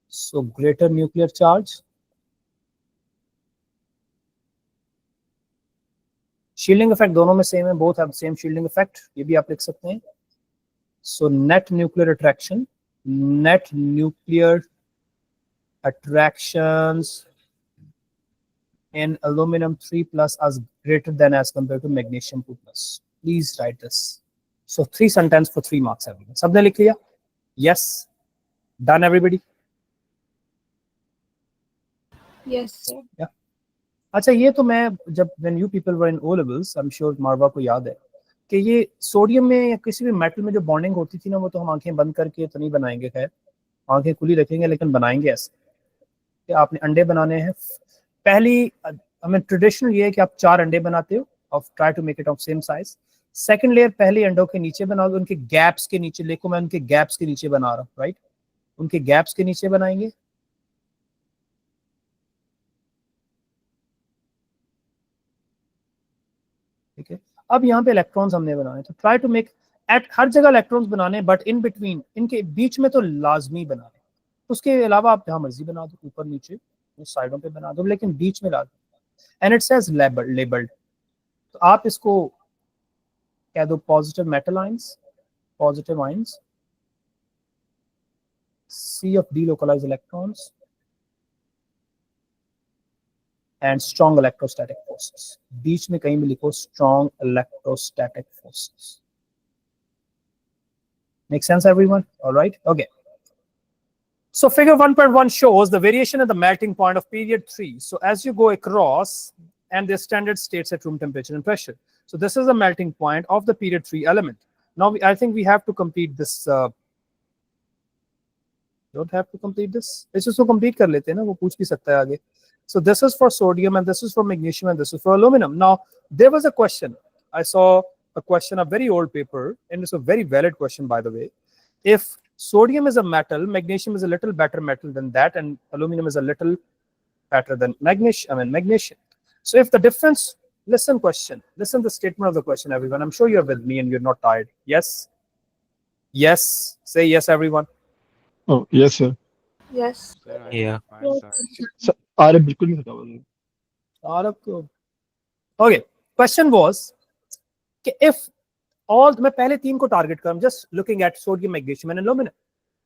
so greater nuclear charge. Shielding effect दोनों में same है, both have same shielding effect, ये भी आप लिख सकते हैं. So net nuclear attractions in aluminum 3 plus as greater than as compared to magnesium 2 plus. Please write this. So 3 sentences for 3 marks everyone. सबने लिख लिया? Yes. Done everybody? Yes, sir. Yeah. अच्छा, ये तो मैं जब when you people were in O levels, I'm sure मारवा को याद है कि ये सोडियम में या किसी भी मेटल में जो बॉन्डिंग होती थी ना, वो तो हम आंखें बंद करके तो नहीं बनाएंगे, खैर आंखें खुली रखेंगे, लेकिन बनाएंगे ऐसे कि आपने अंडे बनाने हैं. पहली हमें ट्रेडिशनल ये है कि आप 4 अंडे बनाते हो और try to make it of same size. Second layer पहले अंडों के नीचे बनाओगे, उनके गैप्स के नीचे. देखो मैं उनके गैप्स के नीचे बना रहा हूँ, राइट? उनके गैप्स के नीचे बनाएंगे. ठीक है, अब यहाँ पे इलेक्ट्रॉन्स हमने बनाने, तो ट्राई टू मेक एट हर जगह इलेक्ट्रॉन्स बनाने, बट इन बिटवीन, इनके बीच में तो लाजमी बनाने. उसके अलावा आप जहाँ मर्जी बना दो, ऊपर नीचे साइडों पे बना दो, लेकिन बीच में लाजमी. And it says labelled. तो आप इसको कह दो positive metal ions, positive ions, C of delocalized electrons and strong electrostatic forces. बीच में कहीं भी लिखो strong electrostatic forces. Make sense, everyone? All right. Okay. So figure 1.1 shows the variation at the melting point of period 3. So as you go across, and the standard states at room temperature and pressure. So this is the melting point of the period 3 element. Now I think we have to complete this. Don't have to complete this. Let's just complete कर लेते हैं ना, वो पूछ भी सकता है आगे. So this is for sodium, and this is for magnesium, and this is for aluminum. Now there was a question. I saw a question, a very old paper, and it's a very valid question, by the way. If sodium is a metal, magnesium is a little better metal than that, and aluminum is a little better than magnesium. So if the difference, listen the statement of the question, everyone. I'm sure you're with me and you're not tired. Yes? Yes. Say yes, everyone. Oh, yes, sir. Yes. Sir, I Yeah. am fine, sir. अरे बिल्कुल नहीं थका हुआ. Okay. Question was, if all, मैं पहले 3 को target करूं, just looking at sodium, magnesium, and aluminum.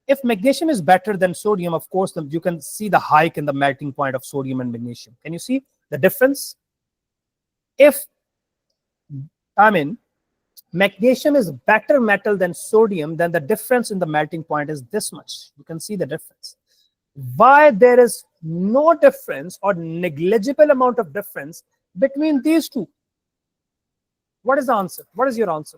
If magnesium is better than sodium, of course, you can see the hike in the melting point of sodium and magnesium. Can you see the difference? If, magnesium is better metal than sodium, then the difference in the melting point is this much. You can see the difference. Why there is no difference or negligible amount of difference between these two? What is the answer? What is your answer?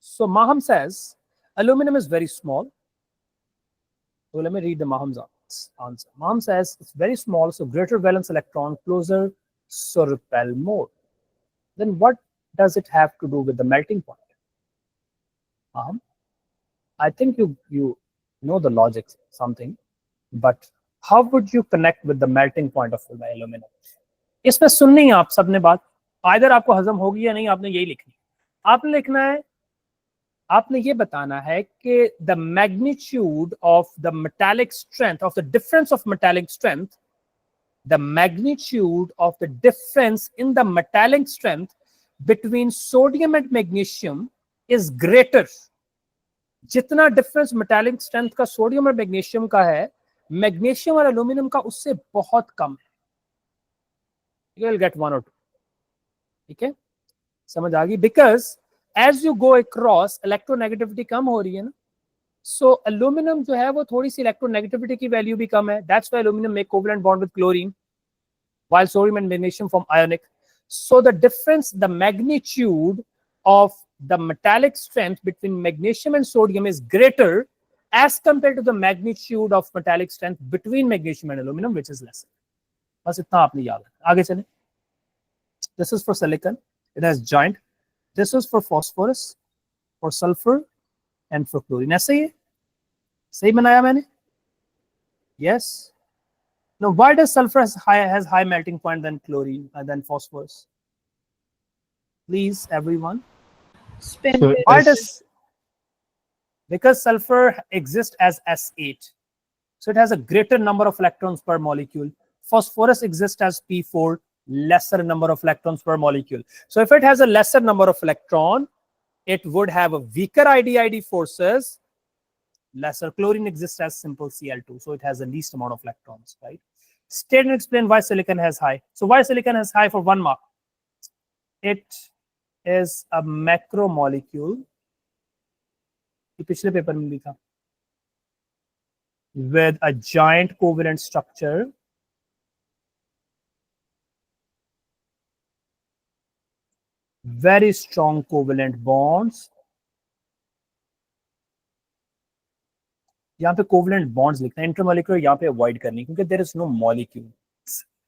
So Maham says aluminum is very small. So let me read the Maham's answer. Maham says it's very small, so greater valence electron, closer, so repel more. Then what does it have to do with the melting point? Maham, I think you know the logic something, but how would you connect with the melting point of the aluminum? इसमें सुननी है आप सबने बात, either आपको हजम होगी या नहीं, आपने यही लिखनी. आपने लिखना है, आपने ये बताना है कि the magnitude of the metallic strength, of the difference of metallic strength, the magnitude of the difference in the metallic strength between sodium and magnesium is greater. जितना difference metallic strength का सोडियम और magnesium का है, magnesium और aluminium का उससे बहुत कम है. You will get 1 or 2. ठीक है, समझ आ गई? Because as you go across, electronegativity कम हो रही है ना, so aluminum जो है वो थोड़ी सी electronegativity की वैल्यू भी कम है. That's why aluminum make covalent bond with chlorine, while sodium and magnesium form ionic. So the difference, the magnitude of the metallic strength between magnesium and sodium is greater as compared to the magnitude of metallic strength between magnesium and aluminum, which is lesser. बस इतना आपने याद रखना. आगे चलें. This is for silicon. It has giant. This is for phosphorus, for sulfur, and for chlorine. ऐसे ही है? सही बनाया मैंने? Yes. Now, why does sulfur has high melting point than chlorine and than phosphorus? Please, everyone. Spin So, rate. Why does? Because sulfur exists as S8, so it has a greater number of electrons per molecule. Phosphorus exists as P4, lesser number of electrons per molecule. So if it has a lesser number of electron, it would have a weaker ID forces. Lesser. Chlorine exists as simple Cl2, so it has the least amount of electrons, right? State and explain why silicon has high. So why silicon has high for 1 mark? It is a macromolecule. ये पिछले paper में भी था. With a giant covalent structure, very strong covalent bonds. यहाँ पे covalent bonds लिखना है, intermolecular यहाँ पे avoid करनी, क्योंकि there is no molecule,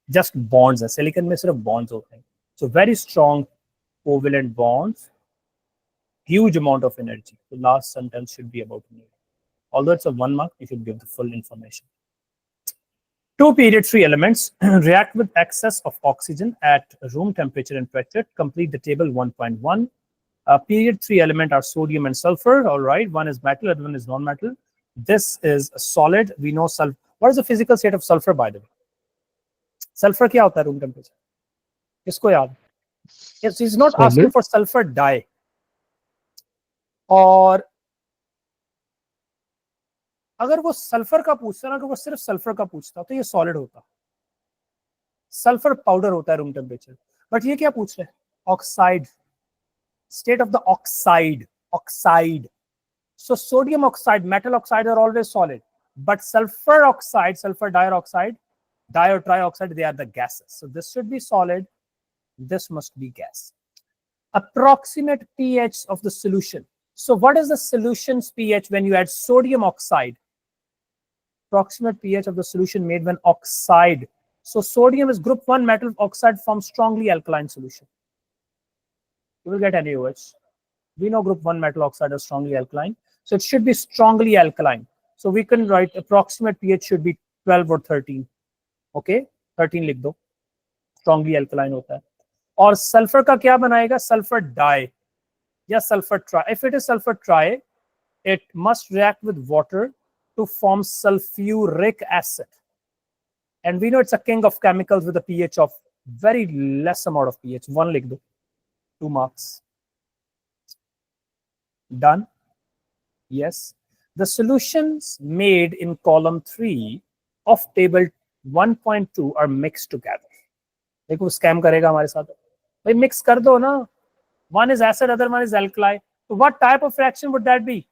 just bonds है. Silicon में सिर्फ bonds होते हैं. So very strong covalent bonds, huge amount of energy. The last sentence should be about me. Although it's a 1 mark, you should give the full information. Two period 3 elements react with excess of oxygen at room temperature and pressure. Complete the table 1.1. Period 3 element are sodium and sulfur. All right, one is metal, other one is non-metal. This is a solid. We know sulfur. What is the physical state of sulfur, by the way? Sulfur क्या होता है room temperature? किसको याद? Yes, he's not Solid. asking for sulfur dye. और अगर वो sulphur का पूछता ना, अगर वो सिर्फ सल्फर का पूछता तो ये सॉलिड होता. सल्फर पाउडर होता है रूम टेम्परेचर. बट ये क्या पूछ रहे हैं? Oxide. State of the oxide. Oxide. So sodium oxide, metal oxide are always solid, but sulfur oxide, sulfur dioxide, di or trioxide, they are the gases. So this should be solid. This must be gas. Approximate pH of the solution. So what is the solution's pH when you add sodium oxide? Approximate pH of the solution made when oxide. So sodium is group 1 metal oxide forms strongly alkaline solution. You will get NaOH. We know group 1 metal oxide is strongly alkaline. So it should be strongly alkaline. So we can write approximate pH should be 12 or 13. Okay, 13 लिख दो. Strongly alkaline होता है. और sulfur का क्या बनाएगा? Sulfur dye या sulfur tri. If it is sulfur tri, it must react with water to form sulfuric acid. And we know it's a king of chemicals with a pH of very less amount of pH. 1 लिख दो. 2 marks. Done. Yes. The solutions made in column 3 of table 1.2 are mixed together. देखो scam करेगा हमारे साथ. भाई mix कर दो ना. One is acid, other one is alkali. So what type of reaction would that be?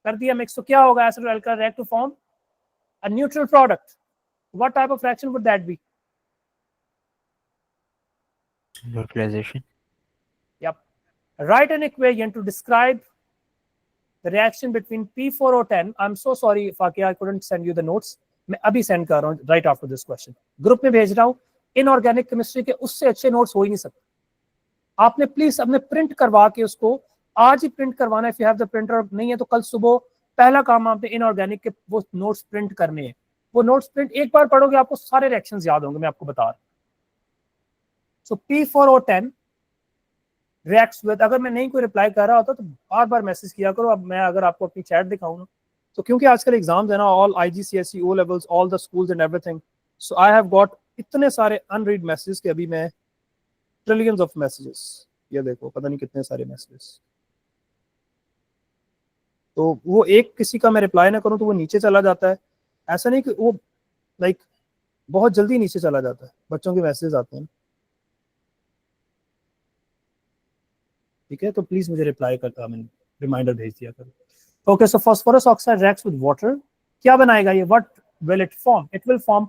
कर दिया mix. तो क्या होगा? Acid और alkali react to form a neutral product. What type of reaction would that be? Neutralization. Yep. Write an equation to describe the reaction between P4O10. I'm so sorry, Fakia, I couldn't send you the notes. मैं अभी send कर रहा हूँ right after this question. Group में भेज रहा हूँ. Inorganic chemistry के उससे अच्छे notes हो ही नहीं सकते. आपने प्लीज अपने प्रिंट करवा के उसको आज ही प्रिंट करवाना है. If you have the printer, नहीं है तो कल सुबह पहला काम आपने इनऑर्गेनिक के वो नोट्स प्रिंट करने हैं. वो नोट्स प्रिंट एक बार पढ़ोगे आपको सारे रिएक्शंस याद होंगे. मैं आपको बता रहा हूँ. So P4O10 reacts with. अगर मैं नहीं कोई रिप्लाई कर रहा होता तो बार बार मैसेज किया करो. अब मैं अगर आपको अपनी चैट दिखाऊं ना, तो क्योंकि आजकल एग्जाम्स है ना, all IGCSE O levels, all the schools and everything. So I have got इतने सारे अनरीड मैसेजेस कि अभी मैं ट्रिलियंस ऑफ मैसेजेस. ये देखो पता नहीं कितने सारे मैसेजेस. तो वो एक किसी का मैं रिप्लाई ना करूं तो वो नीचे चला जाता है. ऐसा नहीं कि वो लाइक बहुत जल्दी नीचे चला जाता है. बच्चों के मैसेजेस आते हैं. ठीक है, तो प्लीज मुझे रिप्लाई करता, मैं रिमाइंडर भेज दिया करो. Okay, so phosphorus oxide reacts with water. क्या बनाएगा ये? What will it form? It will form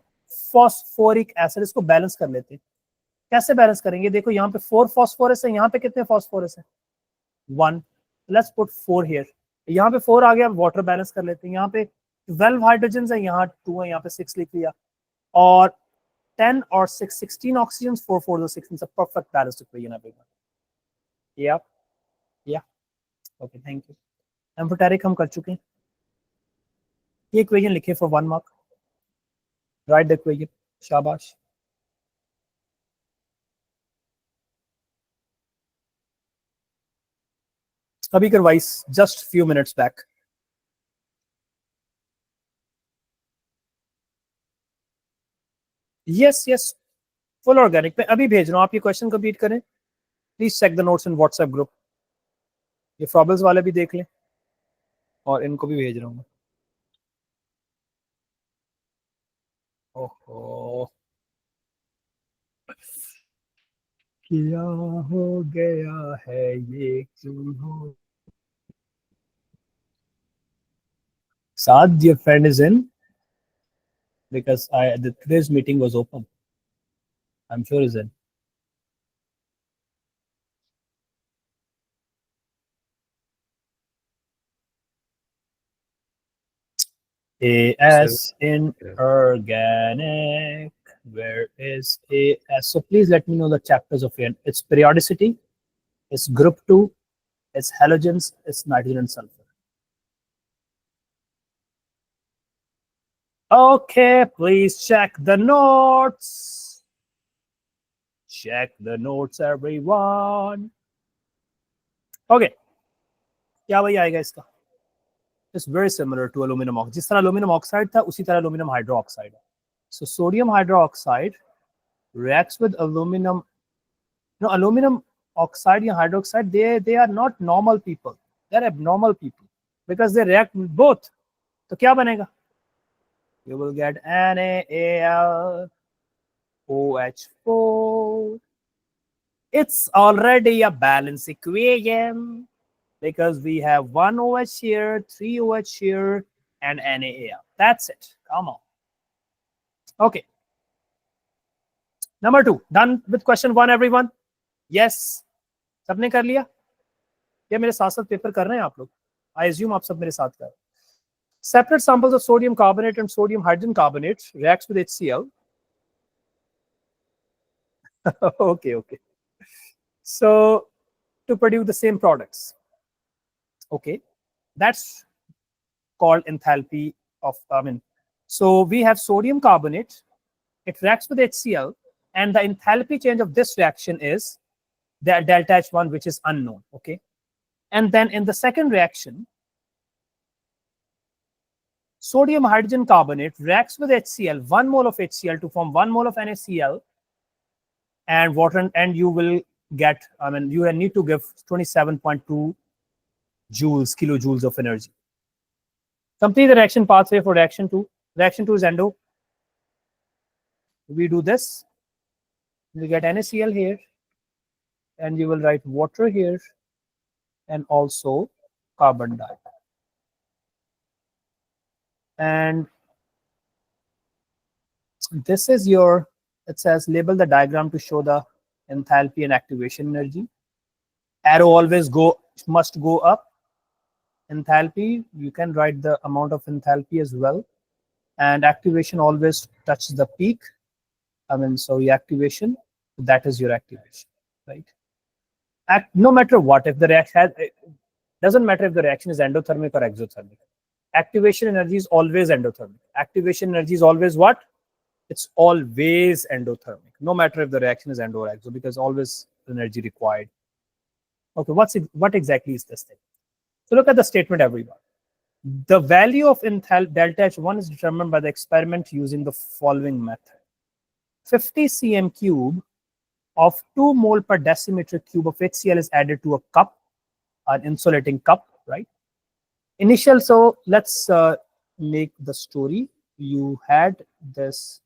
phosphoric acid. इसको बैलेंस कर लेते हैं. कैसे बैलेंस करेंगे? देखो यहाँ पे 4 फास्फोरस है, यहाँ पे कितने फास्फोरस है? 1. लेट्स पुट 4 हियर, यहाँ पे 4 आ गया, वाटर बैलेंस कर लेते हैं। यहाँ पे 12 हाइड्रोजन है, यहाँ 2 है, यहाँ पे 6 लिख लिया, और 10 और 6 16 oxygen, 4 4 16, perfect balanced equation everyone. या ओके, थैंक यू। एम्फोटेरिक हम कर चुके हैं, ये इक्वेशन लिखे for 1 mark, write the equation, शाबाश। अभी करवाई, just few minutes back. Yes yes, full organic में अभी भेज रहा हूँ, आप ये क्वेश्चन कंप्लीट करें, please check the notes in WhatsApp group. ये प्रॉब्लम्स वाले भी देख लें, और इनको भी भेज रहा हूँ। ओहो, क्या हो गया है ये, क्यों हो। Saad, your friend is in because today's meeting was open. I'm sure he's in. AS in organic. Where is AS? So please let me know the chapters of it. It's periodicity, it's group 2, it's halogens, it's nitrogen and sulfur. Okay, please check the notes. Check the notes, everyone. Okay. क्या वही आएगा इसका? It's very similar to aluminum oxide. जिस तरह aluminum oxide था, उसी तरह aluminum hydroxide है. So sodium hydroxide reacts with aluminum. No, aluminum oxide and hydroxide, they are not normal people. They're abnormal people because they react with both. तो क्या बनेगा? You will get NaAlOH4. It's already a balanced equation because we have 1 OH here, 3 OH here, and NaAl. That's it. Come on. Okay. Number 2. Done with question 1, everyone? Yes. सबने कर लिया? क्या मेरे साथ साथ पेपर कर रहे हैं आप लोग? I assume आप सब मेरे साथ कर रहे हैं. Separate samples of sodium carbonate and sodium hydrogen carbonate reacts with HCl. Okay. So to produce the same products. Okay, that's called enthalpy of, so we have sodium carbonate, it reacts with HCl, and the enthalpy change of this reaction is the delta H1, which is unknown. Okay, and then in the second reaction, sodium hydrogen carbonate reacts with HCl, 1 mole of HCl to form 1 mole of NaCl and water, and you will get, you need to give 27.2 kilojoules of energy. Complete the reaction pathway for reaction 2. Reaction 2 is endo. We do this. You get NaCl here, and you will write water here, and also carbon dioxide. And this is your, it says label the diagram to show the enthalpy and activation energy. Arrow always must go up. Enthalpy, you can write the amount of enthalpy as well. And activation always touches the peak. So your activation, that is your activation, right? No matter what, if the reaction doesn't matter if the reaction is endothermic or exothermic. Activation energy is always endothermic. Activation energy is always what? It's always endothermic, no matter if the reaction is endo or exo, because always energy required. Okay, what exactly is this thing? So look at the statement, everyone. The value of delta H1 is determined by the experiment using the following method. 50 cm cube of 2 mole per decimeter cube of HCl is added to a cup, an insulating cup, right? So let's make the story. You had this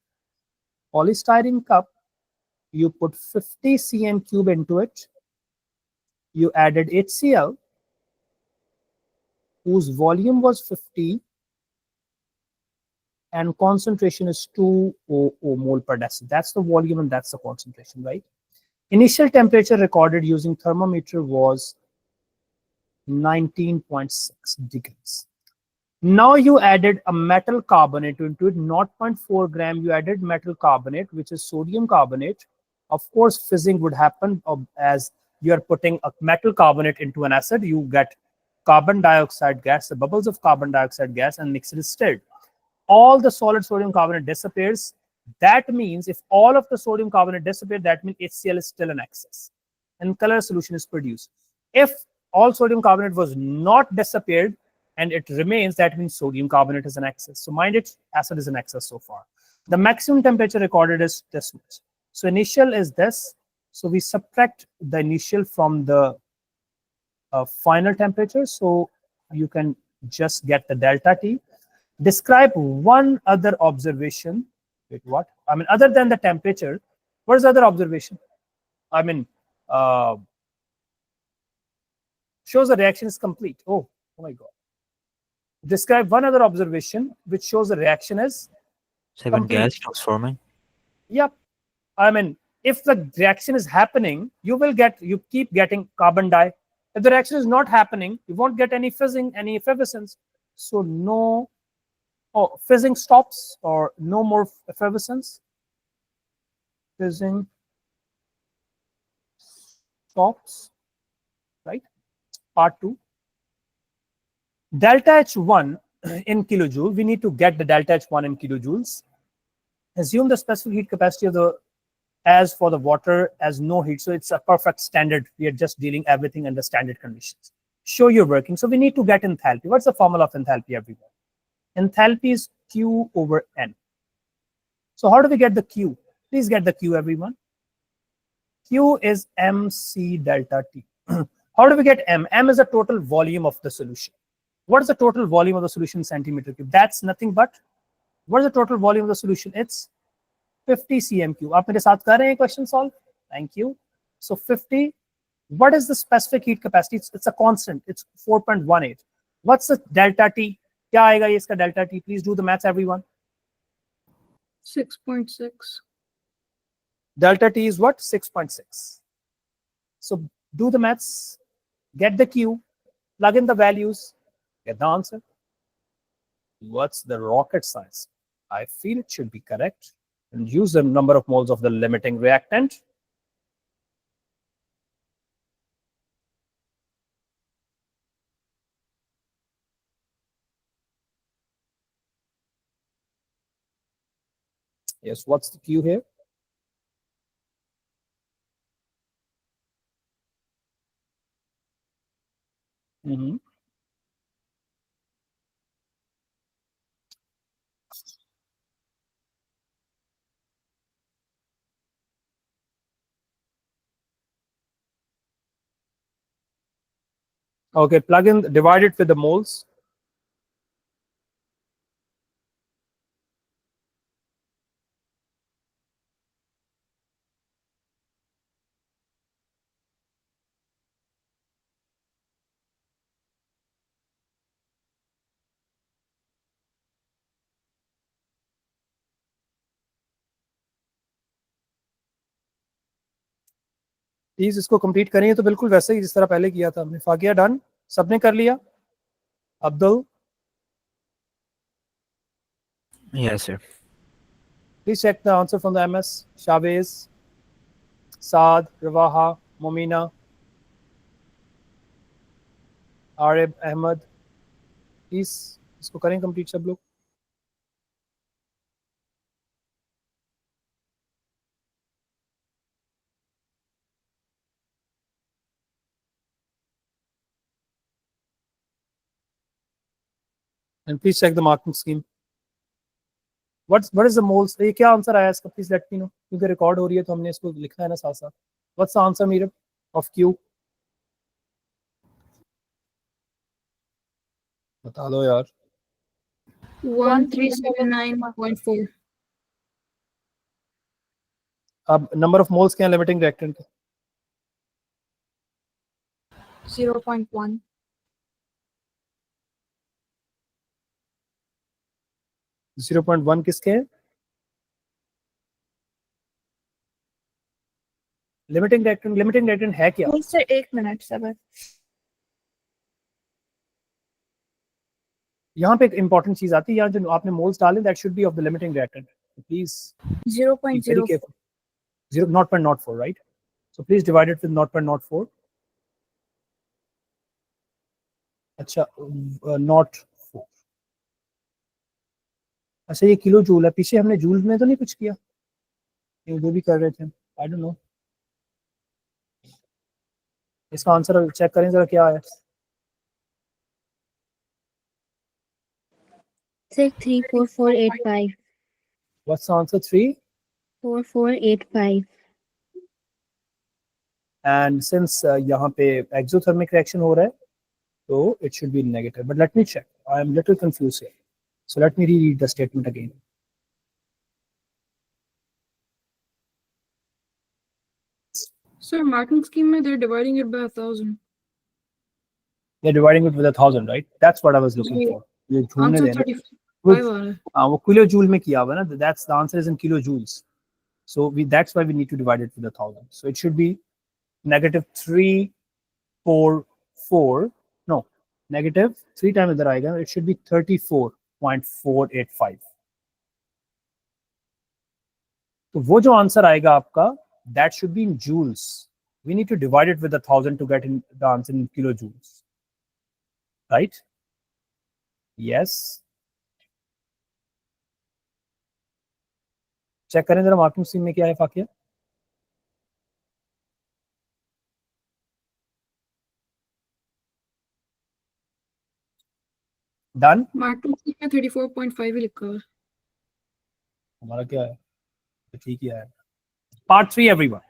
polystyrene cup, you put 50 cm cube into it, you added HCl, whose volume was 50 and concentration is 200 mole per deciliter. That's the volume and that's the concentration, right? Initial temperature recorded using thermometer was 19.6 degrees. Now you added a metal carbonate into it, 0.4 gram. You added metal carbonate, which is sodium carbonate. Of course, fizzing would happen as you are putting a metal carbonate into an acid. You get carbon dioxide gas, the bubbles of carbon dioxide gas, and mixture is stirred. All the solid sodium carbonate disappears. That means if all of the sodium carbonate disappears, that means HCl is still in excess, and color solution is produced. If all sodium carbonate was not disappeared and it remains, that means sodium carbonate is in excess. So mind it, acid is in excess so far. The maximum temperature recorded is this much. So initial is this. So we subtract the initial from the final temperature. So you can just get the delta T. Describe one other observation. Wait, what? I mean, other than the temperature, what is the other observation? I mean, shows the reaction is complete. Oh my God. Describe one other observation which shows the reaction is So when complete. gas stops forming? Yep. I mean, if the reaction is happening, you keep getting carbon dioxide. If the reaction is not happening, you won't get any fizzing, any effervescence. So no, fizzing stops or no more effervescence. Fizzing stops, right? Part 2. Delta H1 in kilojoule. We need to get the delta H1 in kilojoules. Assume the specific heat capacity of the as for the water as no heat. So it's a perfect standard. We are just dealing everything under standard conditions. Show your working. So we need to get enthalpy. What's the formula of enthalpy, everyone? Enthalpy is Q over N. So how do we get the Q? Please get the Q, everyone. Q is MC delta T. How do we get M? M is the total volume of the solution. What is the total volume of the solution in centimeter cube? That's nothing but, what is the total volume of the solution? It's 50 cm cube. आप मेरे साथ कर रहे हैं question solve? Thank you. So 50. What is the specific heat capacity? It's a constant. It's 4.18. What's the delta T? क्या आएगा ये इसका delta T? Please do the maths, everyone. 6.6. Delta T is what? 6.6. So do the maths, get the Q, plug in the values, get the answer. What's the rocket science? I feel it should be correct. And use the number of moles of the limiting reactant. Yes, what's the Q here? Okay, plug in, divide it with the moles. Please इसको complete करिए तो बिल्कुल वैसे ही जिस तरह पहले किया था हमने. फाकिया डन, सबने कर लिया? Abdul, Yes, sir. please check the answer from the MS. Shavez, Saad, Rawaha, Momina, Arib, Ahmed. Please इसको करें कंप्लीट सब लोग. And please check the marking scheme. What is the moles? ये क्या आंसर आया इसका? Please let me know. क्योंकि record हो रही है तो हमने इसको लिखना है ना साथ साथ. What's the answer, Meera, of Q? बता दो यार. 1379.4. अब नंबर ऑफ मोल्स क्या है लिमिटिंग रिएक्टेंट के? 0.1. 0.1 किसके हैं? लिमिटिंग रिएक्टेंट है क्या? सर 1 मिनट सबर. यहाँ पे एक important चीज आती है, यहाँ जो आपने moles डाले that should be of the limiting reactant. Please be very 0.04. careful. 0.04, right? So please divide it with 0.04. अच्छा, not 4. अच्छा, ये किलो जूल है, पीछे हमने जूल में तो नहीं कुछ किया, ये जो भी कर रहे थे, आई डोंट नो. इसका आंसर चेक करें जरा क्या है. Sir, 34485. What's the answer? 3. 4485. And since यहाँ पे exothermic reaction हो रहा है, so it should be negative. But let me check. I am little confused here. So let me reread the statement again. Sir, marking scheme में they're dividing it by 1,000. They're dividing it with 1,000, right? That's what I was looking ji. for. ये ढूंढने Answer देना. 35 आ रहा है. वो kilojule में किया हुआ ना. That's the answer is in kilojoules. So that's why we need to divide it with 1,000. So it should be negative 344. No, negative 3 times इधर आएगा. It should be 34.485. तो वो जो आंसर आएगा आपका, that should be in joules. We need to divide it with 1,000 to get in the answer in kilojoules. Right? Yes. Check करें जरा marking scheme में क्या है फाकिया. डन. Marking scheme में 34.5 ही लिखा हुआ है. हमारा क्या है, तो ठीक ही है. Part 3, everyone.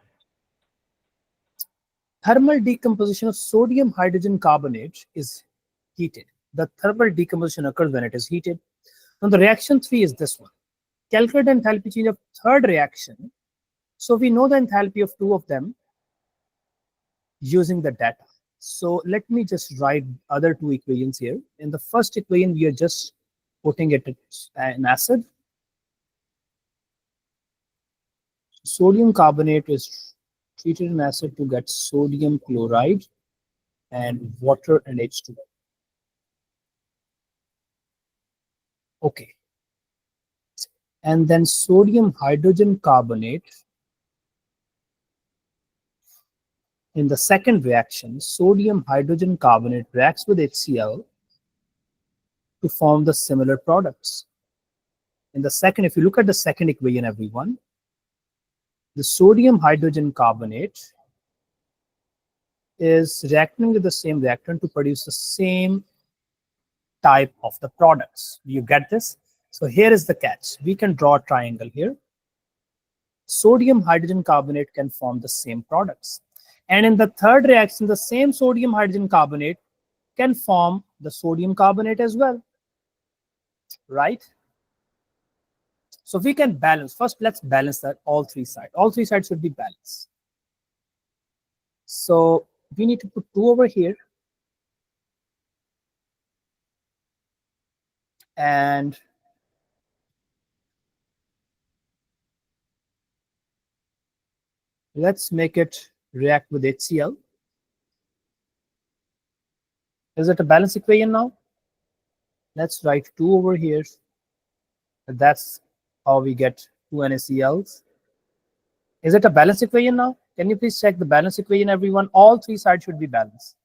Thermal decomposition of sodium hydrogen carbonate is heated. The thermal decomposition occurs when it is heated. Now the reaction 3 is this one. Calculate the enthalpy change of third reaction. So we know the enthalpy of 2 of them using the data. So let me just write other 2 equations here. In the first equation, we are just putting it in acid. Sodium carbonate is treated in acid to get sodium chloride and water and H2O. Okay. And then sodium hydrogen carbonate. In the second reaction, sodium hydrogen carbonate reacts with HCl to form the similar products. In the second, if you look at the second equation, everyone, the sodium hydrogen carbonate is reacting with the same reactant to produce the same type of the products. You get this? So here is the catch. We can draw a triangle here. Sodium hydrogen carbonate can form the same products. And in the third reaction, the same sodium hydrogen carbonate can form the sodium carbonate as well. Right? So we can balance. First, let's balance that all 3 sides. All 3 sides should be balanced. So we need to put 2 over here. And let's make it react with HCl. Is it a balanced equation now? Let's write 2 over here. That's how we get 2 NaCl's. Is it a balanced equation now? Can you please check the balanced equation, everyone? All 3 sides should be balanced.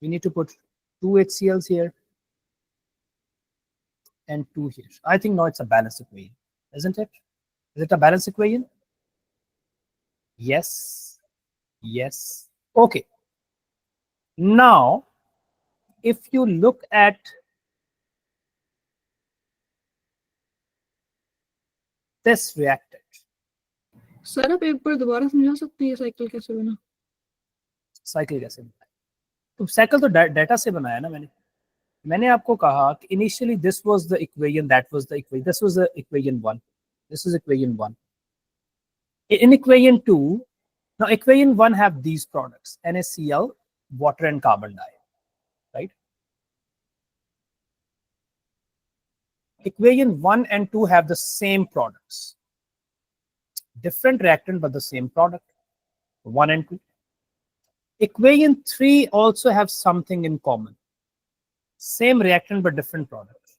We need to put 2 HCl's here and 2 here. I think now it's a balanced equation, isn't it? Is it a balanced equation? Yes. Yes. Okay. Now, if you look at this reactant. Sir आप एक बार दोबारा समझा सकते हैं ये cycle कैसे बना? Cycle कैसे बनाया? तो साइकिल तो डाटा से बनाया ना मैंने आपको कहा कि initially this was the equation, that was the equation, this was the equation 1, this is equation 1. In equation 2, now equation 1 have these products, NaCl, water and carbon dioxide, right? Equation 1 and 2 have the same products, different reactant but the same product, 1 and 2. Equation 3 also have something in common. Same reactant but different product.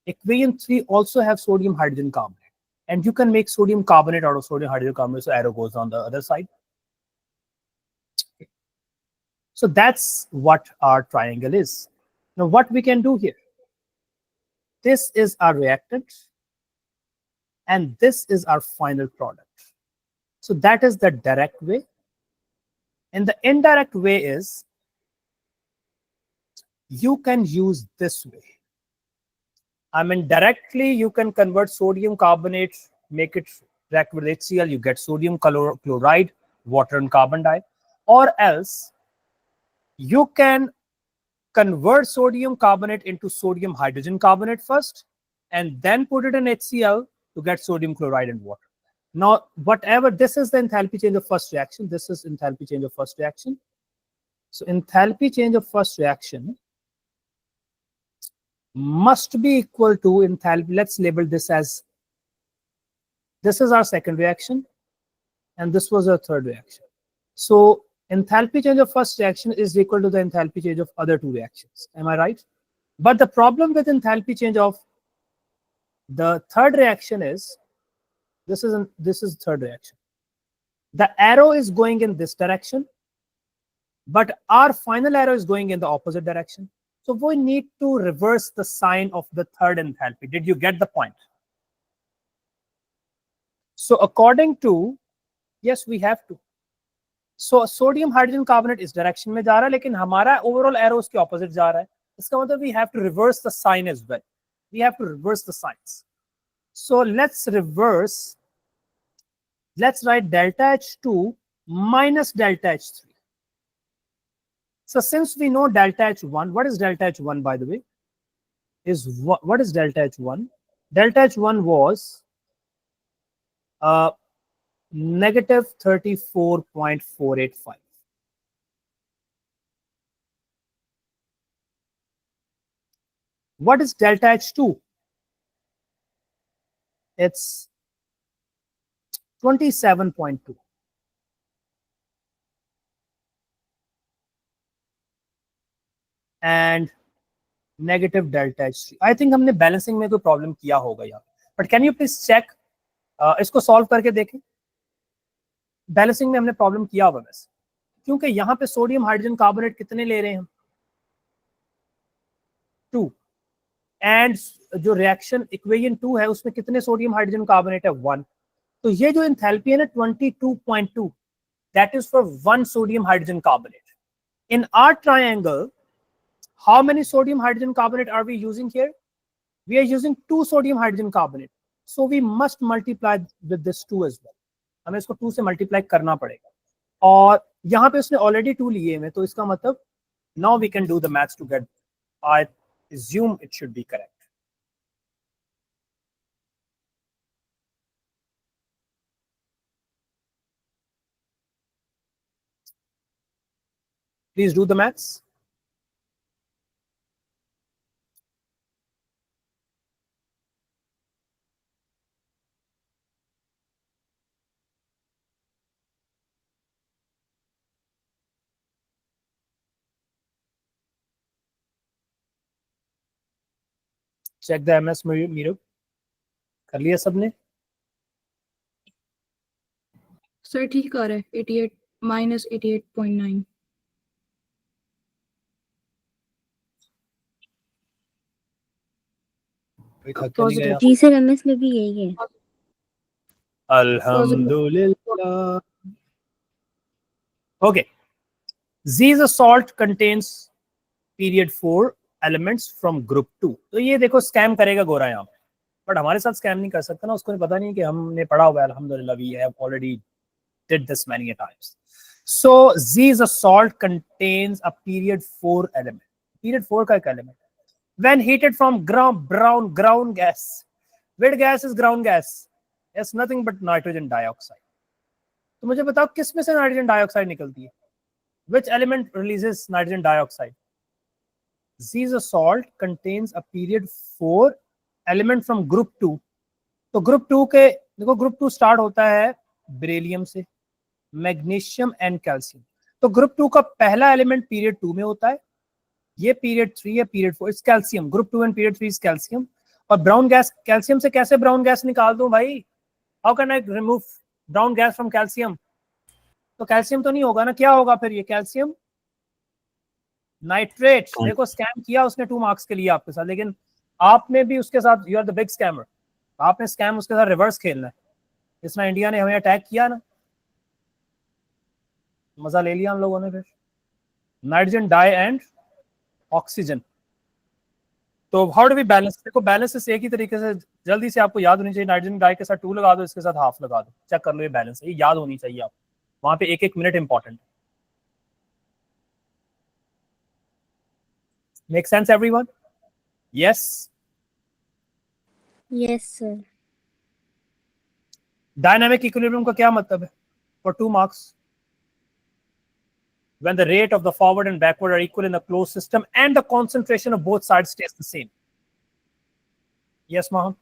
Equation 3 also have sodium hydrogen carbonate, and you can make sodium carbonate out of sodium hydrogen carbonate, so arrow goes on the other side. So that's what our triangle is. Now what we can do here, this is our reactant and this is our final product. So that is the direct way. And the indirect way is you can use this way. I mean, directly you can convert sodium carbonate, make it react with HCl, you get sodium chloride, water and carbon dioxide. Or else you can convert sodium carbonate into sodium hydrogen carbonate first and then put it in HCl to get sodium chloride and water. Now, whatever, this is the enthalpy change of first reaction. This is enthalpy change of first reaction. So enthalpy change of first reaction must be equal to enthalpy. Let's label this as, this is our second reaction and this was our third reaction. So enthalpy change of first reaction is equal to the enthalpy change of other two reactions. Am I right? But the problem with enthalpy change of the third reaction is, this is third reaction. The arrow is going in this direction, but our final arrow is going in the opposite direction. So we need to reverse the sign of the third enthalpy. Did you get the point? So according to, yes, we have to. So sodium hydrogen carbonate इस direction में जा रहा है, लेकिन हमारा overall arrow उसके opposite जा रहा है. इसका मतलब we have to reverse the sign as well. We have to reverse the signs. So let's reverse. Let's write delta H2 minus delta H3. So since we know delta H1, what is delta H1 by the way? Is what is delta H1? Delta H1 was negative 34.485. What is delta H2? It's 27.2. And negative delta H3. I think हमने balancing में कोई problem किया होगा यहाँ, but can you please check, इसको solve करके देखें. Balancing में हमने प्रॉब्लम किया होगा वैसे, क्योंकि यहाँ पे सोडियम हाइड्रोजन कार्बोनेट कितने ले रहे हैं हम, 2, एंड जो रिएक्शन इक्वेशन 2 है उसमें कितने सोडियम हाइड्रोजन कार्बोनेट है, 1. तो ये जो एंथैल्पी है ना 22.2, that is for 1 sodium hydrogen carbonate. In our triangle, how many sodium hydrogen carbonate are we using here? We are using 2 sodium hydrogen carbonate. So we must multiply with this 2 as well. हमें इसको 2 से multiply करना पड़ेगा. और यहाँ पे उसने already 2 लिए हैं, तो इसका मतलब now we can do the maths to get, I assume it should be correct. Please do the maths. Check the MS mirror. कर लिया सबने? सर ठीक आ रहा है, 88 minus 88.9. Positive. जी सर, MS में भी यही है. Alhamdulillah. Okay. Z is a salt contains period 4 elements from group 2. तो ये देखो स्कैम करेगा गोरा यहाँ पे, बट हमारे साथ स्कैम नहीं कर सकता ना, उसको पता नहीं कि हमने पढ़ा हुआ है. Alhamdulillah, we have already did this many times. So Z is a salt contains a period 4 element. Period 4 का एक element. When heated from ground gas. What gas is ground gas? It's nothing but nitrogen dioxide. तो मुझे बताओ किस में से nitrogen dioxide निकलती है? Which element releases nitrogen dioxide? Z is a salt contains a period 4 element from group 2. तो group 2 के देखो, ग्रुप 2 स्टार्ट होता है बेरिलियम से, मैग्नीशियम एंड कैल्शियम. तो ग्रुप 2 का पहला एलिमेंट पीरियड 2 में होता है ये पीरियड 3 है, period 4 is calcium, group 2 and period 3 is calcium. और ब्राउन गैस, कैल्शियम से कैसे ब्राउन गैस निकाल दूं भाई? How can I remove brown gas from calcium? तो कैल्शियम तो नहीं होगा ना, क्या होगा फिर? ये कैल्शियम नाइट्रेट। देखो स्कैम किया उसने 2 मार्क्स के लिए आपके साथ, लेकिन आपने भी उसके साथ, you are the big scammer, आपने स्कैम उसके साथ रिवर्स खेलना है। इसमें इंडिया ने हमें अटैक किया ना, मजा ले लिया हम लोगों ने। फिर नाइट्रोजन डाई एंड ऑक्सीजन, तो हाउ डू वी बैलेंस? देखो बैलेंस एक ही तरीके से जल्दी से आपको याद होनी चाहिए। नाइट्रोजन डाई के साथ 2 लगा दो, इसके साथ हाफ लगा दो, चेक कर लो ये बैलेंस है, ये याद होनी चाहिए आपको। वहां पे एक minute important. Make sense everyone? Yes Yes, sir. Dynamic equilibrium का क्या मतलब है? For 2 marks, when the rate of the forward and backward are equal in a closed system and the concentration of both sides stays the same. Yes, Maham?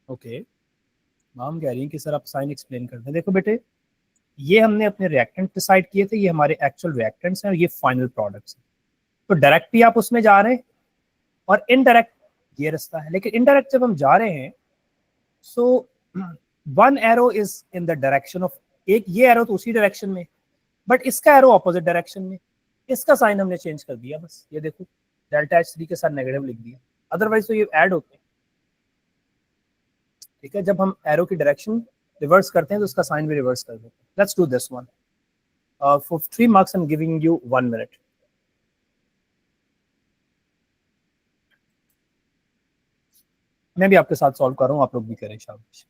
Okay, माम कह रही हैं कि sir आप साइन एक्सप्लेन करते हैं। देखो बेटे, ये हमने अपने रिएक्टेंट डिसाइड किए थे, ये हमारे एक्चुअल रिएक्टेंट्स हैं और ये फाइनल प्रोडक्ट्स हैं। तो डायरेक्ट भी आप उसमें जा रहे हैं और इनडायरेक्ट ये रास्ता है। लेकिन इनडायरेक्ट जब हम जा रहे हैं, so one arrow is in the direction of, एक ये एरो तो उसी डायरेक्शन में, बट इसका एरो ऑपोजिट डायरेक्शन में। इसका साइन हमने चेंज कर दिया बस, ये देखो डेल्टा H3 के साथ नेगेटिव लिख दिया, अदरवाइज तो ये ऐड होते हैं। ठीक है, जब हम एरो की डायरेक्शन रिवर्स करते हैं तो उसका साइन भी रिवर्स कर देते हैं। Let's do this one for 3 marks. I am giving you 1 minute. मैं भी आपके साथ सॉल्व कर रहा हूँ, आप लोग भी करें शाबाश।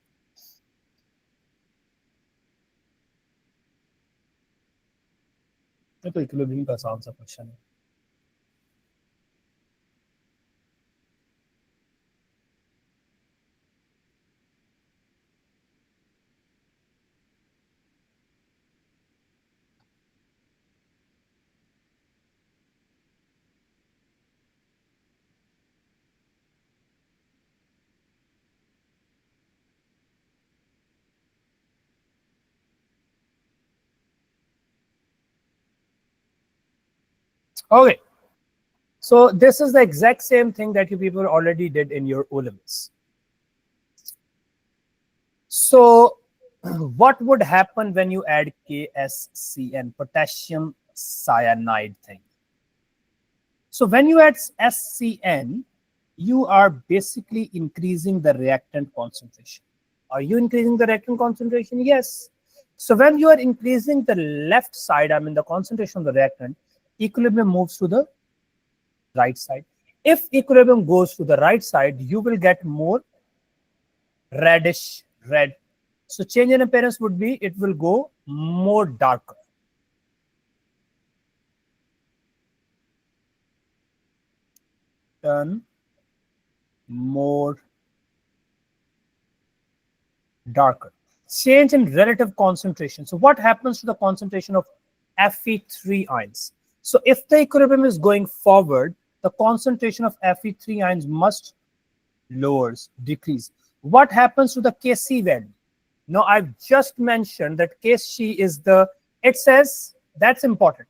तो इक्विलिब्रियम का आसान सा क्वेश्चन है। Okay, so this is the exact same thing that you people already did in your O-levels. So what would happen when you add KSCN, potassium cyanide thing? So when you add SCN, you are basically increasing the reactant concentration. Are you increasing the reactant concentration? Yes. So when you are increasing the left side, I mean the concentration of the reactant, equilibrium moves to the right side. If equilibrium goes to the right side, you will get more reddish red. So change in appearance would be, it will go more darker. Turn more darker. Change in relative concentration. So what happens to the concentration of Fe3 ions? So if the equilibrium is going forward, the concentration of Fe3 ions must lowers, decrease. What happens to the Kc value? Now I've just mentioned that Kc is the, it says, that's important.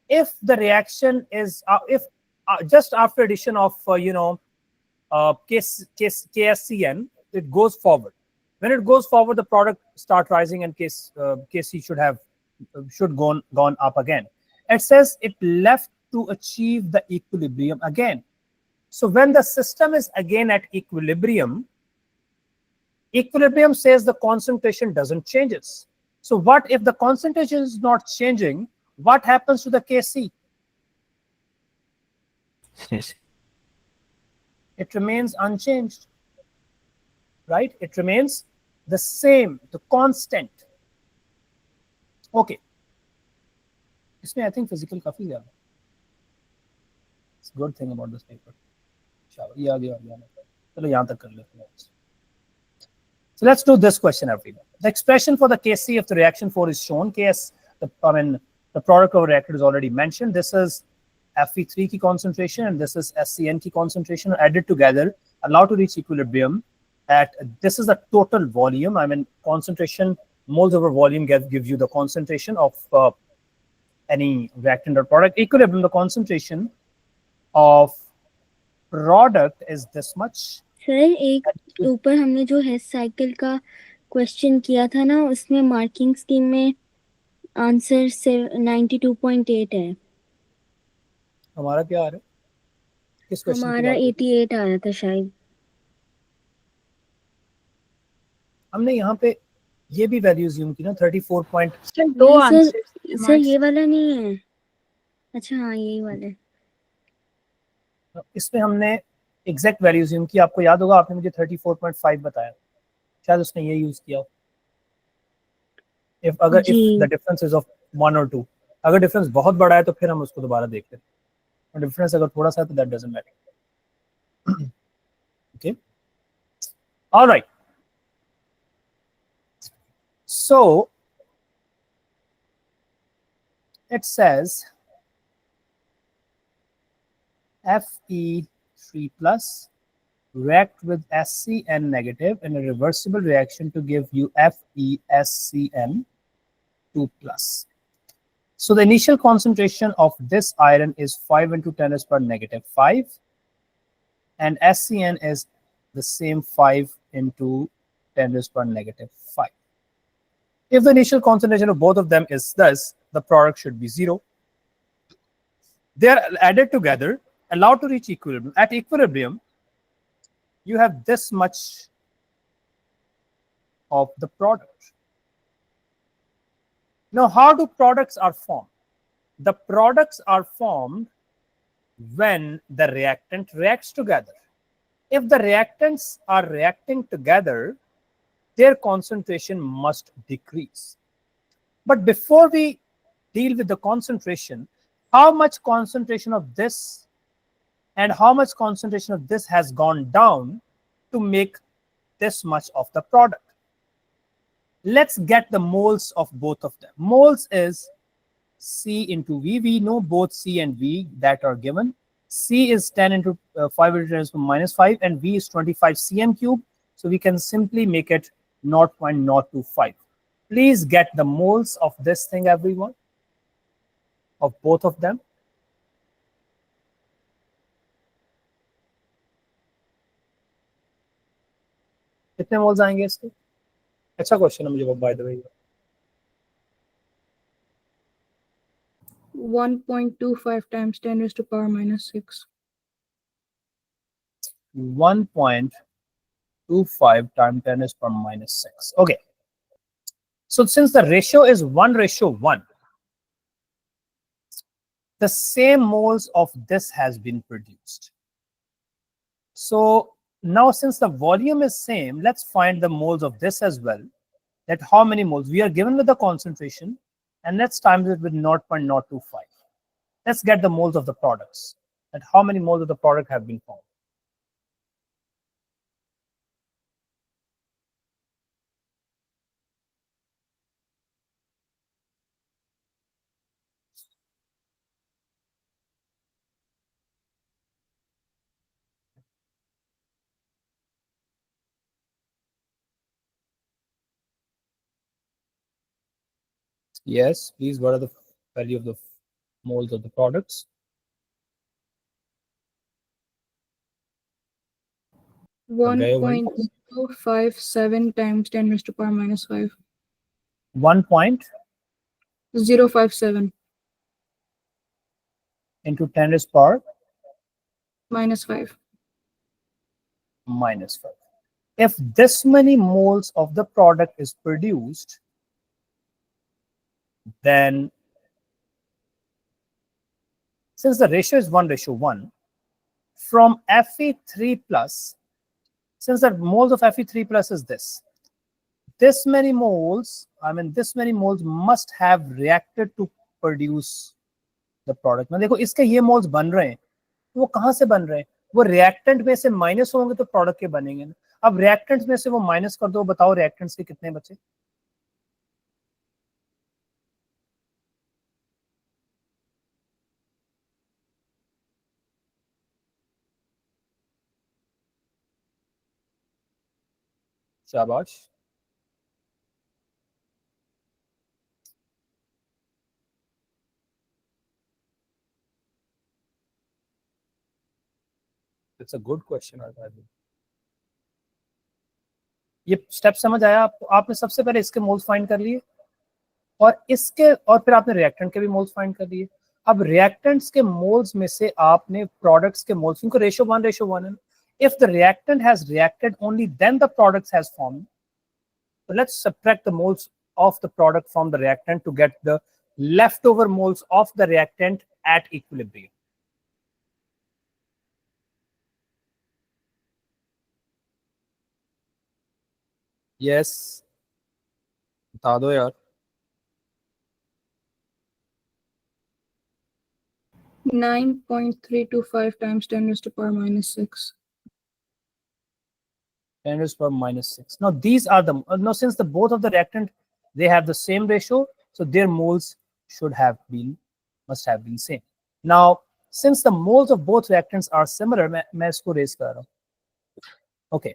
If the reaction is, just after addition of, KSCN, it goes forward. When it goes forward, the product start rising and Kc should gone up again. It says it left to achieve the equilibrium again. So when the system is again at equilibrium, equilibrium says the concentration doesn't changes. So what if the concentration is not changing? What happens to the Kc? Yes. It remains unchanged, right? It remains the same, the constant. Okay. इसमें I think physical काफी ज़्यादा. It's a good thing about this paper. ये आ गया. चलो यहाँ तक कर लेते हैं. So let's do this question, everyone. The expression for the Kc of the reaction 4 is shown. Ks, the product of a reactor is already mentioned. This is Fe3 की concentration and this is SCN की concentration added together, allowed to reach equilibrium. at, this is the total volume, I mean concentration, moles over volume gives you the concentration of any reactant or product. Equilibrium, the concentration of product is this much. Sir एक ऊपर हमने जो हेस cycle का question किया था ना, उसमें marking scheme में आंसर 92.8 है। हमारा क्या आ रहा है, किस क्वेश्चन की हमारा बात है? 88 आ रहा था शायद। हमने यहाँ पे ये भी वैल्यू यूज की ना 34 पॉइंट। सर दो आंसर्स सर ये वाला नहीं है। अच्छा हाँ यही वाला है। इसमें हमने एग्जैक्ट वैल्यू यूज की, आपको याद होगा आपने मुझे 34.5 बताया, शायद उसने ये यूज किया। If the difference is of 1 और 2, अगर डिफरेंस बहुत बड़ा है तो फिर हम उसको दोबारा देख लेते हैं, और डिफरेंस अगर थोड़ा सा है तो that doesn't matter. Okay, alright, so it says Fe3 plus react with SCN negative in a reversible reaction to give you FeSCN2 plus. So the initial concentration of this iron is 5 into 10 is per negative 5, and SCN is the same 5 into 10 is per negative 5. If the initial concentration of both of them is thus, the product should be 0. They are added together, allowed to reach equilibrium. At equilibrium, you have this much of the product. Now, how do products are formed? The products are formed when the reactant reacts together. If the reactants are reacting together, their concentration must decrease. But before we deal with the concentration, how much concentration of this and how much concentration of this has gone down to make this much of the product? Let's get the moles of both of them. Moles is C into V. We know both C and V that are given. C is 10 into 5 into 10 to the minus 5, and V is 25 cm cube. So we can simply make it 0.025. Please get the moles of this thing, everyone, of both of them. कितने moles आएंगे इसके? अच्छा question है मुझे, bye the way. 1.25 times 10 raised to power minus 6. 1.25 times 10 is power minus 6. Okay. So since the ratio is 1:1, the same moles of this has been produced. So now since the volume is same, let's find the moles of this as well. That how many moles? We are given with the concentration, and let's times it with 0.025. Let's get the moles of the products. And how many moles of the product have been formed? Yes, please, what are the value of the moles of the products? 1.057 times 10 raised to power minus 5. 1.057 into 10 raised power minus 5. minus 5. If this many moles of the product is produced, then since the ratio is 1:1, from Fe3 plus, since the moles of Fe3 plus is this many moles, this many moles must have reacted to produce the product. ना देखो इसके ये moles बन रहे हैं, वो कहाँ से बन रहे हैं? वो reactant में से माइनस होंगे तो product के बनेंगे ना। अब reactants में से वो माइनस कर दो, बताओ reactants के कितने बचे? शाबाश। It's a good question. ये स्टेप समझ आया आपको? आपने सबसे पहले इसके मोल्स फाइंड कर लिए और इसके, और फिर आपने रिएक्टेंट के भी मोल्स फाइंड कर लिए। अब रिएक्टेंट्स के मोल्स में से आपने प्रोडक्ट्स के मोल्स, उनको रेशो 1 है। If the reactant has reacted only then the products has formed. So let's subtract the moles of the product from the reactant to get the leftover moles of the reactant at equilibrium. Yes, बता दो यार। 9.325 times 10 raised to power minus 6. 10 raised to power minus 6. Now these are the, now since the both of the reactant, they have the same ratio, so their moles should have been, must have been same. Now since the moles of both reactants are similar, मैं इसको raise कर रहा हूँ। Okay,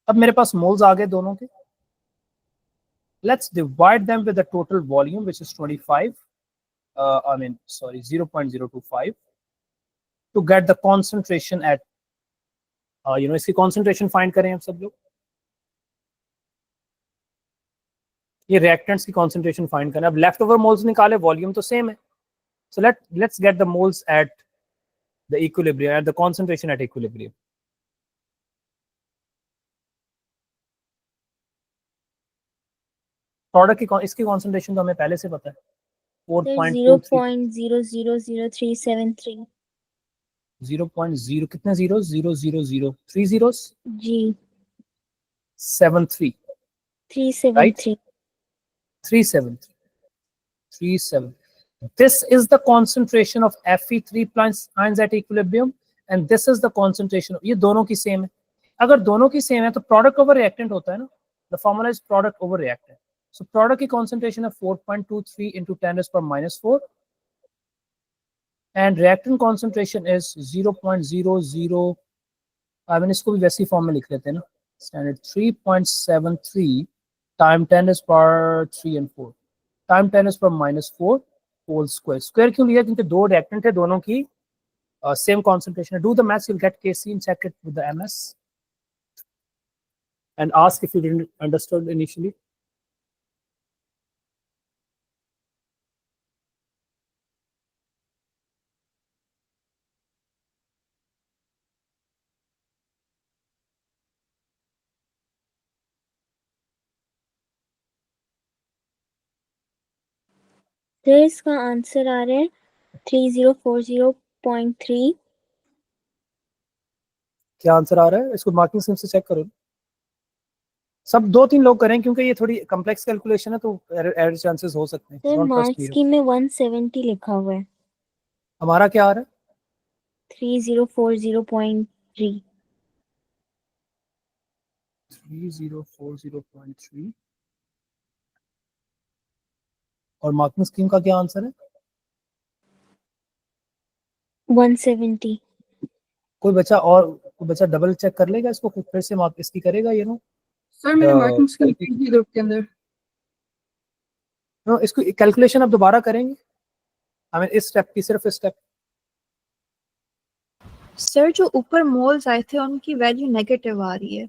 अब मेरे पास moles आ गए दोनों के। Let's divide them with the total volume, which is 25. 0.025 to get the concentration at, इसकी concentration find करें हम सब लोग। ये reactants की concentration find करें। अब leftover moles निकाले, volume तो same है। So let's get the moles at the equilibrium, at the concentration at equilibrium. Product की इसकी concentration तो हमें पहले से पता है, 4.23। 0.000373 0.0 कितने zero? 000 3 zeros? Ji 73, 373 373. This is the concentration of Fe3 ions at equilibrium and this is the concentration of, ये दोनों की सेम है। अगर दोनों की सेम है तो प्रोडक्ट ओवर रिएक्टेंट होता है ना, the formula is product over reactant. So product की concentration है 4.23 into 10 raised to power minus 4 and reactant concentration is 0.00, इसको भी वैसी फॉर्म में लिख लेते हैं ना, standard 3.73 time 10 raised to power 3 and 4 time 10 raised to power minus 4 whole square. Square क्यों लिया? क्योंकि दो रिएक्टेंट है, दोनों की सेम concentration है। Do the maths, you'll get Kc and check it with the MS and ask if you didn't understood initially. तो इसका आंसर आ रहा है 3040.3। क्या आंसर आ रहा है? इसको मार्किंग स्कीम से चेक करो। सब 2-3 लोग करें क्योंकि ये थोड़ी कॉम्प्लेक्स कैलकुलेशन है तो एरर चांसेस हो सकते हैं। Sir Don't trust marks me. की में 170 लिखा हुआ है। हमारा क्या आ रहा है? 3040.3 3040.3 और मार्किंग स्कीम का क्या आंसर है? 170। कोई बच्चा डबल चेक कर लेगा इसको, फिर से मार्क इसकी करेगा ये नो। सर मैंने मार्किंग स्कीम भेजी ग्रुप के अंदर। नो, इसको कैलकुलेशन अब दोबारा करेंगे, इस स्टेप की, सिर्फ इस स्टेप। सर जो ऊपर मोल्स आए थे उनकी वैल्यू नेगेटिव आ रही है।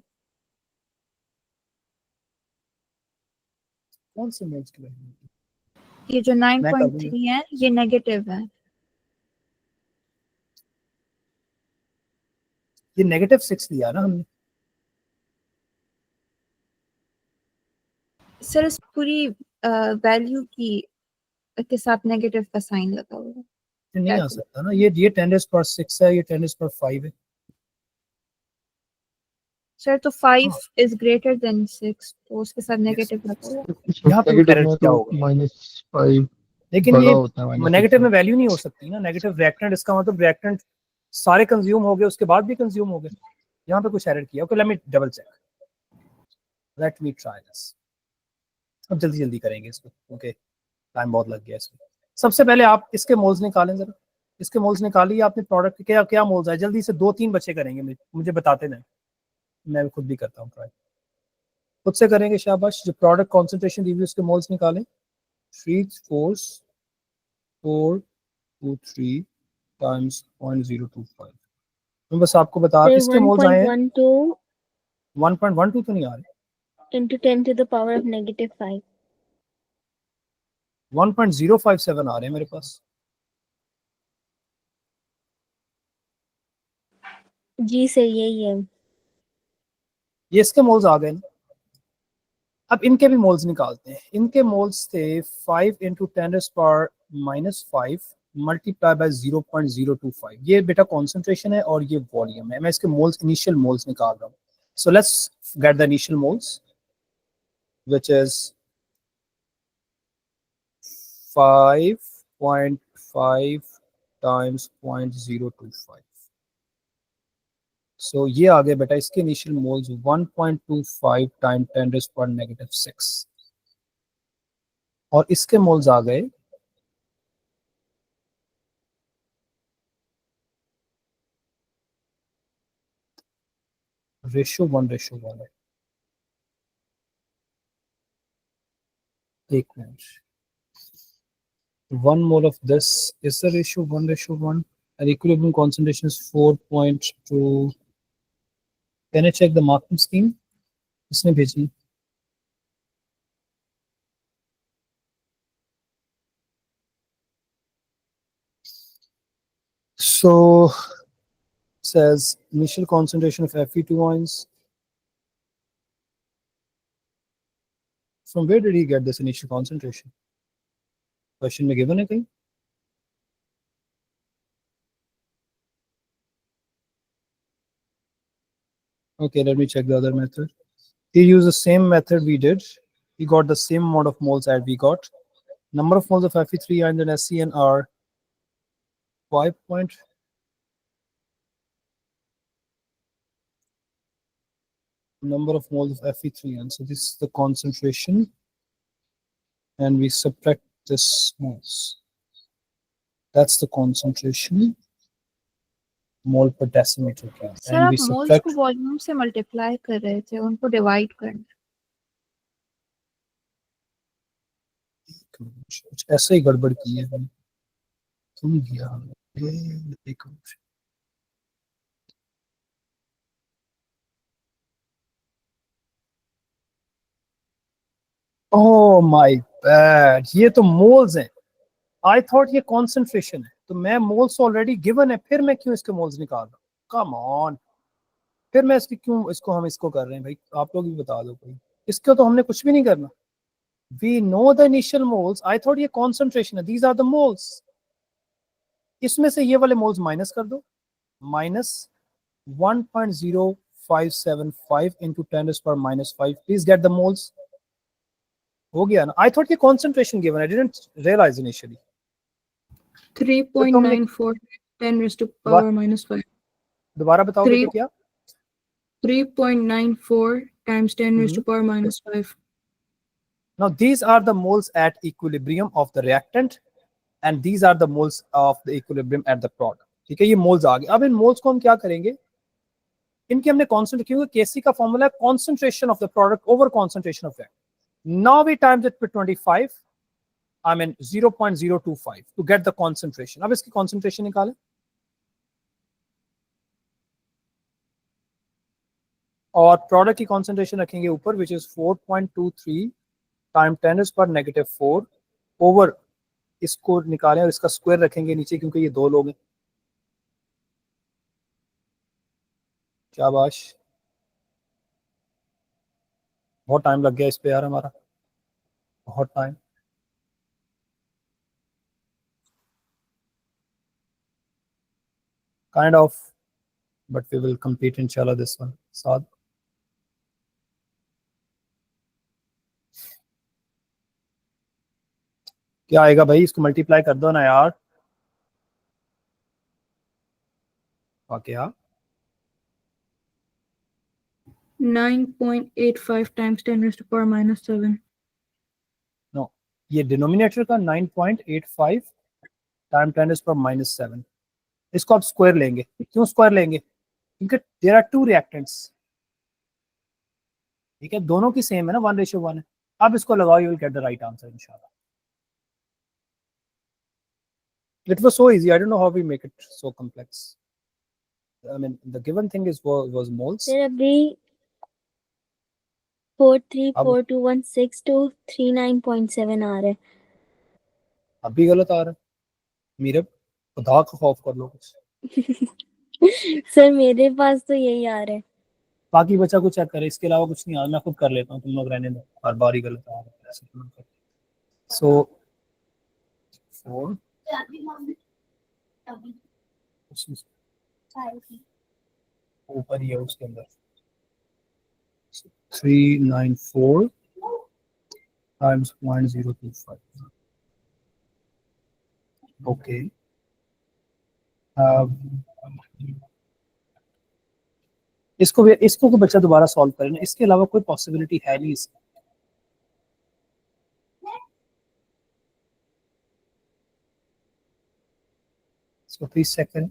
कौन से मोल्स की वैल्यू? ये जो मैं कर दूंगा। 9.3 है ये नेगेटिव है। ये -6 लिया ना हमने। सर इस पूरी वैल्यू की के साथ नेगेटिव का साइन लगा हुआ है। ये नहीं आ सकता ना, ये 10 raised to power 6 है, ये 10 raised to power 5 है। सर तो 5 इज ग्रेटर देन 6 तो उसके साथ नेगेटिव लगा हुआ है। यहाँ पे नेगेटिव error में क्या तो होगा? -5 लेकिन बड़ा ये होता है नेगेटिव में वैल्यू नहीं हो सकती ना। नेगेटिव रिएक्टेंट, इसका मतलब रिएक्टेंट सारे कंज्यूम हो गए, उसके बाद भी कंज्यूम हो गए। यहाँ पे कुछ एरर किया। Okay, let me double check, let me try this. अब जल्दी करेंगे इसको, ओके टाइम बहुत लग गया इसमें। सबसे पहले आप इसके मोल्स निकालें जरा। इसके मोल्स निकालिए आपने। प्रोडक्ट के क्या क्या मोल्स आए? जल्दी से 2-3 बच्चे करेंगे, मुझे बताते जाएं, मैं खुद भी करता हूँ ट्राई। खुद से करेंगे शाबाश। जो प्रोडक्ट कॉन्सेंट्रेशन दी हुई उसके मोल्स निकालें। 3.423 टाइम्स 0.025। मैं बस आपको बता, Sir, इसके मोल्स आए हैं 1.12 1.12 तो नहीं आ रहे, into 10 to the power of -5. 1.057 आ रहे हैं मेरे पास। जी सर यही है। ये इसके मोल्स आ गए ना। अब इनके भी मोल्स निकालते हैं। इनके मोल्स थे 5 इंटू 10⁻⁻5 मल्टीप्लाई बाय 0.025। ये बेटा कॉन्सेंट्रेशन है और ये वॉल्यूम है। मैं इसके मोल्स, इनिशियल मोल्स निकाल रहा हूँ। So let's get the initial moles which is 5.5 times 0.025। सो ये आ गए बेटा इसके इनिशियल मोल्स 1.25 टाइम 10⁻⁻6 और इसके मोल्स आ गए रेशो 1:1 है। एक minute, 1 mole of this is the ratio 1:1 and equilibrium concentration is 4.2. Can I check the marking scheme? इसने भेजी। So says initial concentration of Fe2 ions. From where did he get this initial concentration? Question में given है कहीं? Okay, let me check the other method. He used the same method we did. He got the same amount of moles as we got. Number of moles of Fe3 ions and SCN are 5. Number of moles of Fe3 ions. So this is the concentration, and we subtract this moles. That's the concentration, mole per decimeter cube. Sir And आप we moles subtract. को volume से multiply कर रहे थे, उनको divide करना। कुछ ऐसे ही गड़बड़ की है हमने। तुम किया हमने। एक मिनट। ओह माय बैड, ये तो मोल्स हैं। आई थॉट ये कॉन्सेंट्रेशन है, तो मैं मोल्स ऑलरेडी गिवन है, फिर मैं क्यों इसके मोल्स निकाल रहा हूँ? कम ऑन, फिर मैं इसकी क्यों इसको हम इसको कर रहे हैं भाई? आप लोग भी बता दो कोई। इसको तो हमने कुछ भी नहीं करना। We know the initial moles. I thought ये कॉन्सेंट्रेशन है, दीज आर द मोल्स। इसमें से ये वाले मोल्स माइनस कर दो, minus 1.0575 into 10⁻⁵। Please get the moles. हो गया ना? आई थॉट ये concentration given, I didn't realise initially. 3.94 10 raised to power -5. दोबारा बताओगे Three- तो क्या? 3.94 times 10 raised to power -5. Now these are the moles at equilibrium of the reactant and these are the moles of the equilibrium at the product. ठीक है, ये moles आ गए। अब इन moles को हम क्या करेंगे? इनके हमने कॉन्सेंट्रेशन, क्योंकि केसी का फॉर्मूला है concentration of the product over concentration of reactant. Now we times it with 25, I mean 0.025 to get the concentration. अब इसकी concentration निकालें। और प्रोडक्ट की concentration रखेंगे ऊपर, which is 4.23 टाइम 10⁻⁻4 ओवर, इसको निकालें और इसका स्क्वायर रखेंगे नीचे क्योंकि ये दो लोग हैं। शाबाश, बहुत टाइम लग गया इस पे यार, हमारा बहुत time. Kind of, but we will complete इंशाल्लाह दिस वन साथ। क्या आएगा भाई? इसको मल्टीप्लाई कर दो ना यार। क्या? 9.85 times 10 raised to power -7. No, ये डिनोमिनेटर का 9.85 टाइम 10⁻⁻7। इसको आप स्क्वायर लेंगे। क्यों स्क्वायर लेंगे? क्योंकि देयर आर टू रिएक्टेंट्स। ठीक है, दोनों की सेम है ना, 1:1 है। अब इसको लगाओ, you will get the right answer इंशाल्लाह। It was so easy. I don't know how we make it so complex. I mean, the given thing was moles. Sir अभी 434216 आ रहा है। अब भी गलत आ रहा है मीरब, खुदा का खौफ कर लो कुछ। सर मेरे पास तो यही आ रहा है। बाकी बच्चा कुछ चेक करे, इसके अलावा कुछ नहीं आ रहा। मैं खुद कर लेता हूँ, तुम लोग रहने दो, हर बार ही गलत आ रहा है। सो 4 ऊपर ही है उसके अंदर 394 times 0.025. ओके, इसको को बच्चा दोबारा सॉल्व करे ना, इसके अलावा कोई पॉसिबिलिटी है नहीं इसकी। So please second.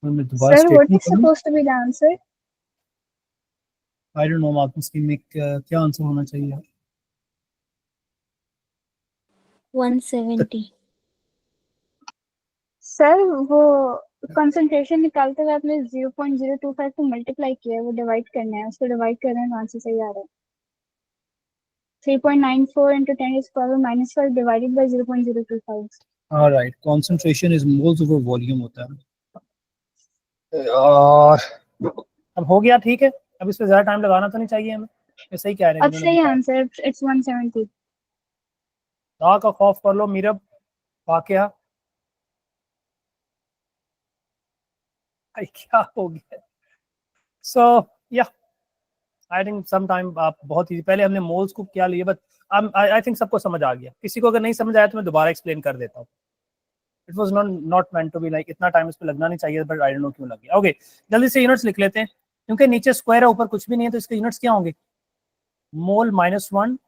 मैं दोबारा Sir, what स्टेटमेंट is करूं? supposed to be the answer? I don't know marking scheme में क्या आंसर होना चाहिए। 170। Sir, वो concentration निकालते हुए आपने 0.025 को मल्टीप्लाई किया है, वो डिवाइड करना है, उसको डिवाइड करना है, आंसर सही आ रहा है। 3.94 into 10 is power minus 5 divided by 0.025. Alright, concentration is moles over volume होता है। और अब हो गया, ठीक है। अब इस पे ज्यादा टाइम लगाना तो नहीं चाहिए हमें, ये सही कह रहे हैं अब जिन्होंने सही बताया। Answer, it's 170. खुदा का खौफ कर लो मीरब, वाकया क्या हो गया। सो या आई थिंक सम टाइम आप बहुत ही पहले हमने मोल्स को क्या लिया, बट आई थिंक सबको समझ आ गया। किसी को अगर नहीं समझ आया तो मैं दोबारा एक्सप्लेन कर देता हूँ। It was not meant to be like, इतना टाइम इस पे लगना नहीं चाहिए, बट आई डोंट नो क्यों लग गया। ओके, जल्दी से यूनिट्स लिख लेते हैं, क्योंकि नीचे स्क्वायर है ऊपर कुछ भी नहीं है, तो इसके यूनिट्स क्या होंगे? मोल -1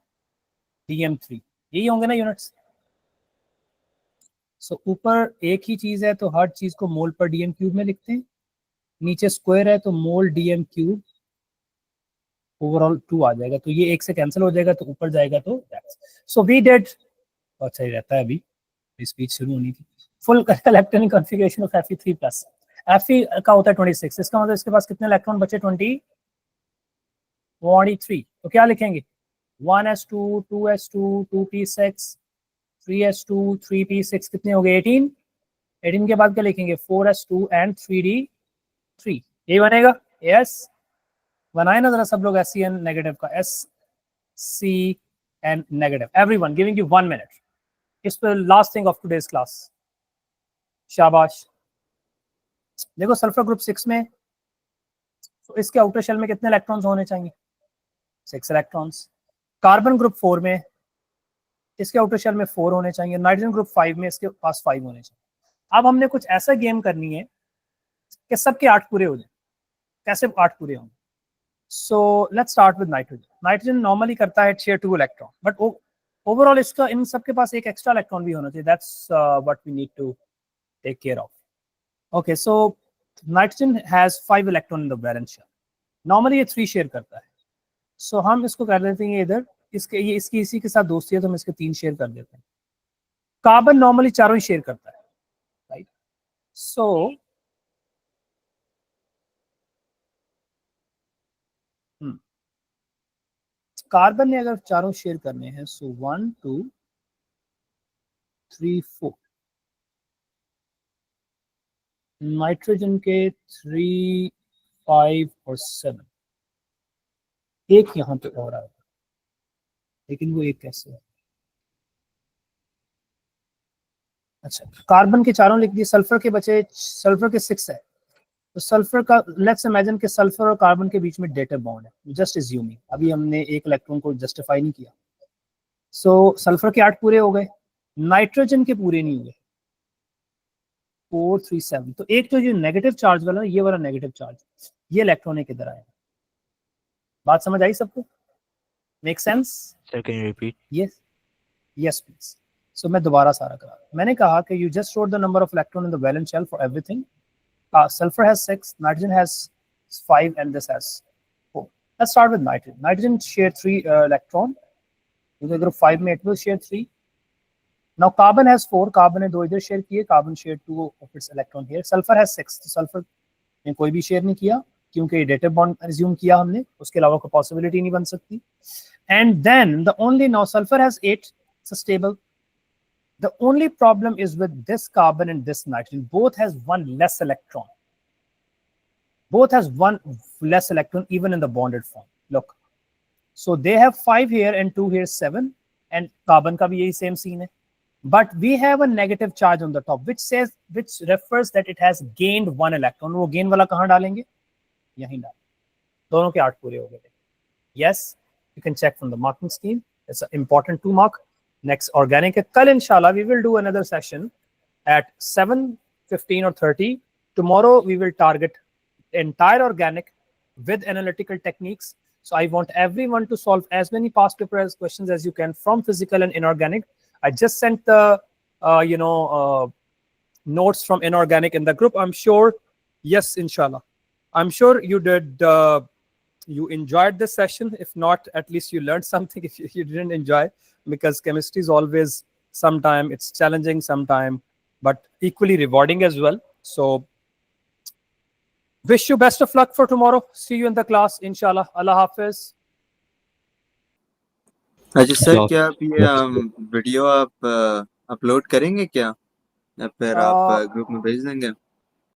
dm3, यही होंगे ना यूनिट्स। सो ऊपर एक ही चीज है तो हर चीज को मोल पर डीएम क्यूब में लिखते हैं, नीचे स्क्वायर है तो मोल डीएम क्यूब ओवरऑल 2 आ जाएगा, तो ये एक से कैंसिल हो जाएगा, तो ऊपर जाएगा तो सो वी डिड। अच्छा ही रहता है, अभी स्पीच शुरू होनी थी। Full electronic configuration of Fe3+। Fe का होता है 26, इसका मतलब इसके पास कितने इलेक्ट्रॉन बचे? 23। तो क्या लिखेंगे? 1s2 2s2 2p6 3s2 3p6 कितने हो गए? 18 के बाद क्या लिखेंगे? 4s2 एंड 3d3, यही बनेगा। यस, बनाए ना जरा सब लोग SCN नेगेटिव का, SCN negative. Everyone giving you 1 minute. इस पर last thing of today's class, शाबाश। देखो सल्फर ग्रुप 6 में, तो इसके आउटर शेल में कितने इलेक्ट्रॉन्स होने चाहिए? 6 इलेक्ट्रॉन्स। कार्बन ग्रुप 4 में, इसके आउटर शेल में 4 होने चाहिए। नाइट्रोजन ग्रुप 5 में इसके पास 5 होने चाहिए। अब हमने कुछ ऐसा गेम करनी है कि सबके 8 पूरे हो जाए। कैसे 8 पूरे होंगे? So let's start with nitrogen. Nitrogen normally करता है शेयर 2 इलेक्ट्रॉन, बट ओवरऑल इसका इन सबके पास एक एक्स्ट्रा इलेक्ट्रॉन भी होना चाहिए। That's what we need to take care of. Okay, so nitrogen has 5 electron in the valence shell. Normally ये 3 share करता है, सो हम इसको कर देते हैं इधर, ये इसकी इसी के साथ दोस्ती है तो हम इसके 3 शेयर कर देते हैं। कार्बन नॉर्मली 4 ही शेयर करता है, राइट? सो कार्बन ने अगर 4 शेयर करने हैं, सो 1 2 3 4। नाइट्रोजन के 3 5 और 7, एक यहाँ पे और आएगा, लेकिन वो एक कैसे है? अच्छा, कार्बन के 4 लिख दिए, सल्फर के बचे, सल्फर के 6 है, तो सल्फर का लेट्स इमेजिन कि सल्फर और कार्बन के बीच में डेटर बॉन्ड है। जस्ट एज्यूमिंग, अभी हमने एक इलेक्ट्रॉन को जस्टिफाई नहीं किया। सो सल्फर के 8 पूरे हो गए, नाइट्रोजन के पूरे नहीं हुए, 4 3 7। तो एक तो जो नेगेटिव चार्ज वाला, ये वाला नेगेटिव चार्ज, ये इलेक्ट्रॉन एक इधर आएगा। बात समझ आई सबको? Make sense? Sir, can you repeat? Yes, yes please. So मैं दोबारा सारा करा, मैंने कहा कि you just wrote the number of electron in the valence shell for everything. Sulfur has 6, nitrogen has 5, and this has 4. Let's start with nitrogen. Nitrogen share 3 electron. In the group 5 में it will share 3. Now carbon has 4, carbon ने 2 इधर share किए, carbon share 2 of its electron here. Sulfur has 6, तो sulfur ने कोई भी share नहीं किया क्योंकि dative bond assume किया हमने, उसके अलावा कोई possibility नहीं बन सकती. And then the only, now sulfur has 8, it's stable. The only problem is with this carbon and this nitrogen. Both has one less electron. Both has one less electron even in the bonded form. Look. So they have 5 here and 2 here, 7. And carbon का भी यही same scene है. But we have a negative charge on the top, which refers that it has gained 1 electron. वो gain वाला कहाँ डालेंगे? यहीं डालेंगे. दोनों के 8 पूरे हो गए. Yes, you can check from the marking scheme. It's an important 2 mark. Next organic. Kal inshallah we will do another session at 7:15 or 30. Tomorrow we will target entire organic with analytical techniques. So I want everyone to solve as many past paper questions as you can from physical and inorganic. I just sent the notes from inorganic in the group. I'm sure, yes, inshallah. I'm sure you did. You enjoyed this session. If not, at least you learned something. If you didn't enjoy, because chemistry is always, sometime it's challenging, sometime, but equally rewarding as well. So wish you best of luck for tomorrow. See you in the class, inshallah. Allah Hafiz. अच्छा sir, Lost. क्या आप ये video आप upload करेंगे क्या, या फिर आप ग्रुप में भेज देंगे?